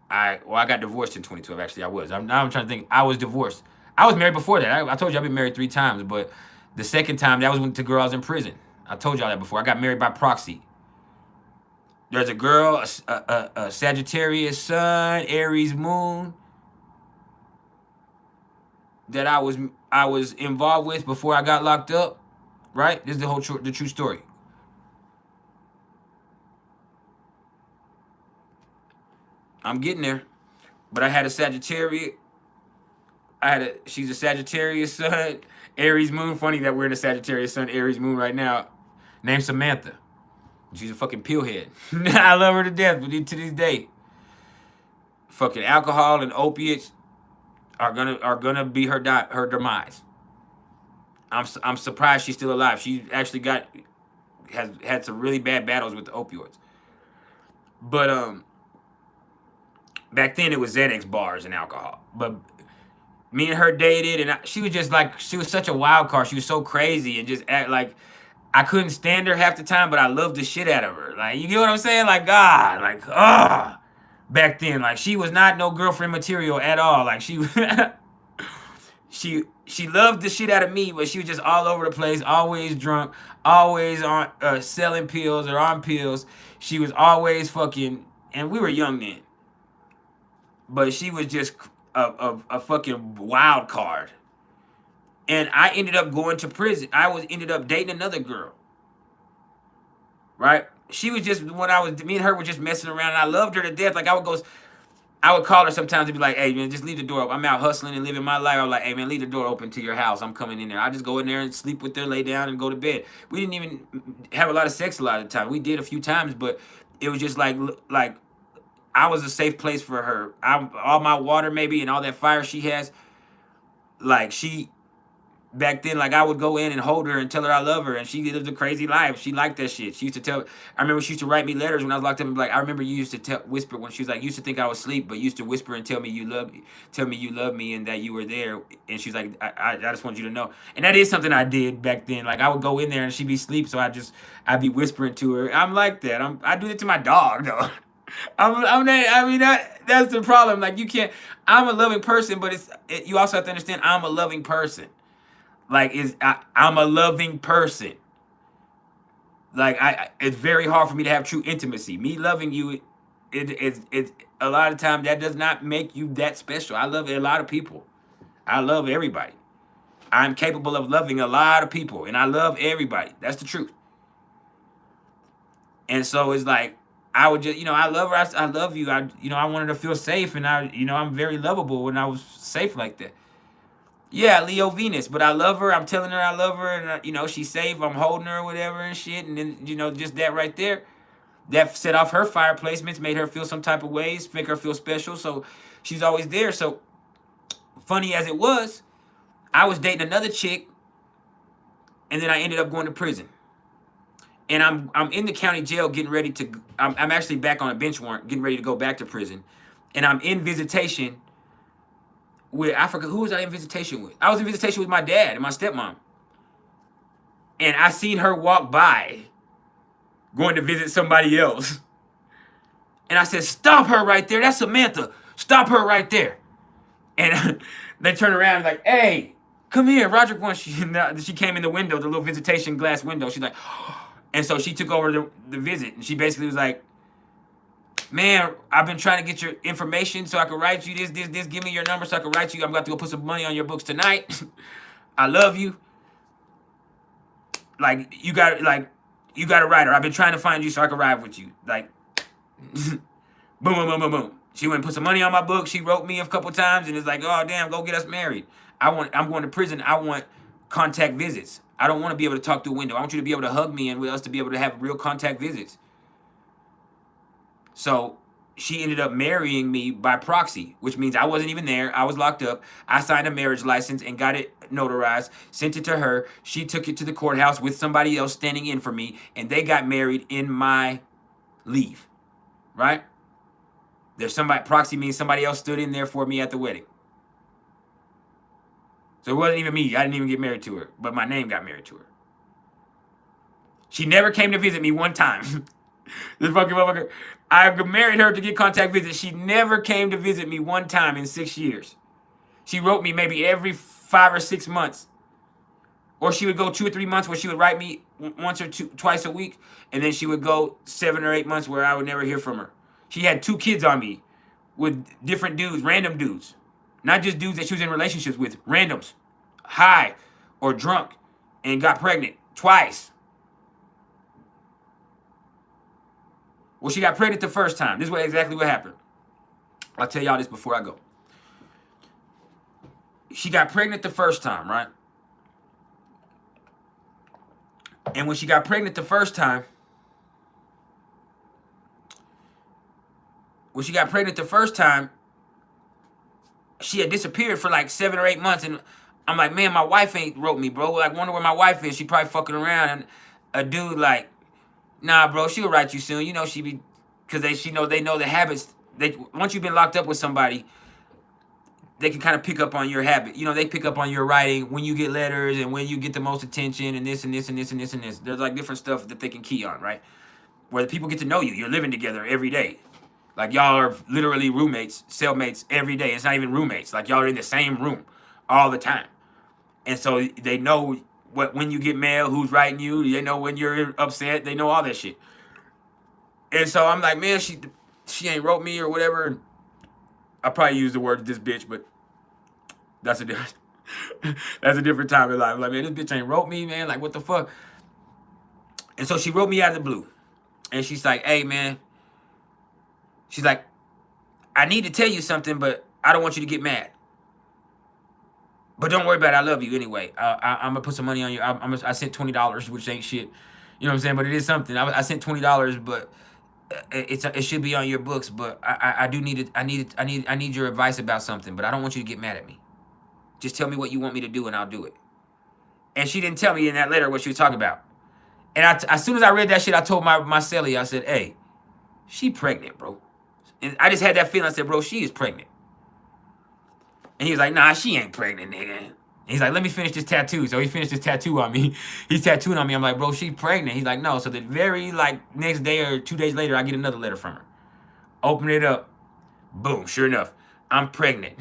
I got divorced in 2012. Actually, I was. Now I'm trying to think. I was divorced. I was married before that. I told you I've been married 3 times, but the second time, that was with the girl I was in prison. I told y'all that before. I got married by proxy. There's a girl, a Sagittarius sun, Aries moon, that I was involved with before I got locked up. Right? This is the true story. I'm getting there. But I had a Sagittarius. She's a Sagittarius sun, Aries moon. Funny that we're in a Sagittarius sun, Aries moon right now. Named Samantha. She's a fucking pillhead. I love her to death, but to this day, fucking alcohol and opiates are gonna be her demise. I'm surprised she's still alive. She actually has had some really bad battles with the opioids. But back then it was Xanax bars and alcohol. But me and her dated, and she was just like, she was such a wild card. She was so crazy and just act like, I couldn't stand her half the time, but I loved the shit out of her. Like, you get what I'm saying? Like, God, like, back then, like, she was not no girlfriend material at all. Like, she loved the shit out of me, but she was just all over the place, always drunk, always on selling pills or on pills. She was always fucking, and we were young then, but she was just a fucking wild card. And I ended up going to prison. Ended up dating another girl. Right? She was just, me and her were just messing around, and I loved her to death. Like, I would call her sometimes and be like, hey, man, just leave the door open. I'm out hustling and living my life. I was like, hey, man, leave the door open to your house. I'm coming in there. I just go in there and sleep with her, lay down, and go to bed. We didn't even have a lot of sex a lot of the time. We did a few times, but it was just like I was a safe place for her. All my water, maybe, and all that fire she has, like, back then, like, I would go in and hold her and tell her I love her, and she lived a crazy life. She liked that shit. She used to I remember she used to write me letters when I was locked up and be like, I remember you used to whisper when she was like, you used to think I was asleep, but you used to whisper and tell me you love me and that you were there. And she's like, I just want you to know. And that is something I did back then. Like, I would go in there and she'd be asleep, so I'd be whispering to her. I'm like that. I do it to my dog, though. That's the problem. Like, you can't, I'm a loving person, but you also have to understand I'm a loving person. Like, I'm a loving person. Like, it's very hard for me to have true intimacy. Me loving you, it's a lot of times that does not make you that special. I love a lot of people. I love everybody. I'm capable of loving a lot of people, and I love everybody. That's the truth. And so it's like, I would just, I love her. I love you. I wanted to feel safe, and I'm very lovable when I was safe like that. Yeah, Leo Venus, but I love her. I'm telling her I love her, and she's safe. I'm holding her or whatever and shit, and then just that right there, that set off her fire placements, made her feel some type of ways, make her feel special. So she's always there. So funny as it was, I was dating another chick, and then I ended up going to prison. And I'm in the county jail getting ready to. I'm actually back on a bench warrant, getting ready to go back to prison, and I'm in visitation with Africa. Who was I in visitation with? I was in visitation with my dad and my stepmom. And I seen her walk by, going to visit somebody else. And I said, stop her right there. That's Samantha. Stop her right there. And they turn around and like, hey, come here. Roderick wants you. She came in the window, the little visitation glass window. She's like, and so she took over the visit. And she basically was like, man, I've been trying to get your information so I can write you this. Give me your number so I can write you. I'm about to go put some money on your books tonight. I love you. Like, you got a writer. I've been trying to find you so I can ride with you. Like, boom, boom, boom, boom, boom. She went and put some money on my book. She wrote me a couple times and it's like, oh, damn, go get us married. I'm going to prison. I want contact visits. I don't want to be able to talk through a window. I want you to be able to hug me and with us to be able to have real contact visits. So she ended up marrying me by proxy, which means I wasn't even there. I was locked up. I signed a marriage license and got it notarized, sent it to her. She took it to the courthouse with somebody else standing in for me, and they got married in my leave, right? There's somebody, proxy means somebody else stood in there for me at the wedding. So it wasn't even me. I didn't even get married to her, but my name got married to her. She never came to visit me one time. This fucking motherfucker. I married her to get contact visits. She never came to visit me one time in 6 years. She wrote me maybe every 5 or 6 months. Or she would go 2 or 3 months where she would write me once or twice a week. And then she would go 7 or 8 months where I would never hear from her. She had 2 kids on me with different dudes, random dudes. Not just dudes that she was in relationships with, randoms. High or drunk and got pregnant twice. Well, she got pregnant the first time. This is exactly what happened. I'll tell y'all this before I go. She got pregnant the first time, right? And when she got pregnant the first time, she had disappeared for like 7 or 8 months. And I'm like, man, my wife ain't wrote me, bro. Like, wonder where my wife is. She probably fucking around. And a dude like, nah, bro, she'll write you soon. You know she be, because they know the habits. Once you've been locked up with somebody, they can kind of pick up on your habit. You know, they pick up on your writing, when you get letters and when you get the most attention and this and this and this and this and this. There's like different stuff that they can key on, right? Where the people get to know you. You're living together every day. Like, y'all are literally roommates, cellmates every day. It's not even roommates. Like, y'all are in the same room all the time. And so they know when you get mail, who's writing you. They know when you're upset. They know all that shit. And so I'm like, man, she ain't wrote me or whatever. I probably use the word this bitch, but that's a different time in life. I'm like, man, this bitch ain't wrote me, man. Like, what the fuck? And so she wrote me out of the blue. And she's like, hey, man. She's like, I need to tell you something, but I don't want you to get mad. But don't worry about it. I love you anyway. I'm going to put some money on you. I sent $20, which ain't shit. You know what I'm saying? But it is something. I sent $20, but it should be on your books. But I need your advice about something. But I don't want you to get mad at me. Just tell me what you want me to do, and I'll do it. And she didn't tell me in that letter what she was talking about. And as soon as I read that shit, I told my cellie, I said, hey, she pregnant, bro. And I just had that feeling. I said, bro, she is pregnant. And he was like, nah, she ain't pregnant, nigga. And he's like, let me finish this tattoo. So he finished this tattoo on me. He's tattooing on me. I'm like, bro, she's pregnant. He's like, no. So the very next day or 2 days later, I get another letter from her. Open it up. Boom. Sure enough, I'm pregnant.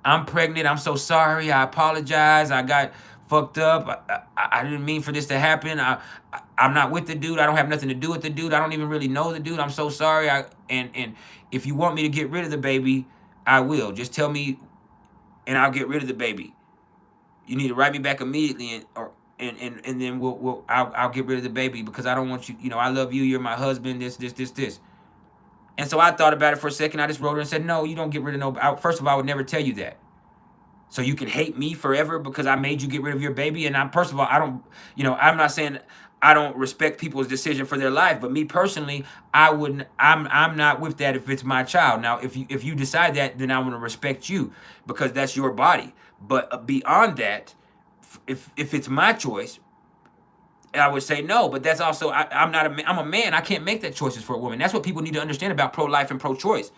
I'm pregnant. I'm so sorry. I apologize. I got fucked up. I didn't mean for this to happen. I'm not with the dude. I don't have nothing to do with the dude. I don't even really know the dude. I'm so sorry. And if you want me to get rid of the baby, I will. Just tell me, and I'll get rid of the baby. You need to write me back immediately, and then I'll get rid of the baby, because I don't want you. You know, I love you. You're my husband. This. And so I thought about it for a second. I just wrote her and said, no, you don't get rid of no. First of all, I would never tell you that. So you can hate me forever because I made you get rid of your baby. And first of all, I don't, I'm not saying I don't respect people's decision for their life, but me personally, I'm not with that if it's my child. Now, if you decide that, then I'm going to respect you because that's your body. But beyond that, if it's my choice, I would say no. But that's also, I'm a man. I can't make that choices for a woman. That's what people need to understand about pro-life and pro-choice.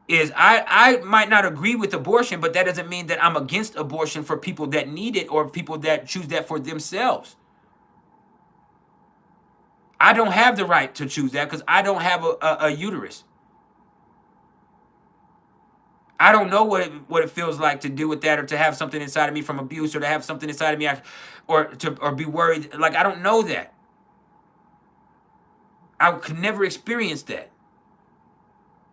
Is I might not agree with abortion, but that doesn't mean that I'm against abortion for people that need it or people that choose that for themselves. I don't have the right to choose that because I don't have a uterus. I don't know what it feels like to do with that, or to have something inside of me from abuse, or to have something inside of me, or be worried. Like, I don't know that. I could never experience that.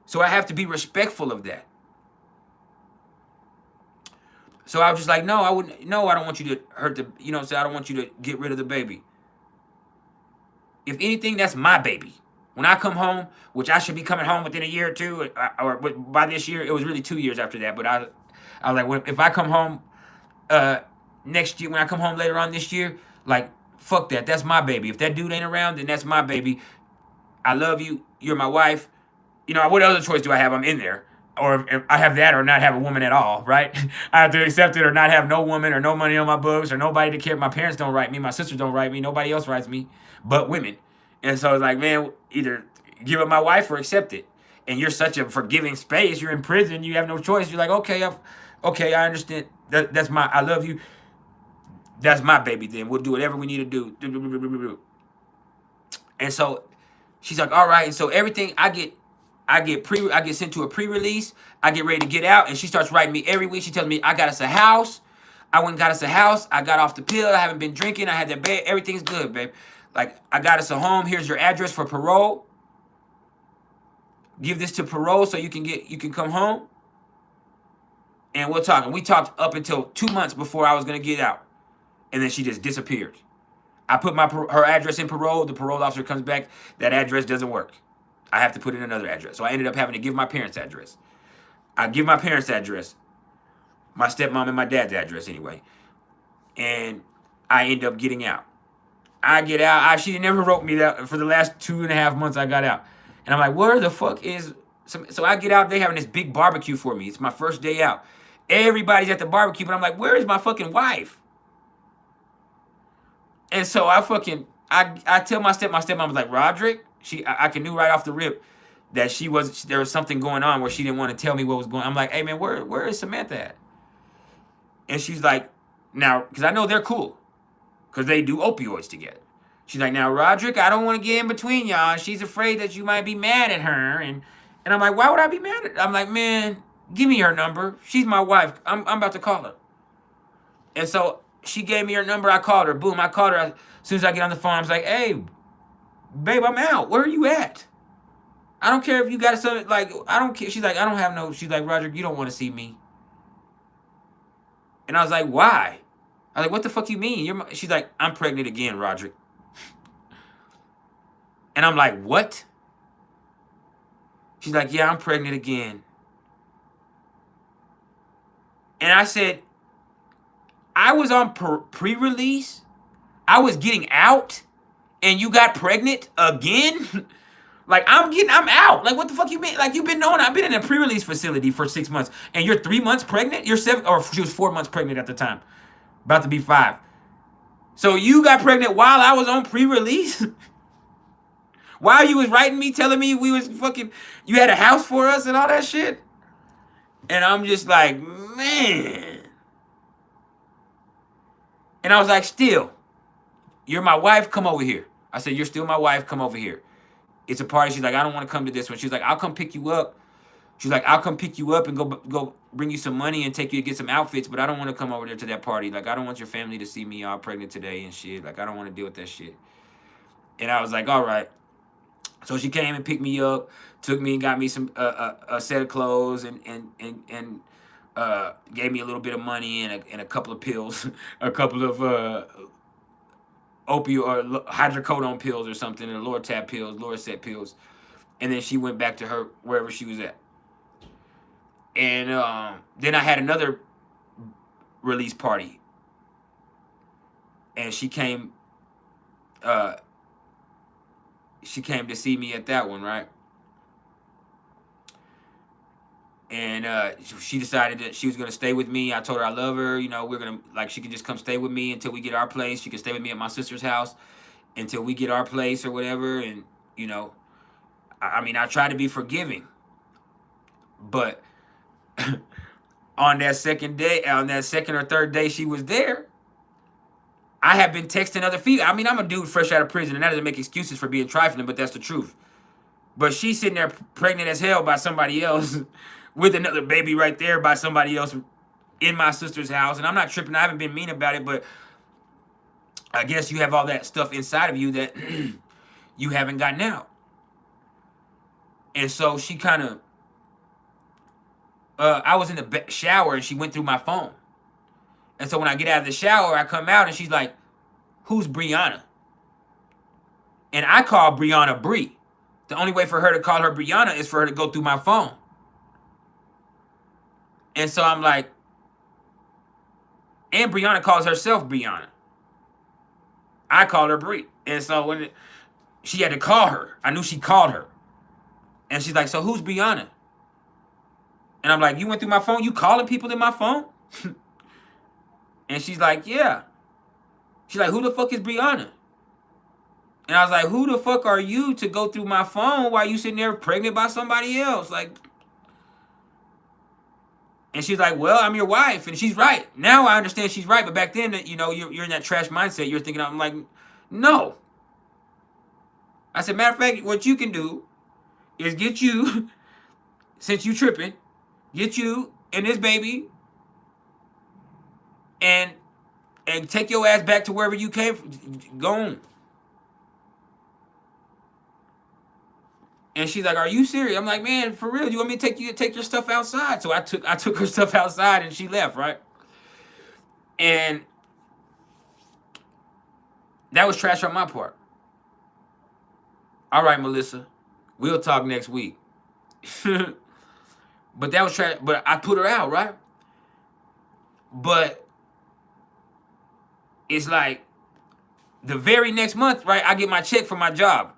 So I have to be respectful of that. So I was just like, no, I wouldn't. No, I don't want you to hurt the. You know what I'm saying? I don't want you to get rid of the baby. If anything, that's my baby. When I come home, which I should be coming home within a year or two, or by this year, it was really 2 years after that. But I was like, well, if I come home next year, when I come home later on this year, like, fuck that. That's my baby. If that dude ain't around, then that's my baby. I love you. You're my wife. You know, what other choice do I have? I'm in there. Or if I have that or not have a woman at all, right? I have to accept it or not have no woman or no money on my books or nobody to care. My parents don't write me. My sisters don't write me. Nobody else writes me but women. And so it's like, man, either give up my wife or accept it. And you're such a forgiving space. You're in prison. You have no choice. You're like, okay, I understand. That's my, I love you. That's my baby then. We'll do whatever we need to do. And so she's like, all right. And so everything I get sent to a pre-release. I get ready to get out, and she starts writing me every week. She tells me I got us a house. I went and got us a house. I got off the pill. I haven't been drinking. I had that bed. Everything's good, babe. Like, I got us a home. Here's your address for parole. Give this to parole so you can come home. And we'll talk. And we talked up until 2 months before I was gonna get out, and then she just disappeared. I put her address in parole. The parole officer comes back. That address doesn't work. I have to put in another address. So I ended up having to give my parents' address. I give my parents' address, my stepmom and my dad's address anyway. And I end up getting out. I get out. She never wrote me that for the last 2.5 months I got out. And I'm like, where the fuck is... So I get out. They having this big barbecue for me. It's my first day out. Everybody's at the barbecue, but I'm like, where is my fucking wife? And so I tell my stepmom was like, Roderick, I knew right off the rip that there was something going on where she didn't want to tell me what was going on. I'm like, hey man, where is Samantha at? And she's like, now, because I know they're cool, because they do opioids together. She's like, now Roderick, I don't want to get in between y'all. She's afraid that you might be mad at her. And I'm like, why would I be mad at her? I'm like, man, give me her number. She's my wife. I'm about to call her. And so she gave me her number. I called her. Boom, I called her. As soon as I get on the phone, I was like, hey, babe, I'm out. Where are you at? I don't care if you got something, like, I don't care. She's like, she's like, Roderick, you don't want to see me. And I was like, why? I was like, what the fuck you mean? She's like, I'm pregnant again, Roderick. And I'm like, what? She's like, yeah, I'm pregnant again. And I said, I was on pre-release. I was getting out. And you got pregnant again? Like, I'm out. Like, what the fuck you mean? Like, you've been knowing I've been in a pre-release facility for 6 months. And you're 3 months pregnant? You're 7, or she was 4 months pregnant at the time. About to be 5. So you got pregnant while I was on pre-release? While you was writing me, telling me we was fucking, you had a house for us and all that shit? And I'm just like, man. And I was like, still, you're my wife, come over here. I said, you're still my wife, come over here. It's a party. She's like, I don't want to come to this one. She's like, I'll come pick you up. She's like, I'll come pick you up and go bring you some money and take you to get some outfits, but I don't want to come over there to that party. Like, I don't want your family to see me all pregnant today and shit. Like, I don't want to deal with that shit. And I was like, all right. So she came and picked me up, took me and got me some a set of clothes and gave me a little bit of money and a couple of pills, a couple of opioid or hydrocodone pills or something, and Lortab pills, Loracet pills. And then she went back to her wherever she was at. And then I had another release party. And she came to see me at that one, right? And she decided that she was going to stay with me. I told her I love her. You know, we're going to, like, she can just come stay with me until we get our place. She can stay with me at my sister's house until we get our place or whatever. And, you know, I mean, I try to be forgiving. But on that second or third day she was there, I have been texting other females. I mean, I'm a dude fresh out of prison, and that doesn't make excuses for being trifling, but that's the truth. But she's sitting there pregnant as hell by somebody else with another baby right there by somebody else in my sister's house. And I'm not tripping. I haven't been mean about it, but I guess you have all that stuff inside of you that you haven't gotten out. And so she kind of I was in the shower and she went through my phone. And so when I get out of the shower, I come out and she's like, who's Brianna? And I call Brianna Bree. The only way for her to call her Brianna is for her to go through my phone. And so I'm like, and Brianna calls herself Brianna. I call her Bree. And so when she had to call her, I knew she called her. And she's like, so who's Brianna? And I'm like, you went through my phone? You calling people in my phone? And she's like, yeah. She's like, who the fuck is Brianna? And I was like, who the fuck are you to go through my phone while you sitting there pregnant by somebody else? Like, and she's like, well, I'm your wife. And she's right. Now I understand she's right. But back then, you know, you're in that trash mindset. You're thinking, I'm like, no. I said, matter of fact, what you can do is get you, since you tripping, get you and this baby and take your ass back to wherever you came from. Go on. And she's like, are you serious? I'm like, man, for real, you want me to take your stuff outside? So I took her stuff outside and she left, right? And that was trash on my part. All right, Melissa, we'll talk next week. But that was trash. But I put her out, right? But it's like the very next month, right? I get my check from my job.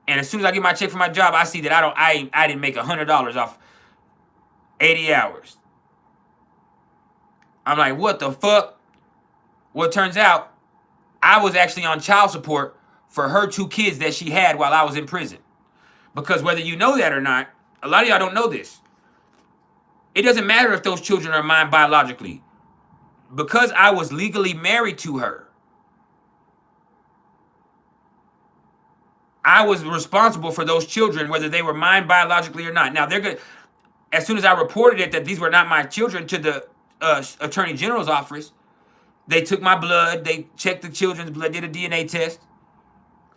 And as soon as I get my check from my job, I see that I didn't make $100 off 80 hours. I'm like, what the fuck? Well, it turns out I was actually on child support for her 2 kids that she had while I was in prison. Because whether you know that or not, a lot of y'all don't know this. It doesn't matter if those children are mine biologically. Because I was legally married to her, I was responsible for those children, whether they were mine biologically or not. Now, they're good. As soon as I reported it that these were not my children to the Attorney General's office, they took my blood, they checked the children's blood, did a DNA test.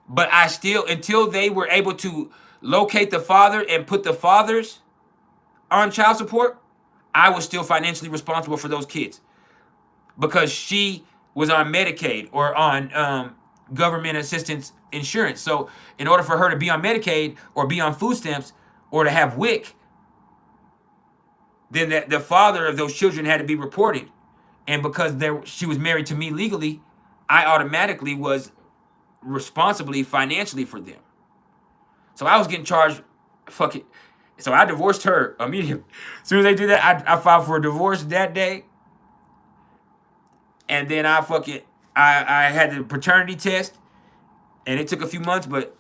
But I still, until they were able to locate the father and put the fathers on child support, I was still financially responsible for those kids. Because she was on Medicaid or on government assistance insurance. So in order for her to be on Medicaid or be on food stamps or to have WIC, then the father of those children had to be reported. And because she was married to me legally, I automatically was responsibly financially for them. So I was getting charged, fuck it. So I divorced her immediately. As soon as they did that, I filed for a divorce that day. And then I had the paternity test. And it took a few months, but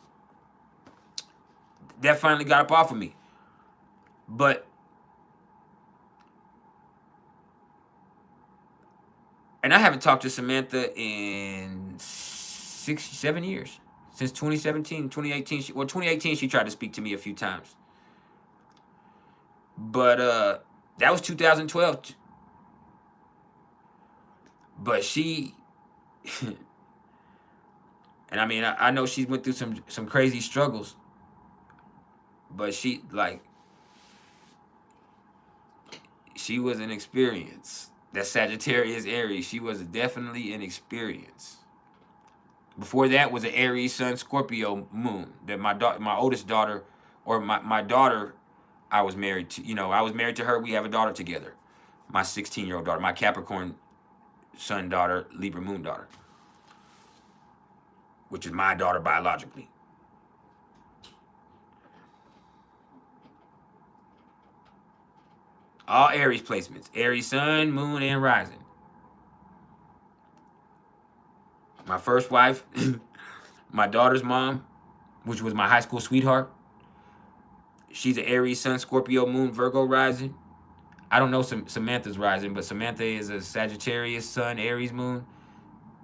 that finally got up off of me. But, and I haven't talked to Samantha in 7 years. Since 2017, 2018. 2018 she tried to speak to me a few times. But that was 2012. But she... And I mean, I know she went through some crazy struggles. But she was an experience. That Sagittarius Aries, she was definitely an experience. Before that was an Aries Sun Scorpio Moon. That my oldest daughter, or my daughter, I was married to. You know, I was married to her. We have a daughter together. My 16-year-old daughter, my Capricorn Sun daughter, Libra Moon daughter, which is my daughter biologically. All Aries placements. Aries Sun, Moon, and Rising. My first wife, my daughter's mom, which was my high school sweetheart. She's an Aries Sun, Scorpio Moon, Virgo Rising. I don't know Samantha's Rising, but Samantha is a Sagittarius Sun, Aries Moon.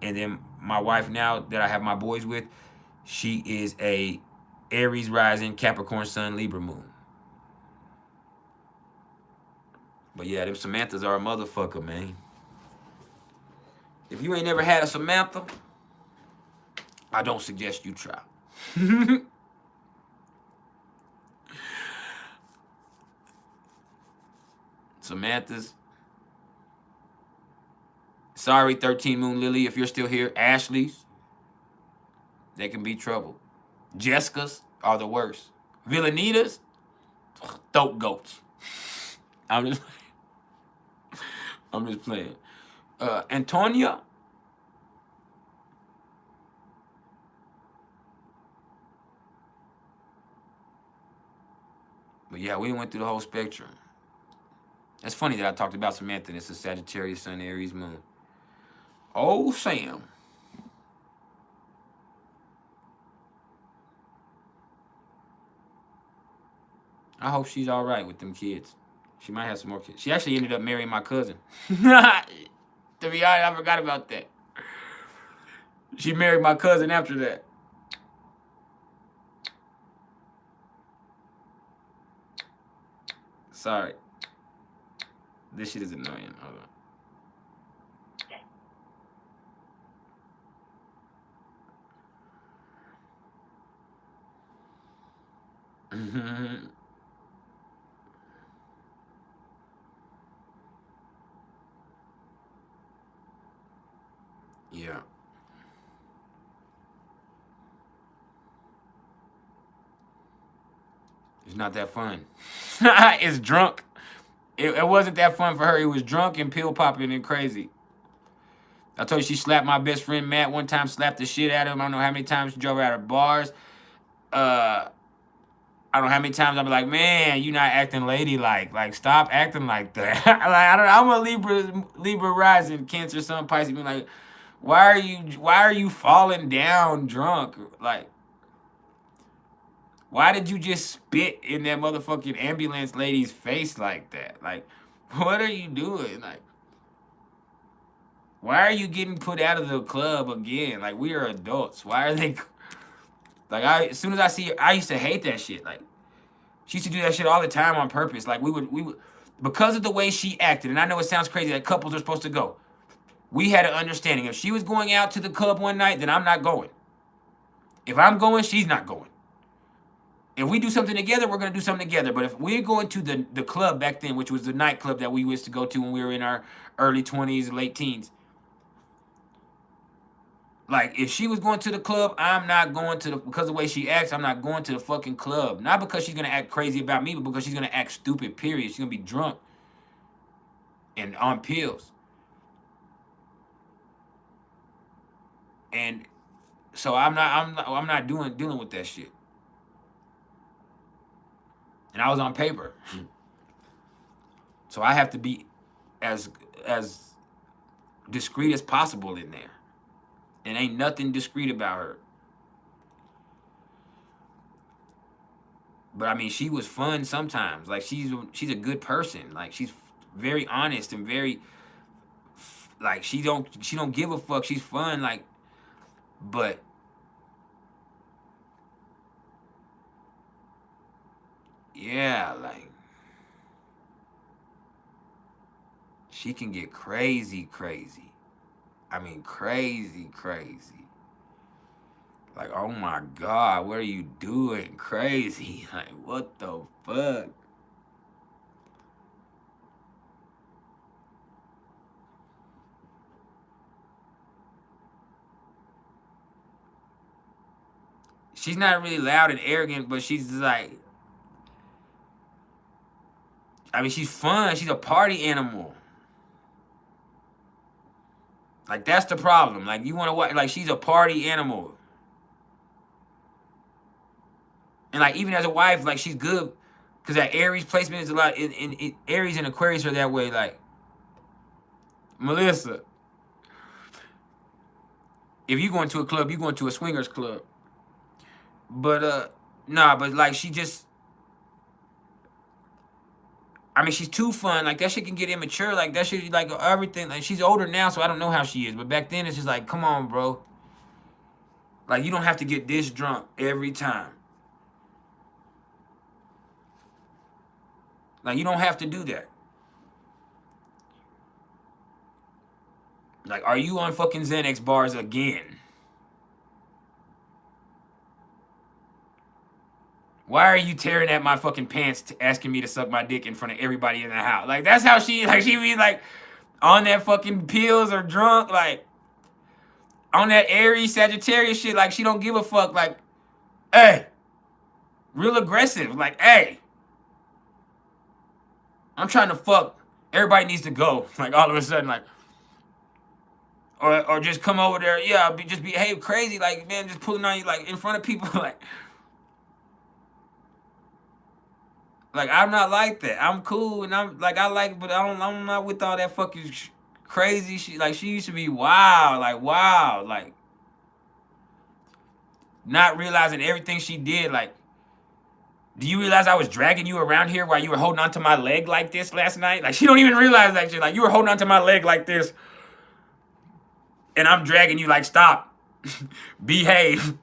And then my wife now that I have my boys with, she is a Aries Rising, Capricorn Sun, Libra Moon. But yeah, them Samanthas are a motherfucker, man. If you ain't never had a Samantha, I don't suggest you try. Samantha's. Sorry, 13 Moon Lily, if you're still here. Ashley's. They can be trouble. Jessica's are the worst. Villanita's, throat goats. I'm just playing. Antonia. But yeah, we went through the whole spectrum. It's funny that I talked about Samantha. It's a Sagittarius, Sun, Aries, Moon. Oh, Sam. I hope she's all right with them kids. She might have some more kids. She actually ended up marrying my cousin. To be honest, I forgot about that. She married my cousin after that. Sorry. This shit is annoying. Hold on. Yeah. It's not that fun. It's drunk. It wasn't that fun for her. It was drunk and pill popping and crazy. I told you she slapped my best friend Matt one time, slapped the shit out of him. I don't know how many times she drove her out of bars. I don't know how many times I'll be like, man, you not acting ladylike. Like, stop acting like that. Like, I'm a Libra rising, Cancer, Sun, Pisces. Being like, why are you falling down drunk? Like, why did you just spit in that motherfucking ambulance lady's face like that? Like, what are you doing? Like, why are you getting put out of the club again? Like, we are adults. Why are they... Like, as soon as I see her, I used to hate that shit. Like, she used to do that shit all the time on purpose. Like, we would, because of the way she acted, and I know it sounds crazy that couples are supposed to go. We had an understanding. If she was going out to the club one night, then I'm not going. If I'm going, she's not going. If we do something together, we're going to do something together. But if we're going to the club back then, which was the nightclub that we used to go to when we were in our early 20s, late teens. Like, if she was going to the club, I'm not going to because of the way she acts, I'm not going to the fucking club. Not because she's going to act crazy about me, but because she's going to act stupid, period. She's going to be drunk and on pills. And so I'm not dealing with that shit. And I was on paper. So I have to be as discreet as possible in there. And ain't nothing discreet about her. But I mean, she was fun sometimes. Like, she's a good person. Like, she's very honest and very, like, she don't give a fuck. She's fun, like, but yeah, like, she can get crazy. I mean, crazy. Like, oh my God, what are you doing? Crazy. Like, what the fuck? She's not really loud and arrogant, but she's like, I mean, she's fun. She's a party animal. Like, that's the problem. Like, you want to watch, like, she's a party animal. And, like, even as a wife, like, she's good. Because that Aries placement is a lot, in Aries and Aquarius are that way. Like, Melissa, if you go into a club, you go into a swingers club. But, nah, but, like, she just, I mean, she's too fun. Like, that shit can get immature. Like, that shit, like, everything. Like, she's older now, so I don't know how she is. But back then, it's just like, come on, bro. Like, you don't have to get this drunk every time. Like, you don't have to do that. Like, are you on fucking Xanax bars again? Why are you tearing at my fucking pants asking me to suck my dick in front of everybody in the house? Like, that's how she be like on that fucking pills or drunk, like on that Aries Sagittarius shit. Like, she don't give a fuck. Like, hey, real aggressive. Like, hey, I'm trying to fuck. Everybody needs to go. Like, all of a sudden, like, or just come over there. Yeah, just behave crazy. Like, man, just pulling on you like in front of people. Like I'm not like that. I'm cool and I'm like I like, but I'm not with all that fucking crazy shit. Like she used to be wild, like not realizing everything she did. Like, do you realize I was dragging you around here while you were holding onto my leg like this last night? Like she don't even realize that shit. Like you were holding onto my leg like this, and I'm dragging you like stop, behave,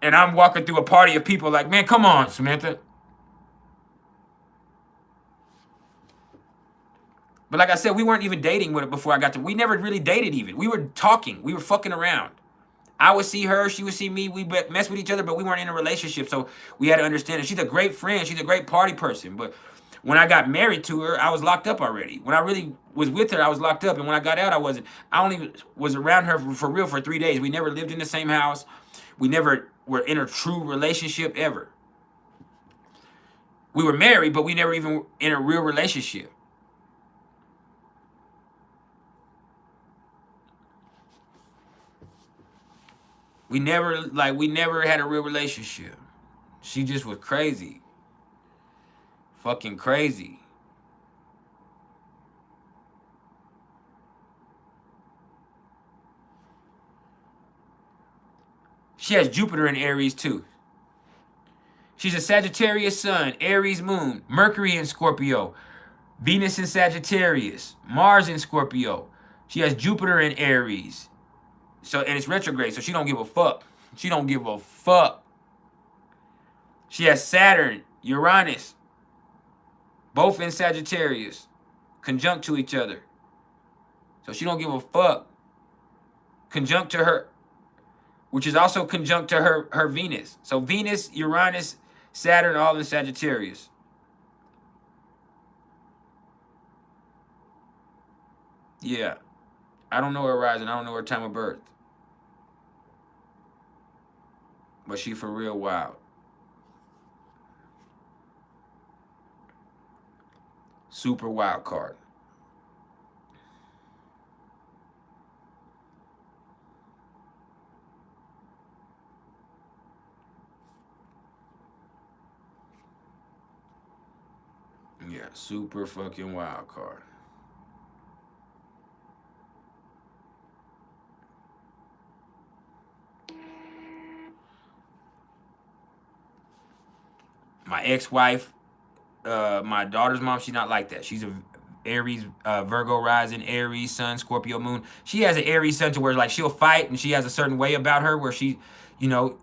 and I'm walking through a party of people like, man, come on, Samantha. But like I said, we weren't even dating with it before I got to. We never really dated even. We were talking. We were fucking around. I would see her. She would see me. We mess with each other, but we weren't in a relationship. So we had to understand it. She's a great friend. She's a great party person. But when I got married to her, I was locked up already. When I really was with her, I was locked up. And when I got out, I wasn't. I only was around her for real for 3 days. We never lived in the same house. We never were in a true relationship ever. We were married, but we never even were in a real relationship. We never had a real relationship. She just was crazy. Fucking crazy. She has Jupiter in Aries too. She's a Sagittarius sun, Aries moon, Mercury in Scorpio, Venus in Sagittarius, Mars in Scorpio. She has Jupiter in Aries. So, and it's retrograde, so she don't give a fuck. She don't give a fuck. She has Saturn, Uranus, both in Sagittarius, conjunct to each other. So she don't give a fuck. Conjunct to her, which is also conjunct to her Venus. So Venus, Uranus, Saturn, all in Sagittarius. Yeah. I don't know her rising. I don't know her time of birth. But she for real wild. Super wild card. Yeah, super fucking wild card. My ex-wife, my daughter's mom, she's not like that. She's a Aries, Virgo rising, Aries sun, Scorpio moon. She has an Aries sun to where like she'll fight and she has a certain way about her where she, you know,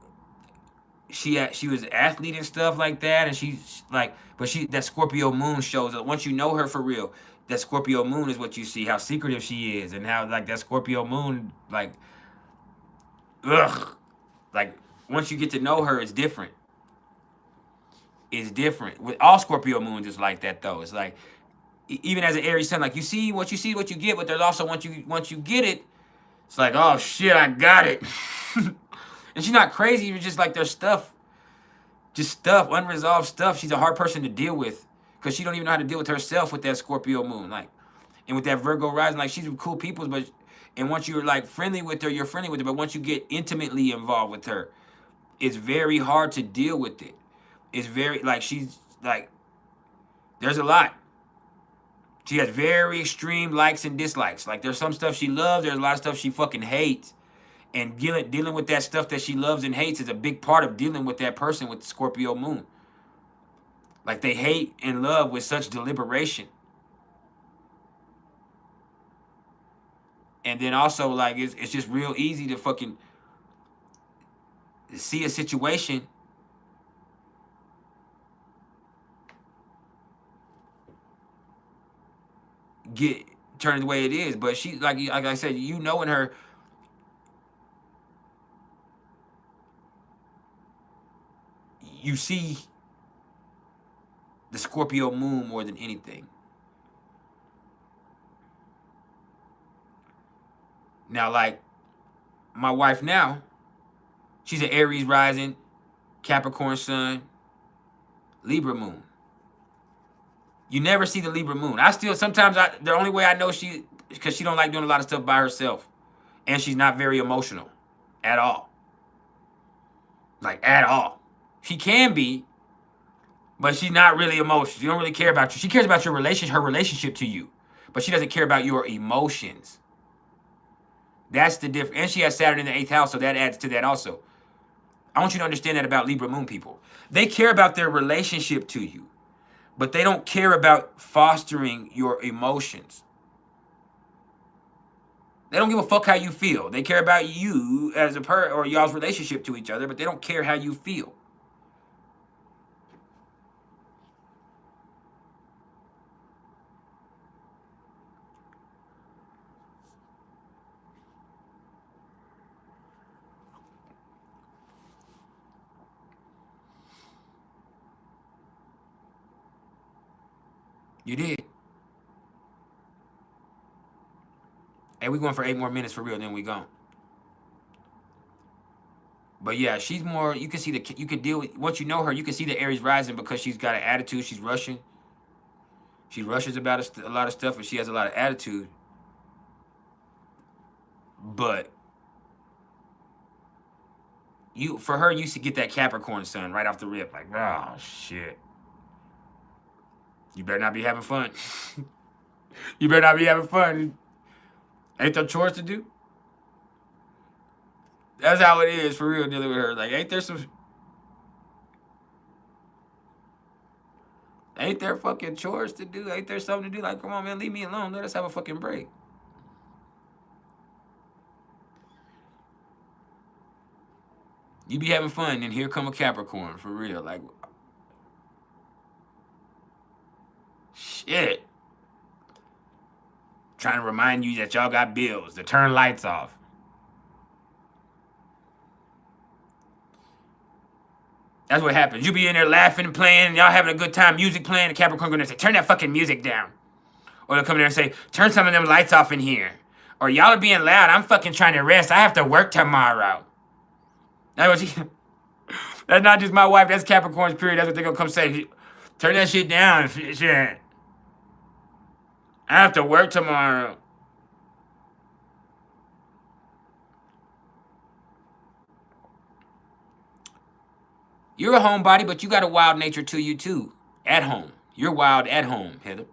she was an athlete and stuff like that, and she's like, but that Scorpio moon shows up. Once you know her for real, that Scorpio moon is what you see, how secretive she is, and how like that Scorpio moon, like, ugh, like once you get to know her, it's different. It's different. With all Scorpio moons, it's like that though. It's like even as an Aries sun, like you see what you get, but there's also once you get it, it's like, oh shit, I got it. And she's not crazy, it's just like there's stuff. Just stuff, unresolved stuff. She's a hard person to deal with because she don't even know how to deal with herself with that Scorpio moon, like, and with that Virgo rising. Like she's cool people, but and once you're like friendly with her, you're friendly with her. But once you get intimately involved with her, it's very hard to deal with it. It's very like she's like there's a lot. She has very extreme likes and dislikes. Like there's some stuff she loves, there's a lot of stuff she fucking hates. And dealing with that stuff that she loves and hates is a big part of dealing with that person with the Scorpio moon. Like they hate and love with such deliberation. And then also like it's just real easy to fucking see a situation get turned the way it is. But she like I said, you knowing her, you see the Scorpio moon more than anything. Now, like my wife now, she's an Aries rising, Capricorn sun, Libra moon. You never see the Libra moon. The only way I know because she don't like doing a lot of stuff by herself. And she's not very emotional at all. Like, at all. She can be, but she's not really emotional. She don't really care about you. She cares about her relationship to you. But she doesn't care about your emotions. That's the difference. And she has Saturn in the 8th house, so that adds to that also. I want you to understand that about Libra moon people. They care about their relationship to you, but they don't care about fostering your emotions. They don't give a fuck how you feel. They care about you as a or y'all's relationship to each other, but they don't care how you feel. You did. Hey, we going for 8 more minutes for real, then we gone. But yeah, she's more, you can see you can deal with, once you know her, you can see the Aries rising because she's got an attitude. She's Russian. She rushes about a lot of stuff, and she has a lot of attitude. But for her, you used to get that Capricorn sun right off the rip. Like, oh, shit. You better not be having fun. You better not be having fun. Ain't there chores to do? That's how it is for real dealing with her. Like, ain't there fucking chores to do? Ain't there something to do? Like, come on, man, leave me alone. Let us have a fucking break. You be having fun, and here come a Capricorn, for real. Like, shit. Trying to remind you that y'all got bills, to turn lights off. That's what happens. You be in there laughing and playing, and y'all having a good time, music playing, the Capricorn gonna say, turn that fucking music down. Or they'll come in there and say, turn some of them lights off in here. Or y'all are being loud, I'm fucking trying to rest, I have to work tomorrow. That's not just my wife, that's Capricorn's period. That's what they're gonna come say. Turn that shit down, shit. I have to work tomorrow. You're a homebody, but you got a wild nature to you too. At home. You're wild at home, Heather.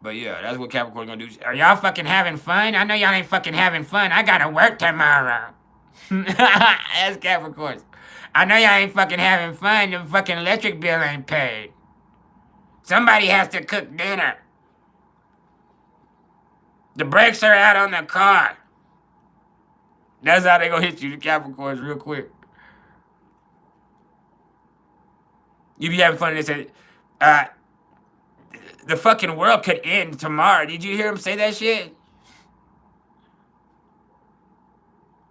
But yeah, that's what Capricorn's gonna do. Are y'all fucking having fun? I know y'all ain't fucking having fun. I gotta work tomorrow. That's Capricorn. I know y'all ain't fucking having fun. The fucking electric bill ain't paid. Somebody has to cook dinner. The brakes are out on the car. That's how they gonna hit you, the Capricorns, real quick. You be having fun and they say, the fucking world could end tomorrow. Did you hear him say that shit?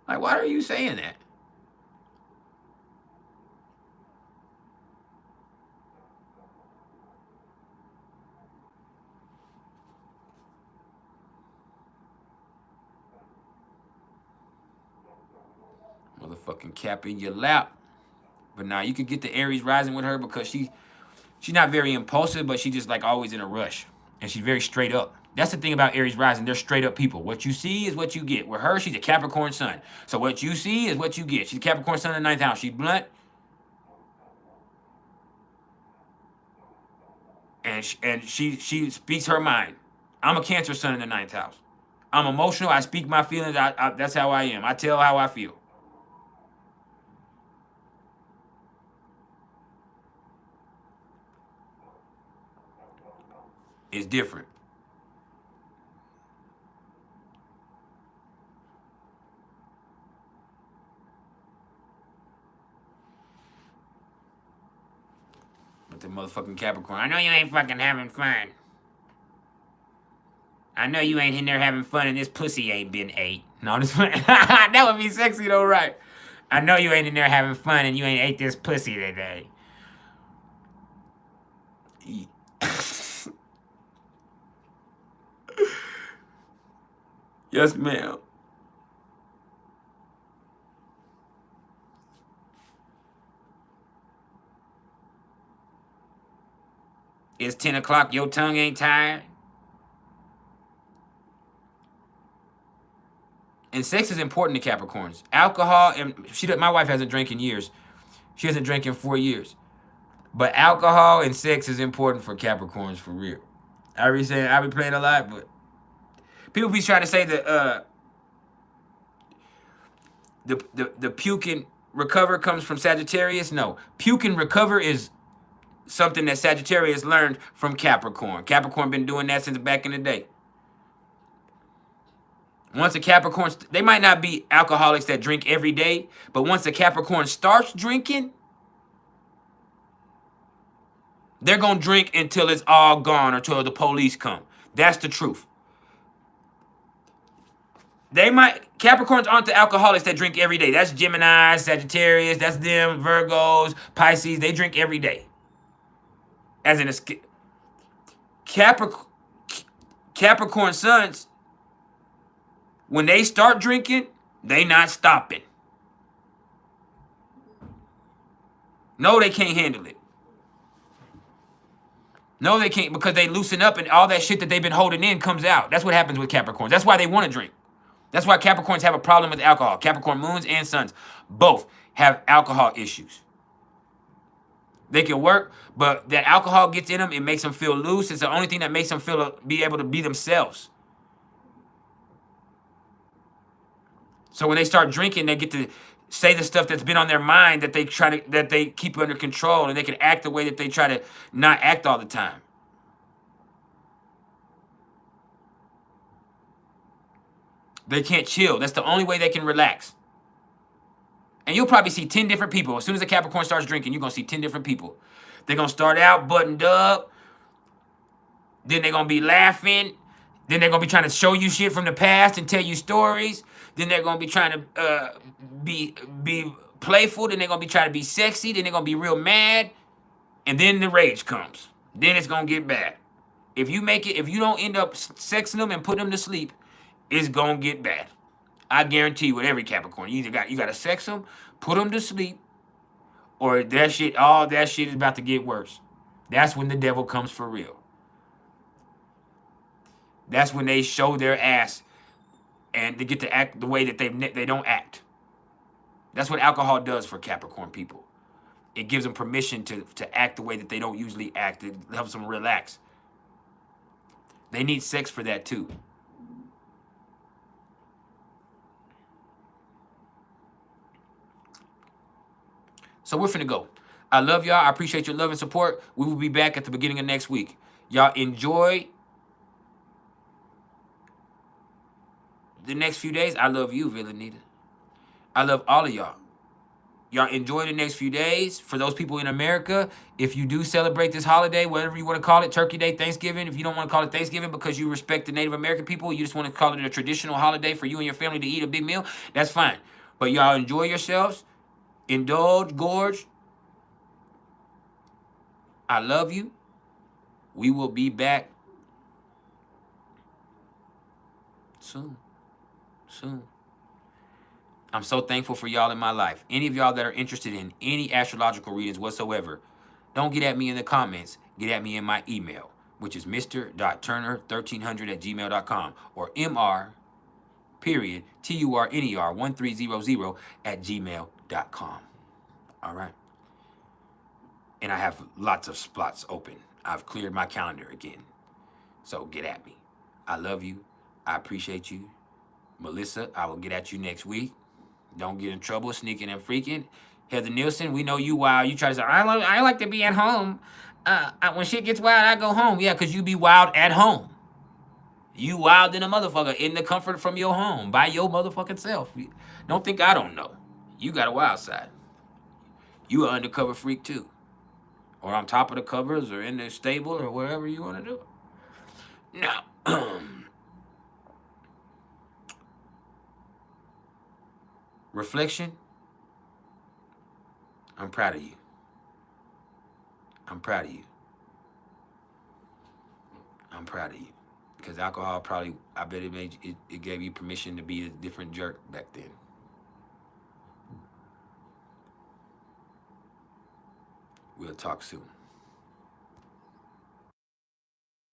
Like, why are you saying that? Motherfucking Cap in your lap. But now you could get the Aries rising with her because she's not very impulsive, but she's just like always in a rush. And she's very straight up. That's the thing about Aries rising. They're straight up people. What you see is what you get. With her, she's a Capricorn sun. So what you see is what you get. She's a Capricorn sun in the 9th house. She's blunt. And she speaks her mind. I'm a Cancer sun in the 9th house. I'm emotional. I speak my feelings. That's how I am. I tell how I feel. It's different. But the motherfucking Capricorn, I know you ain't fucking having fun. I know you ain't in there having fun and this pussy ain't been ate. No, this that would be sexy though, right? I know you ain't in there having fun and you ain't ate this pussy today. Yes, ma'am. It's 10 o'clock. Your tongue ain't tired. And sex is important to Capricorns. Alcohol, and my wife hasn't drank in years. She hasn't drank in 4 years. But alcohol and sex is important for Capricorns for real. I be playing a lot, but people be trying to say that the puke and recover comes from Sagittarius. No, puke and recover is something that Sagittarius learned from Capricorn. Capricorn been doing that since back in the day. Once a Capricorn, they might not be alcoholics that drink every day, but once a Capricorn starts drinking, they're going to drink until it's all gone or until the police come. That's the truth. Capricorns aren't the alcoholics that drink every day. That's Gemini, Sagittarius, that's them, Virgos, Pisces. They drink every day. As in Capricorn sons, when they start drinking, they not stopping. No, they can't handle it. No, they can't, because they loosen up and all that shit that they've been holding in comes out. That's what happens with Capricorns. That's why they want to drink. That's why Capricorns have a problem with alcohol. Capricorn moons and suns both have alcohol issues. They can work, but that alcohol gets in them. It makes them feel loose. It's the only thing that makes them be able to be themselves. So when they start drinking, they get to say the stuff that's been on their mind that they keep under control, and they can act the way that they try to not act all the time. They can't chill. That's the only way they can relax. And you'll probably see 10 different people. As soon as a Capricorn starts drinking, you're going to see 10 different people. They're going to start out buttoned up. Then they're going to be laughing. Then they're going to be trying to show you shit from the past and tell you stories. Then they're going to be trying to be playful. Then they're going to be trying to be sexy. Then they're going to be real mad. And then the rage comes. Then it's going to get bad. If you don't end up sexing them and putting them to sleep, it's going to get bad. I guarantee you with every Capricorn. You got to sex them, put them to sleep, or all that shit is about to get worse. That's when the devil comes for real. That's when they show their ass and they get to act the way that they don't act. That's what alcohol does for Capricorn people. It gives them permission to act the way that they don't usually act. It helps them relax. They need sex for that too. So we're finna go. I love y'all. I appreciate your love and support. We will be back at the beginning of next week. Y'all enjoy the next few days. I love you, Villanita. I love all of y'all. Y'all enjoy the next few days. For those people in America, if you do celebrate this holiday, whatever you want to call it, Turkey Day, Thanksgiving, if you don't want to call it Thanksgiving because you respect the Native American people, you just want to call it a traditional holiday for you and your family to eat a big meal, that's fine. But y'all enjoy yourselves. Indulge, gorge. I love you. We will be back soon. I'm so thankful for y'all in my life. Any of y'all that are interested in any astrological readings whatsoever, don't get at me in the comments. Get at me in my email, which is mr.turner1300@gmail.com or mr.turner1300@gmail.com. All right. And I have lots of slots open. I've cleared my calendar again. So get at me. I love you. I appreciate you. Melissa, I will get at you next week. Don't get in trouble sneaking and freaking. Heather Nielsen, we know you wild. You try to say, I like to be at home. When shit gets wild, I go home. Yeah, because you be wild at home. You wild in a motherfucker in the comfort from your home by your motherfucking self. Don't think I don't know. You got a wild side. You an undercover freak too. Or on top of the covers or in the stable or wherever you want to do it. Now, reflection, I'm proud of you. I'm proud of you. I'm proud of you. Because alcohol probably, I bet it made you, it gave you permission to be a different jerk back then. We'll talk soon.